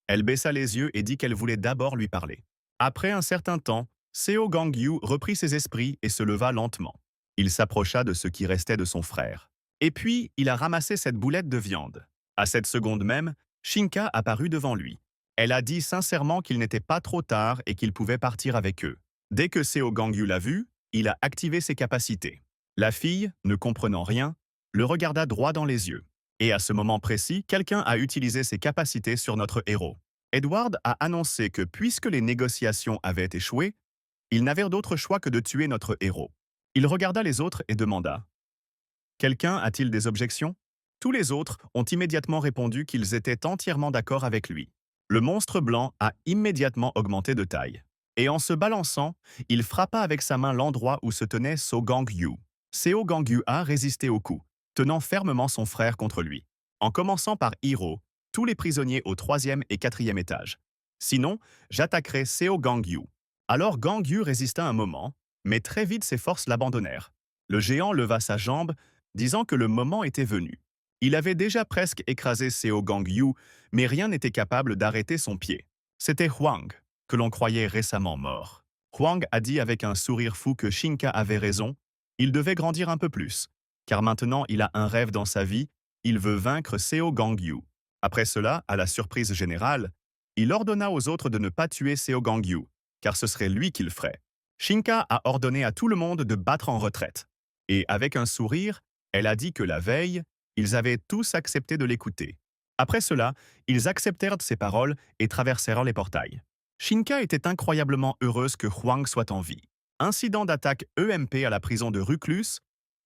Elle baissa les yeux et dit qu'elle voulait d'abord lui parler. Après un certain temps, Seo Gang-yu reprit ses esprits et se leva lentement. Il s'approcha de ce qui restait de son frère. Et puis, il a ramassé cette boulette de viande. À cette seconde même, Shinka apparut devant lui. Elle a dit sincèrement qu'il n'était pas trop tard et qu'il pouvait partir avec eux. Dès que Seo Gang-yu l'a vu, il a activé ses capacités. La fille, ne comprenant rien, le regarda droit dans les yeux. Et à ce moment précis, quelqu'un a utilisé ses capacités sur notre héros. Edward a annoncé que puisque les négociations avaient échoué, il n'avait d'autre choix que de tuer notre héros. Il regarda les autres et demanda « Quelqu'un a-t-il des objections ?» Tous les autres ont immédiatement répondu qu'ils étaient entièrement d'accord avec lui. Le monstre blanc a immédiatement augmenté de taille. Et en se balançant, il frappa avec sa main l'endroit où se tenait So Gang-yu. Seo Gang-yu a résisté au coup, tenant fermement son frère contre lui. En commençant par Hiro, tous les prisonniers au 3e et 4e étage. Sinon, j'attaquerai Seo Gangyu. Alors Gangyu résista un moment, mais très vite ses forces l'abandonnèrent. Le géant leva sa jambe, disant que le moment était venu. Il avait déjà presque écrasé Seo Gangyu, mais rien n'était capable d'arrêter son pied. C'était Huang, que l'on croyait récemment mort. Huang a dit avec un sourire fou que Shinka avait raison, il devait grandir un peu plus, car maintenant il a un rêve dans sa vie, il veut vaincre Seo Gangyu. Après cela, à la surprise générale, il ordonna aux autres de ne pas tuer Seo Gangyu, car ce serait lui qui le ferait. Shinka a ordonné à tout le monde de battre en retraite. Et avec un sourire, elle a dit que la veille, ils avaient tous accepté de l'écouter. Après cela, ils acceptèrent ses paroles et traversèrent les portails. Shinka était incroyablement heureuse que Huang soit en vie. Incident d'attaque EMP à la prison de Ruclus,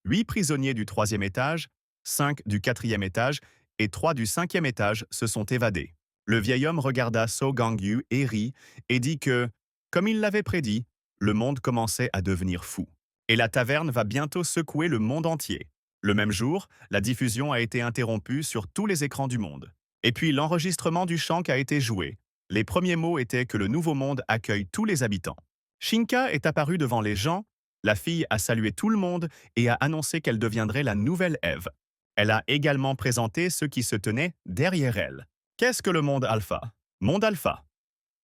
8 prisonniers du 3e étage, 5 du 4e étage et 3 du 5e étage se sont évadés. Le vieil homme regarda So Gangyu et rit et dit que, comme il l'avait prédit, le monde commençait à devenir fou. Et la taverne va bientôt secouer le monde entier. Le même jour, la diffusion a été interrompue sur tous les écrans du monde. Et puis l'enregistrement du chant a été joué. Les premiers mots étaient que le nouveau monde accueille tous les habitants. Shinka est apparue devant les gens, la fille a salué tout le monde et a annoncé qu'elle deviendrait la nouvelle Ève. Elle a également présenté ceux qui se tenaient derrière elle. Qu'est-ce que le monde alpha? Monde alpha.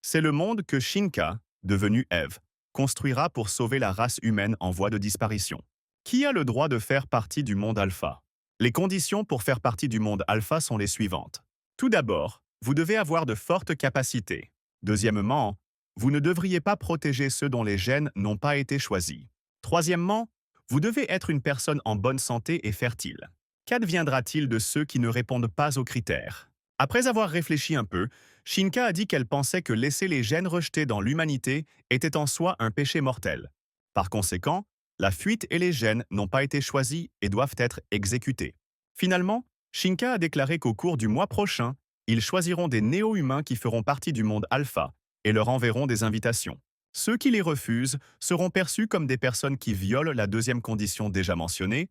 C'est le monde que Shinka, devenue Ève, construira pour sauver la race humaine en voie de disparition. Qui a le droit de faire partie du monde alpha? Les conditions pour faire partie du monde alpha sont les suivantes. Tout d'abord, vous devez avoir de fortes capacités. Deuxièmement, vous ne devriez pas protéger ceux dont les gènes n'ont pas été choisis. Troisièmement, vous devez être une personne en bonne santé et fertile. Qu'adviendra-t-il de ceux qui ne répondent pas aux critères? Après avoir réfléchi un peu, Shinka a dit qu'elle pensait que laisser les gènes rejetés dans l'humanité était en soi un péché mortel. Par conséquent, la fuite et les gènes n'ont pas été choisis et doivent être exécutés. Finalement, Shinka a déclaré qu'au cours du mois prochain, ils choisiront des néo-humains qui feront partie du monde alpha et leur enverront des invitations. Ceux qui les refusent seront perçus comme des personnes qui violent la deuxième condition déjà mentionnée.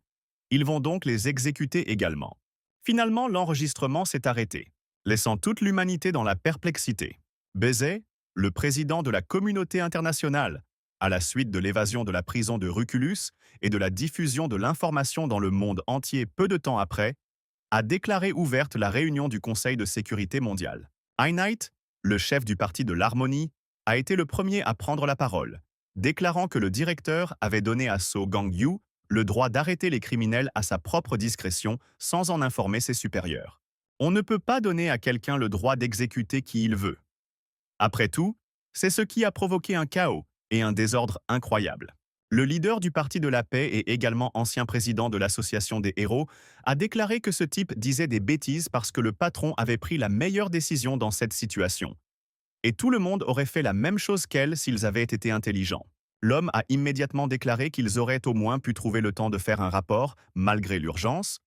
Ils vont donc les exécuter également. Finalement, l'enregistrement s'est arrêté, laissant toute l'humanité dans la perplexité. Baiser, le président de la communauté internationale, à la suite de l'évasion de la prison de Ruculus et de la diffusion de l'information dans le monde entier peu de temps après, a déclaré ouverte la réunion du Conseil de sécurité mondiale. Einheit, le chef du parti de l'harmonie, a été le premier à prendre la parole, déclarant que le directeur avait donné à So Gangyu le droit d'arrêter les criminels à sa propre discrétion sans en informer ses supérieurs. On ne peut pas donner à quelqu'un le droit d'exécuter qui il veut. Après tout, c'est ce qui a provoqué un chaos et un désordre incroyable. Le leader du Parti de la Paix et également ancien président de l'Association des héros a déclaré que ce type disait des bêtises parce que le patron avait pris la meilleure décision dans cette situation. Et tout le monde aurait fait la même chose qu'elle s'ils avaient été intelligents. L'homme a immédiatement déclaré qu'ils auraient au moins pu trouver le temps de faire un rapport, malgré l'urgence,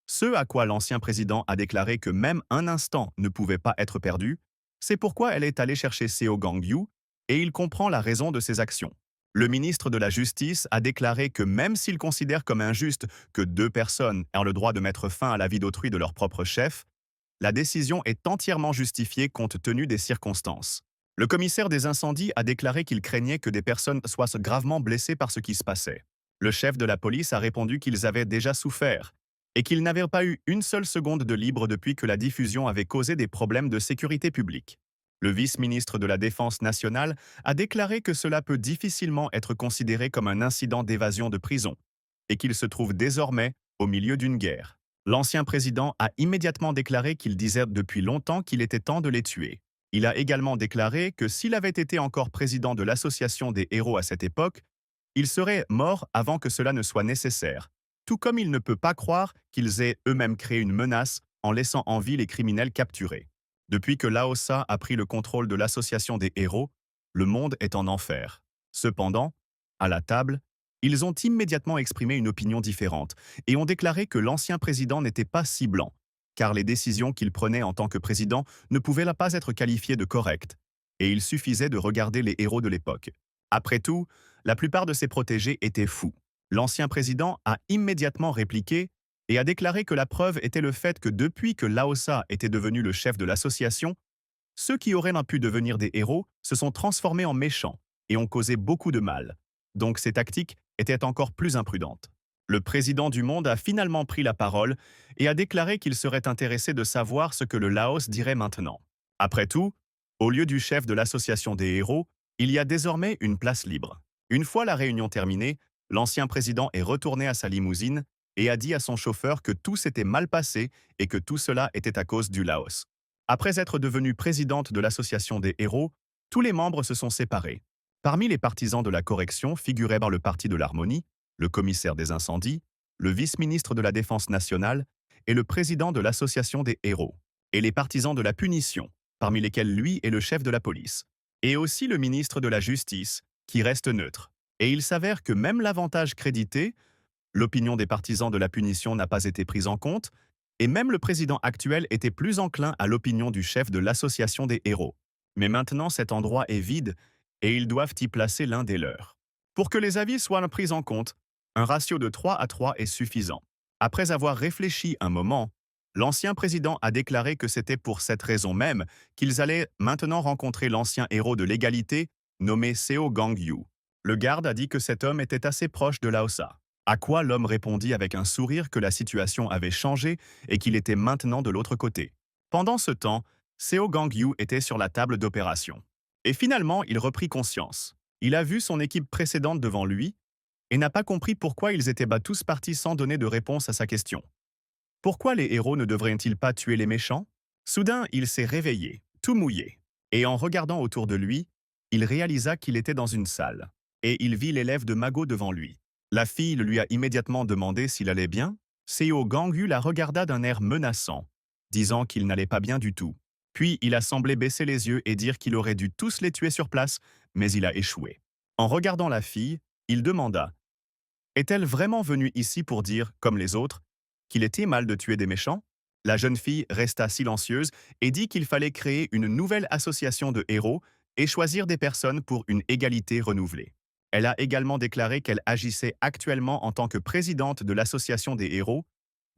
ce à quoi l'ancien président a déclaré que même un instant ne pouvait pas être perdu. C'est pourquoi elle est allée chercher Seo Gangyu, et il comprend la raison de ses actions. Le ministre de la Justice a déclaré que même s'il considère comme injuste que 2 personnes aient le droit de mettre fin à la vie d'autrui de leur propre chef, la décision est entièrement justifiée compte tenu des circonstances. Le commissaire des incendies a déclaré qu'il craignait que des personnes soient gravement blessées par ce qui se passait. Le chef de la police a répondu qu'ils avaient déjà souffert et qu'ils n'avaient pas eu une seule seconde de libre depuis que la diffusion avait causé des problèmes de sécurité publique. Le vice-ministre de la Défense nationale a déclaré que cela peut difficilement être considéré comme un incident d'évasion de prison et qu'il se trouve désormais au milieu d'une guerre. L'ancien président a immédiatement déclaré qu'il disait depuis longtemps qu'il était temps de les tuer. Il a également déclaré que s'il avait été encore président de l'Association des héros à cette époque, il serait mort avant que cela ne soit nécessaire, tout comme il ne peut pas croire qu'ils aient eux-mêmes créé une menace en laissant en vie les criminels capturés. Depuis que Laosa a pris le contrôle de l'Association des héros, le monde est en enfer. Cependant, à la table, ils ont immédiatement exprimé une opinion différente et ont déclaré que l'ancien président n'était pas si blanc, car les décisions qu'il prenait en tant que président ne pouvaient pas être qualifiées de correctes, et il suffisait de regarder les héros de l'époque. Après tout, la plupart de ses protégés étaient fous. L'ancien président a immédiatement répliqué et a déclaré que la preuve était le fait que depuis que Laosa était devenu le chef de l'association, Ceux qui auraient pu devenir des héros se sont transformés en méchants et ont causé beaucoup de mal. Donc ces tactiques étaient encore plus imprudentes. Le président du monde a finalement pris la parole et a déclaré qu'il serait intéressé de savoir ce que le Laos dirait maintenant. Après tout, au lieu du chef de l'association des héros, il y a désormais une place libre. Une fois la réunion terminée, l'ancien président est retourné à sa limousine et a dit à son chauffeur que tout s'était mal passé et que tout cela était à cause du Laos. Après être devenue présidente de l'association des héros, tous les membres se sont séparés. Parmi les partisans de la correction figuraient le Parti de l'Harmonie, le commissaire des incendies, le vice-ministre de la Défense nationale et le président de l'association des héros, et les partisans de la punition, parmi lesquels lui est le chef de la police, et aussi le ministre de la Justice, qui reste neutre. Et il s'avère que même l'avantage crédité, l'opinion des partisans de la punition n'a pas été prise en compte, et même le président actuel était plus enclin à l'opinion du chef de l'association des héros. Mais maintenant cet endroit est vide, et ils doivent y placer l'un des leurs. Pour que les avis soient pris en compte, un ratio de 3 à 3 est suffisant. Après avoir réfléchi un moment, l'ancien président a déclaré que c'était pour cette raison même qu'ils allaient maintenant rencontrer l'ancien héros de l'égalité, nommé Seo Gang-yu. Le garde a dit que cet homme était assez proche de Laosa. À quoi l'homme répondit avec un sourire que la situation avait changé et qu'il était maintenant de l'autre côté. Pendant ce temps, Seo Gang-yu était sur la table d'opération. Et finalement, il reprit conscience. Il a vu son équipe précédente devant lui et n'a pas compris pourquoi ils étaient tous partis sans donner de réponse à sa question. Pourquoi les héros ne devraient-ils pas tuer les méchants? Soudain, il s'est réveillé, tout mouillé. Et en regardant autour de lui, il réalisa qu'il était dans une salle. Et il vit l'élève de Mago devant lui. La fille lui a immédiatement demandé s'il allait bien. Seo Gang-yu la regarda d'un air menaçant, disant qu'il n'allait pas bien du tout. Puis il a semblé baisser les yeux et dire qu'il aurait dû tous les tuer sur place, mais il a échoué. En regardant la fille, il demanda « Est-elle vraiment venue ici pour dire, comme les autres, qu'il était mal de tuer des méchants ?» La jeune fille resta silencieuse et dit qu'il fallait créer une nouvelle association de héros et choisir des personnes pour une égalité renouvelée. Elle a également déclaré qu'elle agissait actuellement en tant que présidente de l'association des héros,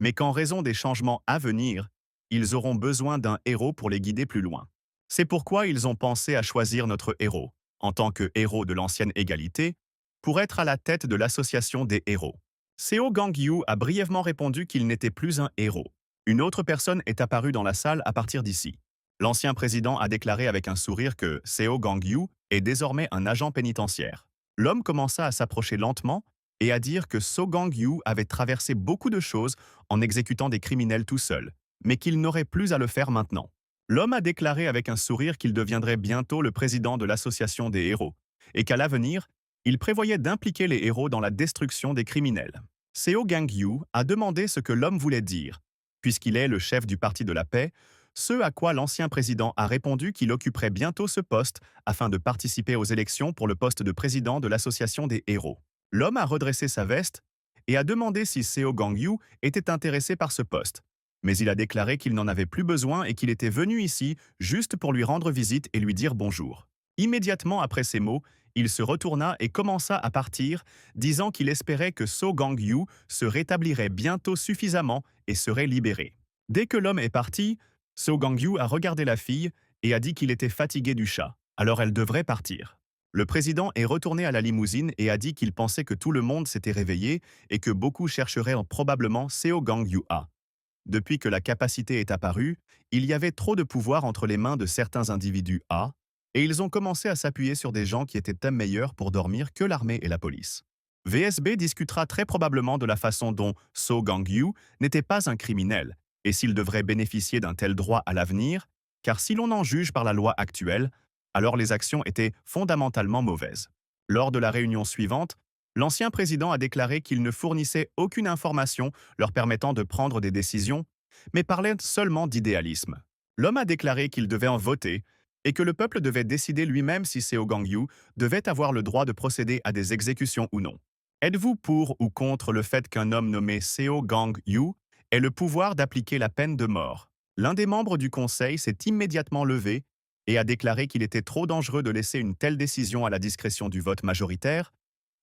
mais qu'en raison des changements à venir, ils auront besoin d'un héros pour les guider plus loin. C'est pourquoi ils ont pensé à choisir notre héros, en tant que héros de l'ancienne égalité, pour être à la tête de l'association des héros. Seo Gang-yu a brièvement répondu qu'il n'était plus un héros. Une autre personne est apparue dans la salle à partir d'ici. L'ancien président a déclaré avec un sourire que Seo Gang-yu est désormais un agent pénitentiaire. L'homme commença à s'approcher lentement et à dire que Seo Gang-yu avait traversé beaucoup de choses en exécutant des criminels tout seul, mais qu'il n'aurait plus à le faire maintenant. L'homme a déclaré avec un sourire qu'il deviendrait bientôt le président de l'association des héros, et qu'à l'avenir, il prévoyait d'impliquer les héros dans la destruction des criminels. Seo Gang-yu a demandé ce que l'homme voulait dire, puisqu'il est le chef du Parti de la paix, ce à quoi l'ancien président a répondu qu'il occuperait bientôt ce poste afin de participer aux élections pour le poste de président de l'association des héros. L'homme a redressé sa veste et a demandé si Seo Gang-yu était intéressé par ce poste. Mais il a déclaré qu'il n'en avait plus besoin et qu'il était venu ici juste pour lui rendre visite et lui dire bonjour. Immédiatement après ces mots, il se retourna et commença à partir, disant qu'il espérait que Seo Gang-yu se rétablirait bientôt suffisamment et serait libéré. Dès que l'homme est parti, Seo Gang-yu a regardé la fille et a dit qu'il était fatigué du chat, alors elle devrait partir. Le président est retourné à la limousine et a dit qu'il pensait que tout le monde s'était réveillé et que beaucoup chercheraient probablement Seo Gang-yu. Depuis que la capacité est apparue, il y avait trop de pouvoir entre les mains de certains individus et ils ont commencé à s'appuyer sur des gens qui étaient meilleurs pour dormir que l'armée et la police. VSB discutera très probablement de la façon dont Seo Gang-yu n'était pas un criminel, et s'il devrait bénéficier d'un tel droit à l'avenir, car si l'on en juge par la loi actuelle, alors les actions étaient fondamentalement mauvaises. Lors de la réunion suivante, l'ancien président a déclaré qu'il ne fournissait aucune information leur permettant de prendre des décisions, mais parlait seulement d'idéalisme. L'homme a déclaré qu'il devait en voter et que le peuple devait décider lui-même si Seo Gang-yu devait avoir le droit de procéder à des exécutions ou non. Êtes-vous pour ou contre le fait qu'un homme nommé Seo Gang-yu ait le pouvoir d'appliquer la peine de mort? L'un des membres du conseil s'est immédiatement levé et a déclaré qu'il était trop dangereux de laisser une telle décision à la discrétion du vote majoritaire.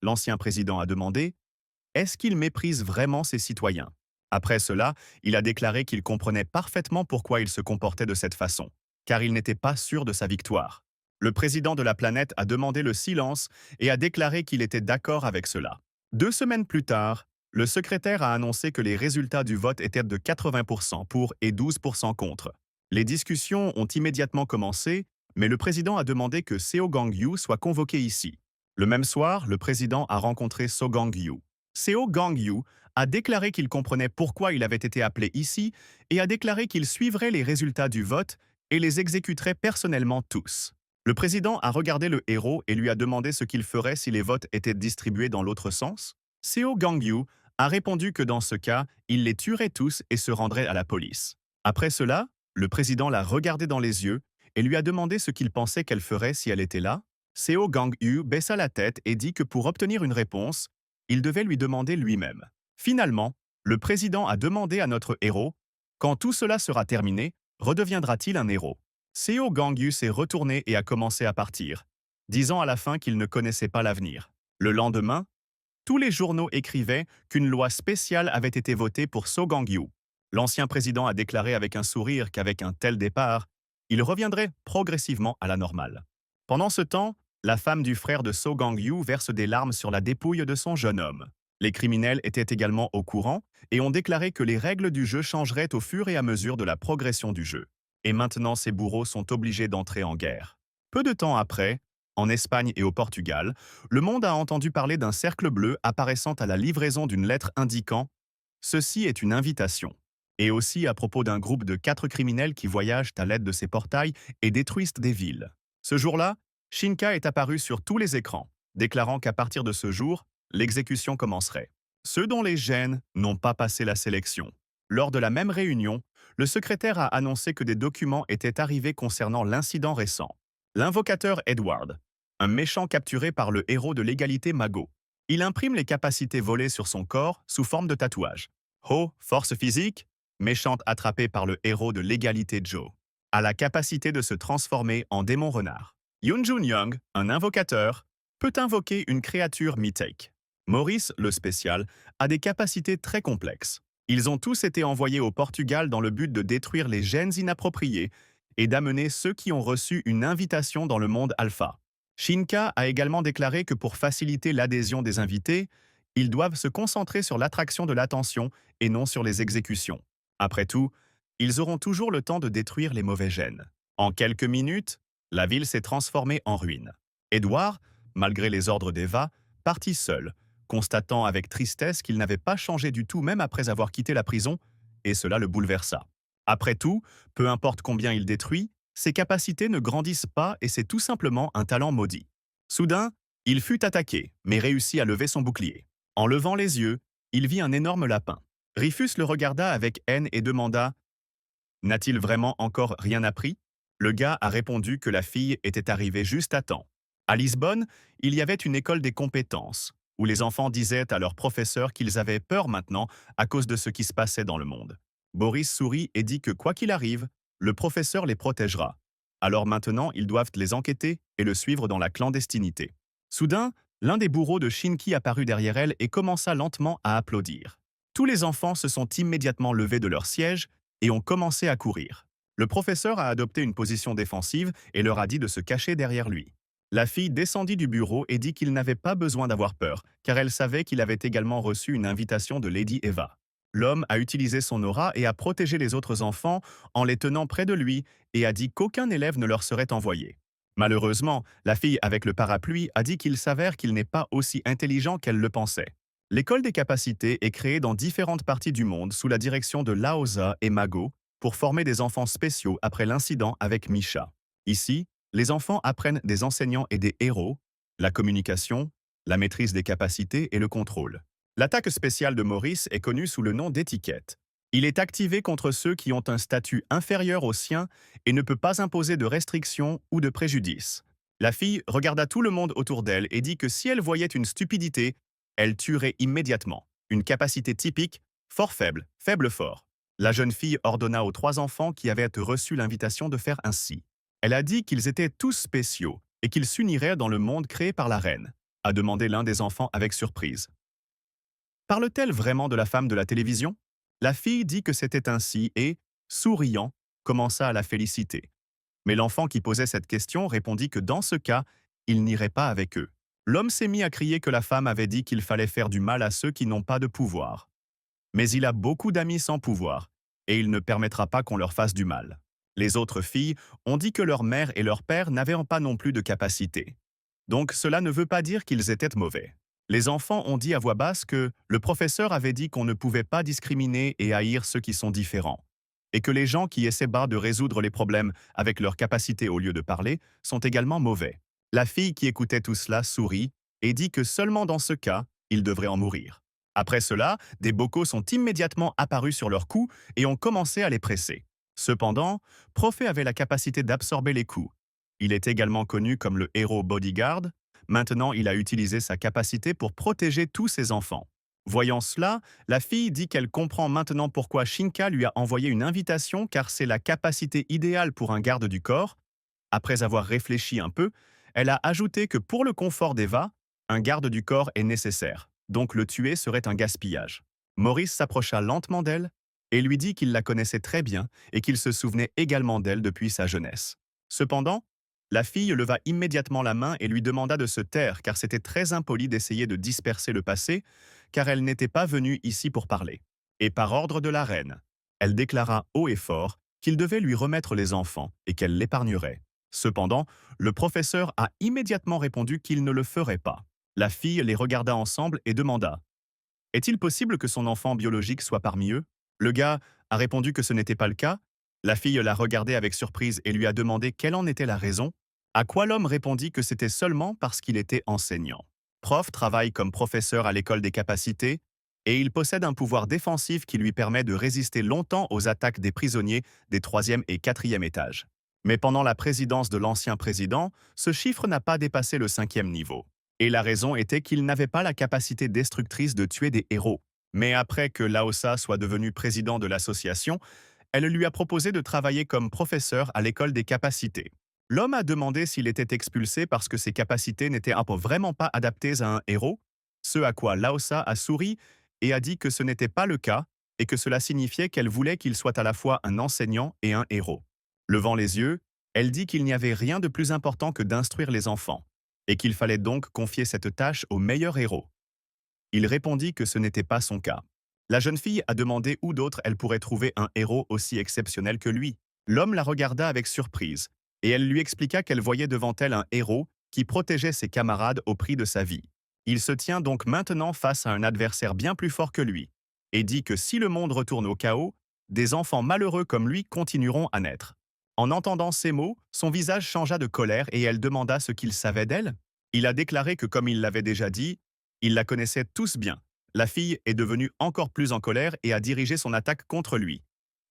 L'ancien président a demandé « Est-ce qu'il méprise vraiment ses citoyens ?» Après cela, il a déclaré qu'il comprenait parfaitement pourquoi il se comportait de cette façon. car il n'était pas sûr de sa victoire. Le président de la planète a demandé le silence et a déclaré qu'il était d'accord avec cela. 2 semaines plus tard, le secrétaire a annoncé que les résultats du vote étaient de 80% pour et 12% contre. Les discussions ont immédiatement commencé, mais le président a demandé que Seo Gang-yu soit convoqué ici. Le même soir, le président a rencontré So Gang-yu. Seo Gang-yu a déclaré qu'il comprenait pourquoi il avait été appelé ici et a déclaré qu'il suivrait les résultats du vote et les exécuterait personnellement tous. Le président a regardé le héros et lui a demandé ce qu'il ferait si les votes étaient distribués dans l'autre sens. Seo Gang-yu a répondu que dans ce cas, il les tuerait tous et se rendrait à la police. Après cela, le président l'a regardé dans les yeux et lui a demandé ce qu'il pensait qu'elle ferait si elle était là. Seo Gang-yu baissa la tête et dit que pour obtenir une réponse, il devait lui demander lui-même. Finalement, le président a demandé à notre héros, quand tout cela sera terminé, redeviendra-t-il un héros? Seo Gang-yu s'est retourné et a commencé à partir, disant à la fin qu'il ne connaissait pas l'avenir. Le lendemain, tous les journaux écrivaient qu'une loi spéciale avait été votée pour So Gang-yu. L'ancien président a déclaré avec un sourire qu'avec un tel départ, il reviendrait progressivement à la normale. Pendant ce temps, la femme du frère de So Gang-yu verse des larmes sur la dépouille de son jeune homme. Les criminels étaient également au courant et ont déclaré que les règles du jeu changeraient au fur et à mesure de la progression du jeu. Et maintenant, ces bourreaux sont obligés d'entrer en guerre. Peu de temps après, en Espagne et au Portugal, le monde a entendu parler d'un cercle bleu apparaissant à la livraison d'une lettre indiquant « Ceci est une invitation » et aussi à propos d'un groupe de 4 criminels qui voyagent à l'aide de ces portails et détruisent des villes. Ce jour-là, Shinka est apparu sur tous les écrans, déclarant qu'à partir de ce jour, l'exécution commencerait. Ceux dont les gènes n'ont pas passé la sélection. Lors de la même réunion, le secrétaire a annoncé que des documents étaient arrivés concernant l'incident récent. L'invocateur Edward, un méchant capturé par le héros de l'égalité Mago. Il imprime les capacités volées sur son corps sous forme de tatouage. Ho, force physique, méchante attrapée par le héros de l'égalité Joe, a la capacité de se transformer en démon renard. Yoon-jun Young, un invocateur, peut invoquer une créature mythique. Maurice, le spécial, a des capacités très complexes. Ils ont tous été envoyés au Portugal dans le but de détruire les gènes inappropriés et d'amener ceux qui ont reçu une invitation dans le monde alpha. Shinka a également déclaré que pour faciliter l'adhésion des invités, ils doivent se concentrer sur l'attraction de l'attention et non sur les exécutions. Après tout, ils auront toujours le temps de détruire les mauvais gènes. En quelques minutes, la ville s'est transformée en ruine. Edward, malgré les ordres d'Eva, partit seul, constatant avec tristesse qu'il n'avait pas changé du tout même après avoir quitté la prison, et cela le bouleversa. Après tout, peu importe combien il détruit, ses capacités ne grandissent pas et c'est tout simplement un talent maudit. Soudain, il fut attaqué, mais réussit à lever son bouclier. En levant les yeux, il vit un énorme lapin. Rufus le regarda avec haine et demanda « N'a-t-il vraiment encore rien appris ?» Le gars a répondu que la fille était arrivée juste à temps. À Lisbonne, il y avait une école des compétences, où les enfants disaient à leurs professeurs qu'ils avaient peur maintenant à cause de ce qui se passait dans le monde. Boris sourit et dit que quoi qu'il arrive, le professeur les protégera. Alors maintenant, ils doivent les enquêter et le suivre dans la clandestinité. Soudain, l'un des bourreaux de Shinki apparut derrière elle et commença lentement à applaudir. Tous les enfants se sont immédiatement levés de leur siège et ont commencé à courir. Le professeur a adopté une position défensive et leur a dit de se cacher derrière lui. La fille descendit du bureau et dit qu'il n'avait pas besoin d'avoir peur, car elle savait qu'il avait également reçu une invitation de Lady Eva. L'homme a utilisé son aura et a protégé les autres enfants en les tenant près de lui et a dit qu'aucun élève ne leur serait envoyé. Malheureusement, la fille avec le parapluie a dit qu'il s'avère qu'il n'est pas aussi intelligent qu'elle le pensait. L'école des capacités est créée dans différentes parties du monde sous la direction de Laoza et Mago pour former des enfants spéciaux après l'incident avec Misha. Ici, les enfants apprennent des enseignants et des héros, la communication, la maîtrise des capacités et le contrôle. L'attaque spéciale de Maurice est connue sous le nom d'étiquette. Il est activé contre ceux qui ont un statut inférieur au sien et ne peut pas imposer de restrictions ou de préjudices. La fille regarda tout le monde autour d'elle et dit que si elle voyait une stupidité, elle tuerait immédiatement. Une capacité typique, fort faible, faible fort. La jeune fille ordonna aux 3 enfants qui avaient reçu l'invitation de faire ainsi. Elle a dit qu'ils étaient tous spéciaux et qu'ils s'uniraient dans le monde créé par la reine, a demandé l'un des enfants avec surprise. Parle-t-elle vraiment de la femme de la télévision? La fille dit que c'était ainsi et, souriant, commença à la féliciter. Mais l'enfant qui posait cette question répondit que dans ce cas, il n'irait pas avec eux. L'homme s'est mis à crier que la femme avait dit qu'il fallait faire du mal à ceux qui n'ont pas de pouvoir. Mais il a beaucoup d'amis sans pouvoir, et il ne permettra pas qu'on leur fasse du mal. Les autres filles ont dit que leur mère et leur père n'avaient pas non plus de capacité. Donc cela ne veut pas dire qu'ils étaient mauvais. Les enfants ont dit à voix basse que le professeur avait dit qu'on ne pouvait pas discriminer et haïr ceux qui sont différents, et que les gens qui essaient de résoudre les problèmes avec leur capacité au lieu de parler sont également mauvais. La fille qui écoutait tout cela sourit et dit que seulement dans ce cas, il devrait en mourir. Après cela, des bocaux sont immédiatement apparus sur leur cou et ont commencé à les presser. Cependant, Prophet avait la capacité d'absorber les coups. Il est également connu comme le héros bodyguard. Maintenant, il a utilisé sa capacité pour protéger tous ses enfants. Voyant cela, la fille dit qu'elle comprend maintenant pourquoi Shinka lui a envoyé une invitation car c'est la capacité idéale pour un garde du corps. Après avoir réfléchi un peu, elle a ajouté que pour le confort d'Eva, un garde du corps est nécessaire, donc le tuer serait un gaspillage. Maurice s'approcha lentement d'elle et lui dit qu'il la connaissait très bien et qu'il se souvenait également d'elle depuis sa jeunesse. Cependant, la fille leva immédiatement la main et lui demanda de se taire car c'était très impoli d'essayer de disperser le passé, car elle n'était pas venue ici pour parler. Et par ordre de la reine, elle déclara haut et fort qu'il devait lui remettre les enfants et qu'elle l'épargnerait. Cependant, le professeur a immédiatement répondu qu'il ne le ferait pas. La fille les regarda ensemble et demanda « Est-il possible que son enfant biologique soit parmi eux ?» Le gars a répondu que ce n'était pas le cas. La fille l'a regardé avec surprise et lui a demandé quelle en était la raison, à quoi l'homme répondit que c'était seulement parce qu'il était enseignant. Prof travaille comme professeur à l'école des capacités et il possède un pouvoir défensif qui lui permet de résister longtemps aux attaques des prisonniers des 3e et 4e étages. Mais pendant la présidence de l'ancien président, ce chiffre n'a pas dépassé le 5e niveau. Et la raison était qu'il n'avait pas la capacité destructrice de tuer des héros. Mais après que Laosa soit devenu président de l'association, elle lui a proposé de travailler comme professeur à l'école des capacités. L'homme a demandé s'il était expulsé parce que ses capacités n'étaient vraiment pas adaptées à un héros, ce à quoi Laosa a souri et a dit que ce n'était pas le cas et que cela signifiait qu'elle voulait qu'il soit à la fois un enseignant et un héros. Levant les yeux, elle dit qu'il n'y avait rien de plus important que d'instruire les enfants, et qu'il fallait donc confier cette tâche au meilleur héros. Il répondit que ce n'était pas son cas. La jeune fille a demandé où d'autre elle pourrait trouver un héros aussi exceptionnel que lui. L'homme la regarda avec surprise, et elle lui expliqua qu'elle voyait devant elle un héros qui protégeait ses camarades au prix de sa vie. Il se tient donc maintenant face à un adversaire bien plus fort que lui, et dit que si le monde retourne au chaos, des enfants malheureux comme lui continueront à naître. En entendant ces mots, son visage changea de colère et elle demanda ce qu'il savait d'elle. Il a déclaré que comme il l'avait déjà dit, ils la connaissaient tous bien. La fille est devenue encore plus en colère et a dirigé son attaque contre lui,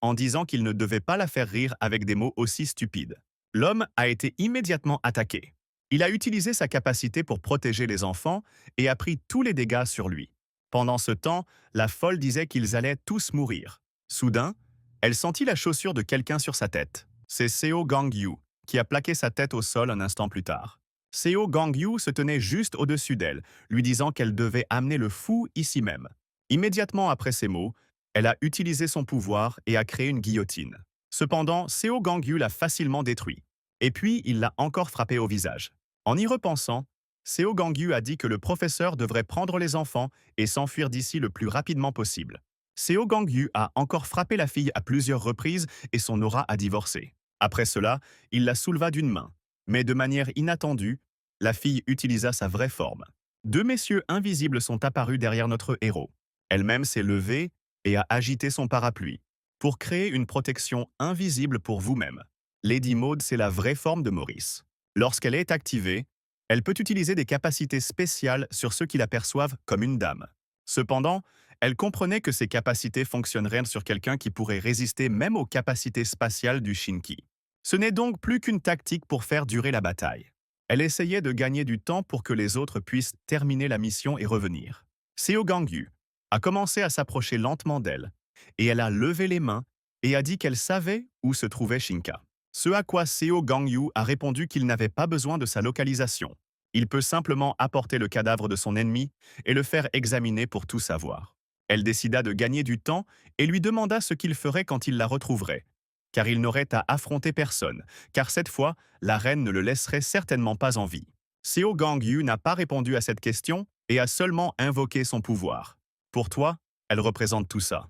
en disant qu'il ne devait pas la faire rire avec des mots aussi stupides. L'homme a été immédiatement attaqué. Il a utilisé sa capacité pour protéger les enfants et a pris tous les dégâts sur lui. Pendant ce temps, la folle disait qu'ils allaient tous mourir. Soudain, elle sentit la chaussure de quelqu'un sur sa tête. C'est Seo Gangyu, qui a plaqué sa tête au sol un instant plus tard. Seo Gangyu se tenait juste au-dessus d'elle, lui disant qu'elle devait amener le fou ici même. Immédiatement après ces mots, elle a utilisé son pouvoir et a créé une guillotine. Cependant, Seo Gangyu l'a facilement détruit. Et puis, il l'a encore frappé au visage. En y repensant, Seo Gangyu a dit que le professeur devrait prendre les enfants et s'enfuir d'ici le plus rapidement possible. Seo Gangyu a encore frappé la fille à plusieurs reprises et son aura a divorcé. Après cela, il la souleva d'une main. Mais de manière inattendue, la fille utilisa sa vraie forme. Deux messieurs invisibles sont apparus derrière notre héros. Elle-même s'est levée et a agité son parapluie pour créer une protection invisible pour vous-même. Lady Maud, c'est la vraie forme de Maurice. Lorsqu'elle est activée, elle peut utiliser des capacités spéciales sur ceux qui la perçoivent comme une dame. Cependant, elle comprenait que ces capacités fonctionneraient sur quelqu'un qui pourrait résister même aux capacités spatiales du Shinki. Ce n'est donc plus qu'une tactique pour faire durer la bataille. Elle essayait de gagner du temps pour que les autres puissent terminer la mission et revenir. Seo Gangyu a commencé à s'approcher lentement d'elle, et elle a levé les mains et a dit qu'elle savait où se trouvait Shinka. Ce à quoi Seo Gangyu a répondu qu'il n'avait pas besoin de sa localisation. Il peut simplement apporter le cadavre de son ennemi et le faire examiner pour tout savoir. Elle décida de gagner du temps et lui demanda ce qu'il ferait quand il la retrouverait. car il n'aurait à affronter personne, car cette fois, la reine ne le laisserait certainement pas en vie. Seo Gangyu n'a pas répondu à cette question et a seulement invoqué son pouvoir. Pour toi, elle représente tout ça.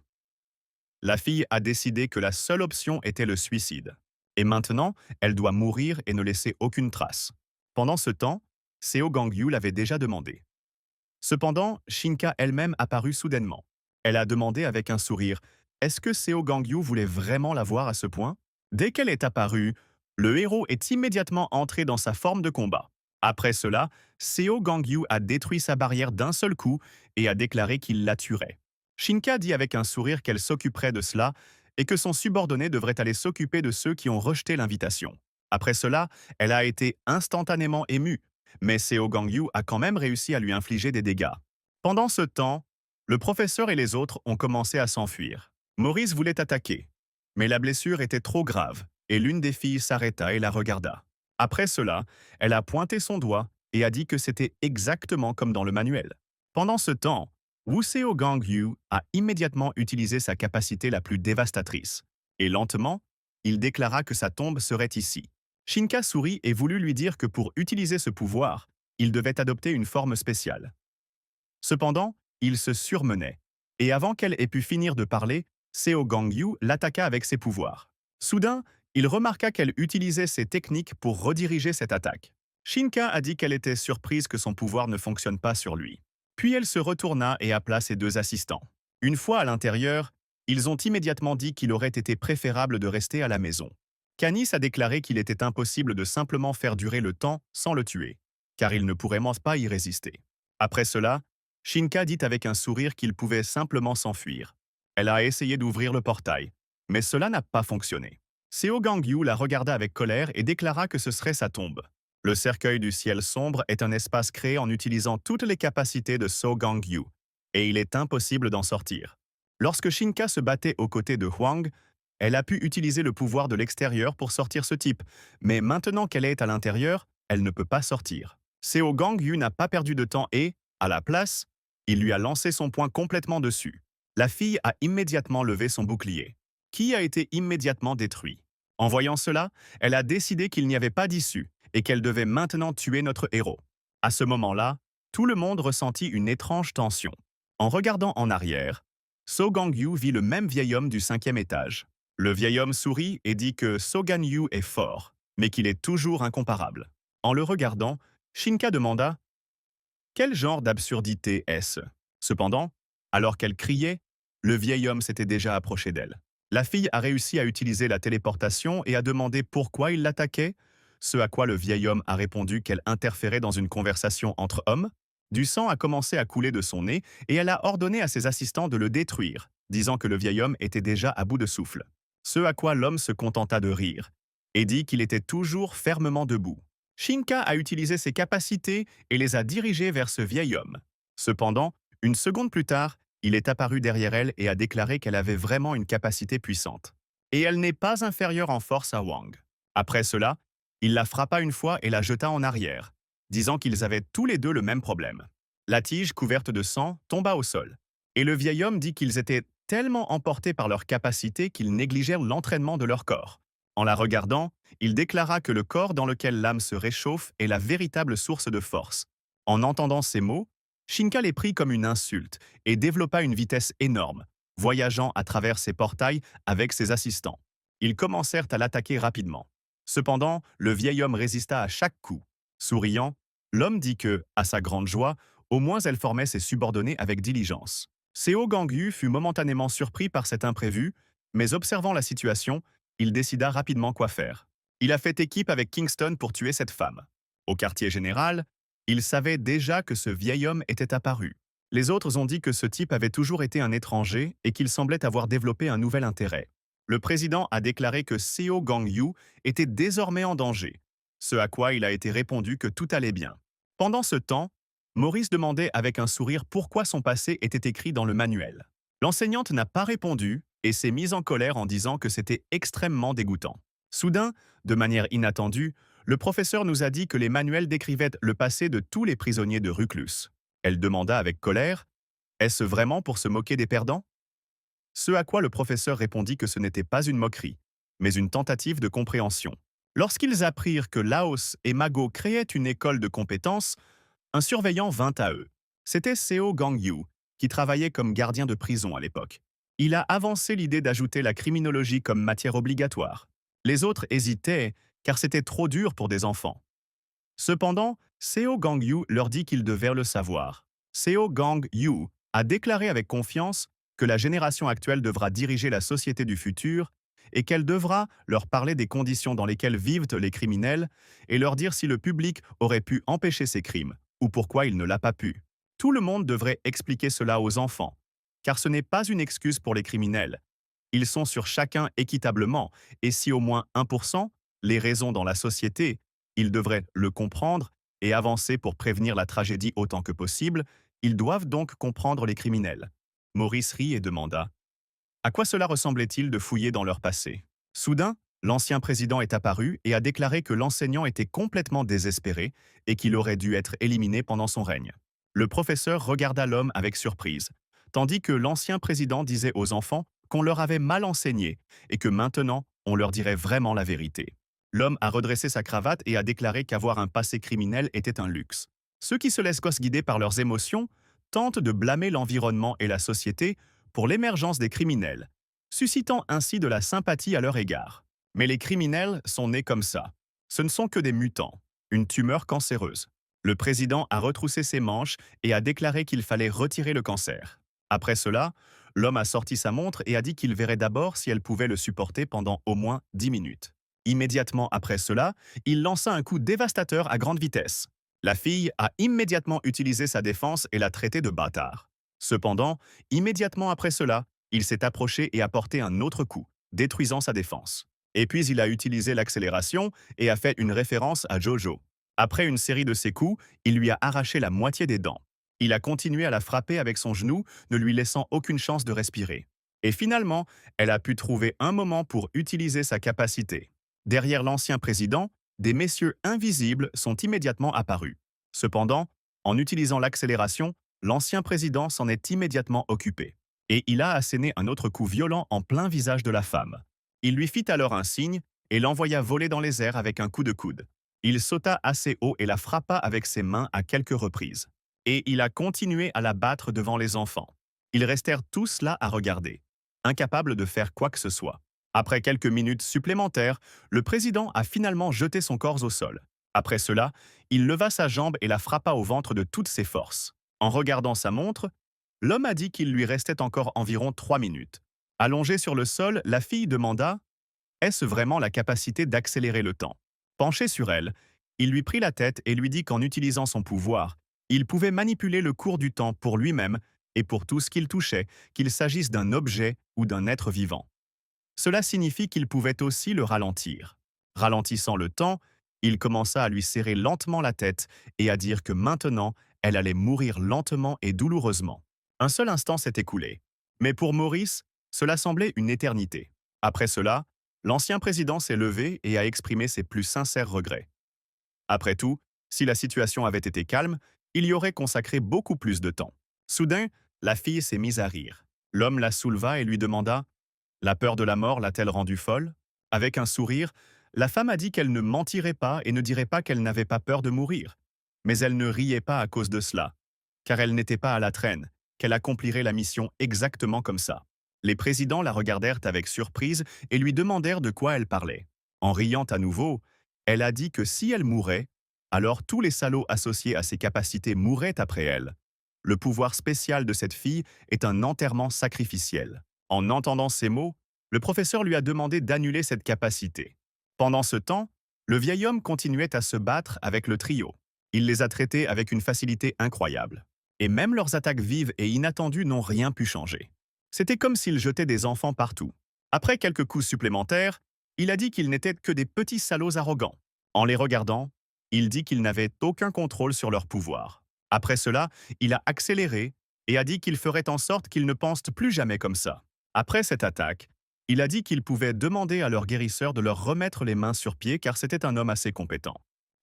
La fille a décidé que la seule option était le suicide. Et maintenant, elle doit mourir et ne laisser aucune trace. Pendant ce temps, Seo Gangyu l'avait déjà demandé. Cependant, Shinka elle-même apparut soudainement. Elle a demandé avec un sourire « Est-ce que Seo Gangyu voulait vraiment la voir à ce point ?» Dès qu'elle est apparue, le héros est immédiatement entré dans sa forme de combat. Après cela, Seo Gangyu a détruit sa barrière d'un seul coup et a déclaré qu'il la tuerait. Shinka dit avec un sourire qu'elle s'occuperait de cela et que son subordonné devrait aller s'occuper de ceux qui ont rejeté l'invitation. Après cela, elle a été instantanément émue, mais Seo Gangyu a quand même réussi à lui infliger des dégâts. Pendant ce temps, le professeur et les autres ont commencé à s'enfuir. Maurice voulait attaquer, mais la blessure était trop grave et l'une des filles s'arrêta et la regarda. Après cela, elle a pointé son doigt et a dit que c'était exactement comme dans le manuel. Pendant ce temps, Wu Seo Gangyu a immédiatement utilisé sa capacité la plus dévastatrice, et lentement, il déclara que sa tombe serait ici. Shinka sourit et voulut lui dire que pour utiliser ce pouvoir, il devait adopter une forme spéciale. Cependant, il se surmenait, et avant qu'elle ait pu finir de parler, Seo Gangyu l'attaqua avec ses pouvoirs. Soudain, il remarqua qu'elle utilisait ses techniques pour rediriger cette attaque. Shinka a dit qu'elle était surprise que son pouvoir ne fonctionne pas sur lui. Puis elle se retourna et appela ses deux assistants. Une fois à l'intérieur, ils ont immédiatement dit qu'il aurait été préférable de rester à la maison. Canis a déclaré qu'il était impossible de simplement faire durer le temps sans le tuer, car il ne pourrait pas y résister. Après cela, Shinka dit avec un sourire qu'il pouvait simplement s'enfuir. Elle a essayé d'ouvrir le portail, mais cela n'a pas fonctionné. Seo Gangyu la regarda avec colère et déclara que ce serait sa tombe. Le cercueil du ciel sombre est un espace créé en utilisant toutes les capacités de Seo Gangyu, et il est impossible d'en sortir. Lorsque Shinka se battait aux côtés de Huang, elle a pu utiliser le pouvoir de l'extérieur pour sortir ce type, mais maintenant qu'elle est à l'intérieur, elle ne peut pas sortir. Seo Gangyu n'a pas perdu de temps et, à la place, il lui a lancé son poing complètement dessus. La fille a immédiatement levé son bouclier, qui a été immédiatement détruit. En voyant cela, elle a décidé qu'il n'y avait pas d'issue et qu'elle devait maintenant tuer notre héros. À ce moment-là, tout le monde ressentit une étrange tension. En regardant en arrière, So Gangyu vit le même vieil homme du 5e étage. Le vieil homme sourit et dit que So Ganyu est fort, mais qu'il est toujours incomparable. En le regardant, Shinka demanda « Quel genre d'absurdité est-ce » Cependant, alors qu'elle criait, le vieil homme s'était déjà approché d'elle. La fille a réussi à utiliser la téléportation et a demandé pourquoi il l'attaquait, ce à quoi le vieil homme a répondu qu'elle interférait dans une conversation entre hommes. Du sang a commencé à couler de son nez et elle a ordonné à ses assistants de le détruire, disant que le vieil homme était déjà à bout de souffle. Ce à quoi l'homme se contenta de rire et dit qu'il était toujours fermement debout. Shinka a utilisé ses capacités et les a dirigées vers ce vieil homme. Cependant, une seconde plus tard, il est apparu derrière elle et a déclaré qu'elle avait vraiment une capacité puissante. Et elle n'est pas inférieure en force à Wang. Après cela, il la frappa une fois et la jeta en arrière, disant qu'ils avaient tous les deux le même problème. La tige, couverte de sang, tomba au sol. Et le vieil homme dit qu'ils étaient tellement emportés par leur capacité qu'ils négligèrent l'entraînement de leur corps. En la regardant, il déclara que le corps dans lequel l'âme se réchauffe est la véritable source de force. En entendant ces mots, Shinka les prit comme une insulte et développa une vitesse énorme, voyageant à travers ses portails avec ses assistants. Ils commencèrent à l'attaquer rapidement. Cependant, le vieil homme résista à chaque coup. Souriant, l'homme dit que, à sa grande joie, au moins elle formait ses subordonnés avec diligence. Seo Gangyu fut momentanément surpris par cet imprévu, mais observant la situation, il décida rapidement quoi faire. Il a fait équipe avec Kingston pour tuer cette femme. Au quartier général, il savait déjà que ce vieil homme était apparu. Les autres ont dit que ce type avait toujours été un étranger et qu'il semblait avoir développé un nouvel intérêt. Le président a déclaré que Seo Gangyu était désormais en danger, ce à quoi il a été répondu que tout allait bien. Pendant ce temps, Maurice demandait avec un sourire pourquoi son passé était écrit dans le manuel. L'enseignante n'a pas répondu et s'est mise en colère en disant que c'était extrêmement dégoûtant. Soudain, de manière inattendue, le professeur nous a dit que les manuels décrivaient le passé de tous les prisonniers de Ruclus. Elle demanda avec colère « Est-ce vraiment pour se moquer des perdants ?» Ce à quoi le professeur répondit que ce n'était pas une moquerie, mais une tentative de compréhension. Lorsqu'ils apprirent que Laos et Mago créaient une école de compétences, un surveillant vint à eux. C'était Seo Gang-yu, qui travaillait comme gardien de prison à l'époque. Il a avancé l'idée d'ajouter la criminologie comme matière obligatoire. Les autres hésitaient, car c'était trop dur pour des enfants. Cependant, Seo Gang-yu leur dit qu'ils devaient le savoir. Seo Gang-yu a déclaré avec confiance que la génération actuelle devra diriger la société du futur et qu'elle devra leur parler des conditions dans lesquelles vivent les criminels et leur dire si le public aurait pu empêcher ces crimes ou pourquoi il ne l'a pas pu. Tout le monde devrait expliquer cela aux enfants, car ce n'est pas une excuse pour les criminels. Ils sont sur chacun équitablement, et si au moins 1%, les raisons dans la société, ils devraient le comprendre et avancer pour prévenir la tragédie autant que possible, ils doivent donc comprendre les criminels. Maurice rit et demanda « À quoi cela ressemblait-il de fouiller dans leur passé ?» Soudain, l'ancien président est apparu et a déclaré que l'enseignant était complètement désespéré et qu'il aurait dû être éliminé pendant son règne. Le professeur regarda l'homme avec surprise, tandis que l'ancien président disait aux enfants qu'on leur avait mal enseigné et que maintenant, on leur dirait vraiment la vérité. L'homme a redressé sa cravate et a déclaré qu'avoir un passé criminel était un luxe. Ceux qui se laissent guider par leurs émotions tentent de blâmer l'environnement et la société pour l'émergence des criminels, suscitant ainsi de la sympathie à leur égard. Mais les criminels sont nés comme ça. Ce ne sont que des mutants, une tumeur cancéreuse. Le président a retroussé ses manches et a déclaré qu'il fallait retirer le cancer. Après cela, l'homme a sorti sa montre et a dit qu'il verrait d'abord si elle pouvait le supporter pendant au moins 10 minutes. Immédiatement après cela, il lança un coup dévastateur à grande vitesse. La fille a immédiatement utilisé sa défense et l'a traité de bâtard. Cependant, immédiatement après cela, il s'est approché et a porté un autre coup, détruisant sa défense. Et puis il a utilisé l'accélération et a fait une référence à Jojo. Après une série de ces coups, il lui a arraché la moitié des dents. Il a continué à la frapper avec son genou, ne lui laissant aucune chance de respirer. Et finalement, elle a pu trouver un moment pour utiliser sa capacité. Derrière l'ancien président, des messieurs invisibles sont immédiatement apparus. Cependant, en utilisant l'accélération, l'ancien président s'en est immédiatement occupé. Et il a asséné un autre coup violent en plein visage de la femme. Il lui fit alors un signe et l'envoya voler dans les airs avec un coup de coude. Il sauta assez haut et la frappa avec ses mains à quelques reprises. Et il a continué à la battre devant les enfants. Ils restèrent tous là à regarder, incapables de faire quoi que ce soit. Après quelques minutes supplémentaires, le président a finalement jeté son corps au sol. Après cela, il leva sa jambe et la frappa au ventre de toutes ses forces. En regardant sa montre, l'homme a dit qu'il lui restait encore environ 3 minutes. Allongée sur le sol, la fille demanda « Est-ce vraiment la capacité d'accélérer le temps ?» Penché sur elle, il lui prit la tête et lui dit qu'en utilisant son pouvoir, il pouvait manipuler le cours du temps pour lui-même et pour tout ce qu'il touchait, qu'il s'agisse d'un objet ou d'un être vivant. Cela signifie qu'il pouvait aussi le ralentir. Ralentissant le temps, il commença à lui serrer lentement la tête et à dire que maintenant, elle allait mourir lentement et douloureusement. Un seul instant s'est écoulé. Mais pour Maurice, cela semblait une éternité. Après cela, l'ancien président s'est levé et a exprimé ses plus sincères regrets. Après tout, si la situation avait été calme, il y aurait consacré beaucoup plus de temps. Soudain, la fille s'est mise à rire. L'homme la souleva et lui demanda « La peur de la mort l'a-t-elle rendue folle ?» Avec un sourire, la femme a dit qu'elle ne mentirait pas et ne dirait pas qu'elle n'avait pas peur de mourir. Mais elle ne riait pas à cause de cela, car elle n'était pas à la traîne, qu'elle accomplirait la mission exactement comme ça. Les présidents la regardèrent avec surprise et lui demandèrent de quoi elle parlait. En riant à nouveau, elle a dit que si elle mourait, alors tous les salauds associés à ses capacités mourraient après elle. Le pouvoir spécial de cette fille est un enterrement sacrificiel. En entendant ces mots, le professeur lui a demandé d'annuler cette capacité. Pendant ce temps, le vieil homme continuait à se battre avec le trio. Il les a traités avec une facilité incroyable. Et même leurs attaques vives et inattendues n'ont rien pu changer. C'était comme s'il jetait des enfants partout. Après quelques coups supplémentaires, il a dit qu'ils n'étaient que des petits salauds arrogants. En les regardant, il dit qu'ils n'avaient aucun contrôle sur leur pouvoir. Après cela, il a accéléré et a dit qu'il ferait en sorte qu'ils ne pensent plus jamais comme ça. Après cette attaque, il a dit qu'il pouvait demander à leur guérisseur de leur remettre les mains sur pied car c'était un homme assez compétent.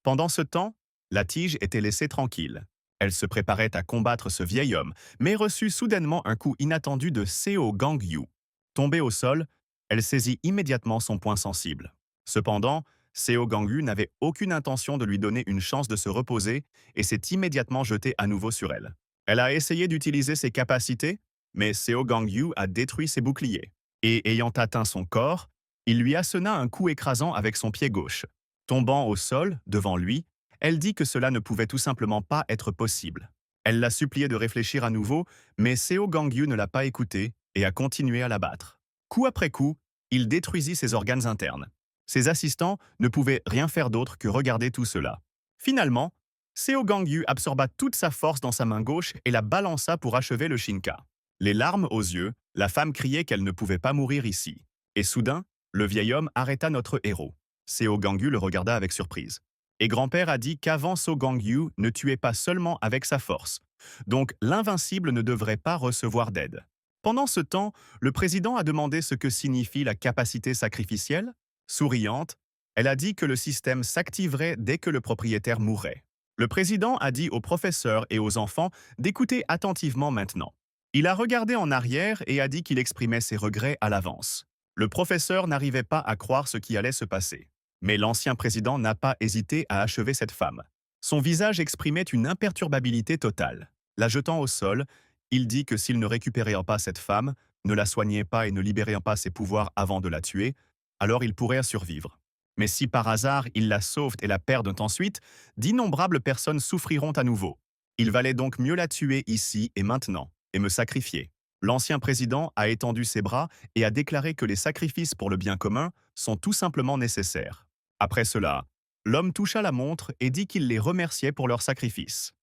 Pendant ce temps, la tige était laissée tranquille. Elle se préparait à combattre ce vieil homme, mais reçut soudainement un coup inattendu de Seo Gang-yu. Tombé au sol, Elle saisit immédiatement son point sensible. Cependant, Seo Gangyu n'avait aucune intention de lui donner une chance de se reposer et s'est immédiatement jetée à nouveau sur elle. Elle a essayé d'utiliser ses capacités, mais Seo Gangyu a détruit ses boucliers. Et ayant atteint son corps, il lui assena un coup écrasant avec son pied gauche. Tombant au sol, devant lui, elle dit que cela ne pouvait tout simplement pas être possible. Elle l'a supplié de réfléchir à nouveau, mais Seo Gangyu ne l'a pas écouté et a continué à la battre. Coup après coup, il détruisit ses organes internes. Ses assistants ne pouvaient rien faire d'autre que regarder tout cela. Finalement, Seo Gangyu absorba toute sa force dans sa main gauche et la balança pour achever le Shinka. Les larmes aux yeux, la femme criait qu'elle ne pouvait pas mourir ici. Et soudain, le vieil homme arrêta notre héros. Seo Gangyu le regarda avec surprise. Et grand-père a dit qu'avant Seo Gangyu ne tuait pas seulement avec sa force. Donc l'invincible ne devrait pas recevoir d'aide. Pendant ce temps, le président a demandé ce que signifie la capacité sacrificielle. Souriante, elle a dit que le système s'activerait dès que le propriétaire mourrait. Le président a dit aux professeurs et aux enfants d'écouter attentivement maintenant. Il a regardé en arrière et a dit qu'il exprimait ses regrets à l'avance. Le professeur n'arrivait pas à croire ce qui allait se passer. Mais l'ancien président n'a pas hésité à achever cette femme. Son visage exprimait une imperturbabilité totale. La jetant au sol, il dit que s'il ne récupérait pas cette femme, ne la soignait pas et ne libérait pas ses pouvoirs avant de la tuer, alors il pourrait survivre. Mais si par hasard il la sauve et la perdent ensuite, d'innombrables personnes souffriront à nouveau. Il valait donc mieux la tuer ici et maintenant, et me sacrifier. L'ancien président a étendu ses bras et a déclaré que les sacrifices pour le bien commun sont tout simplement nécessaires. Après cela, l'homme toucha la montre et dit qu'il les remerciait pour leur sacrifice.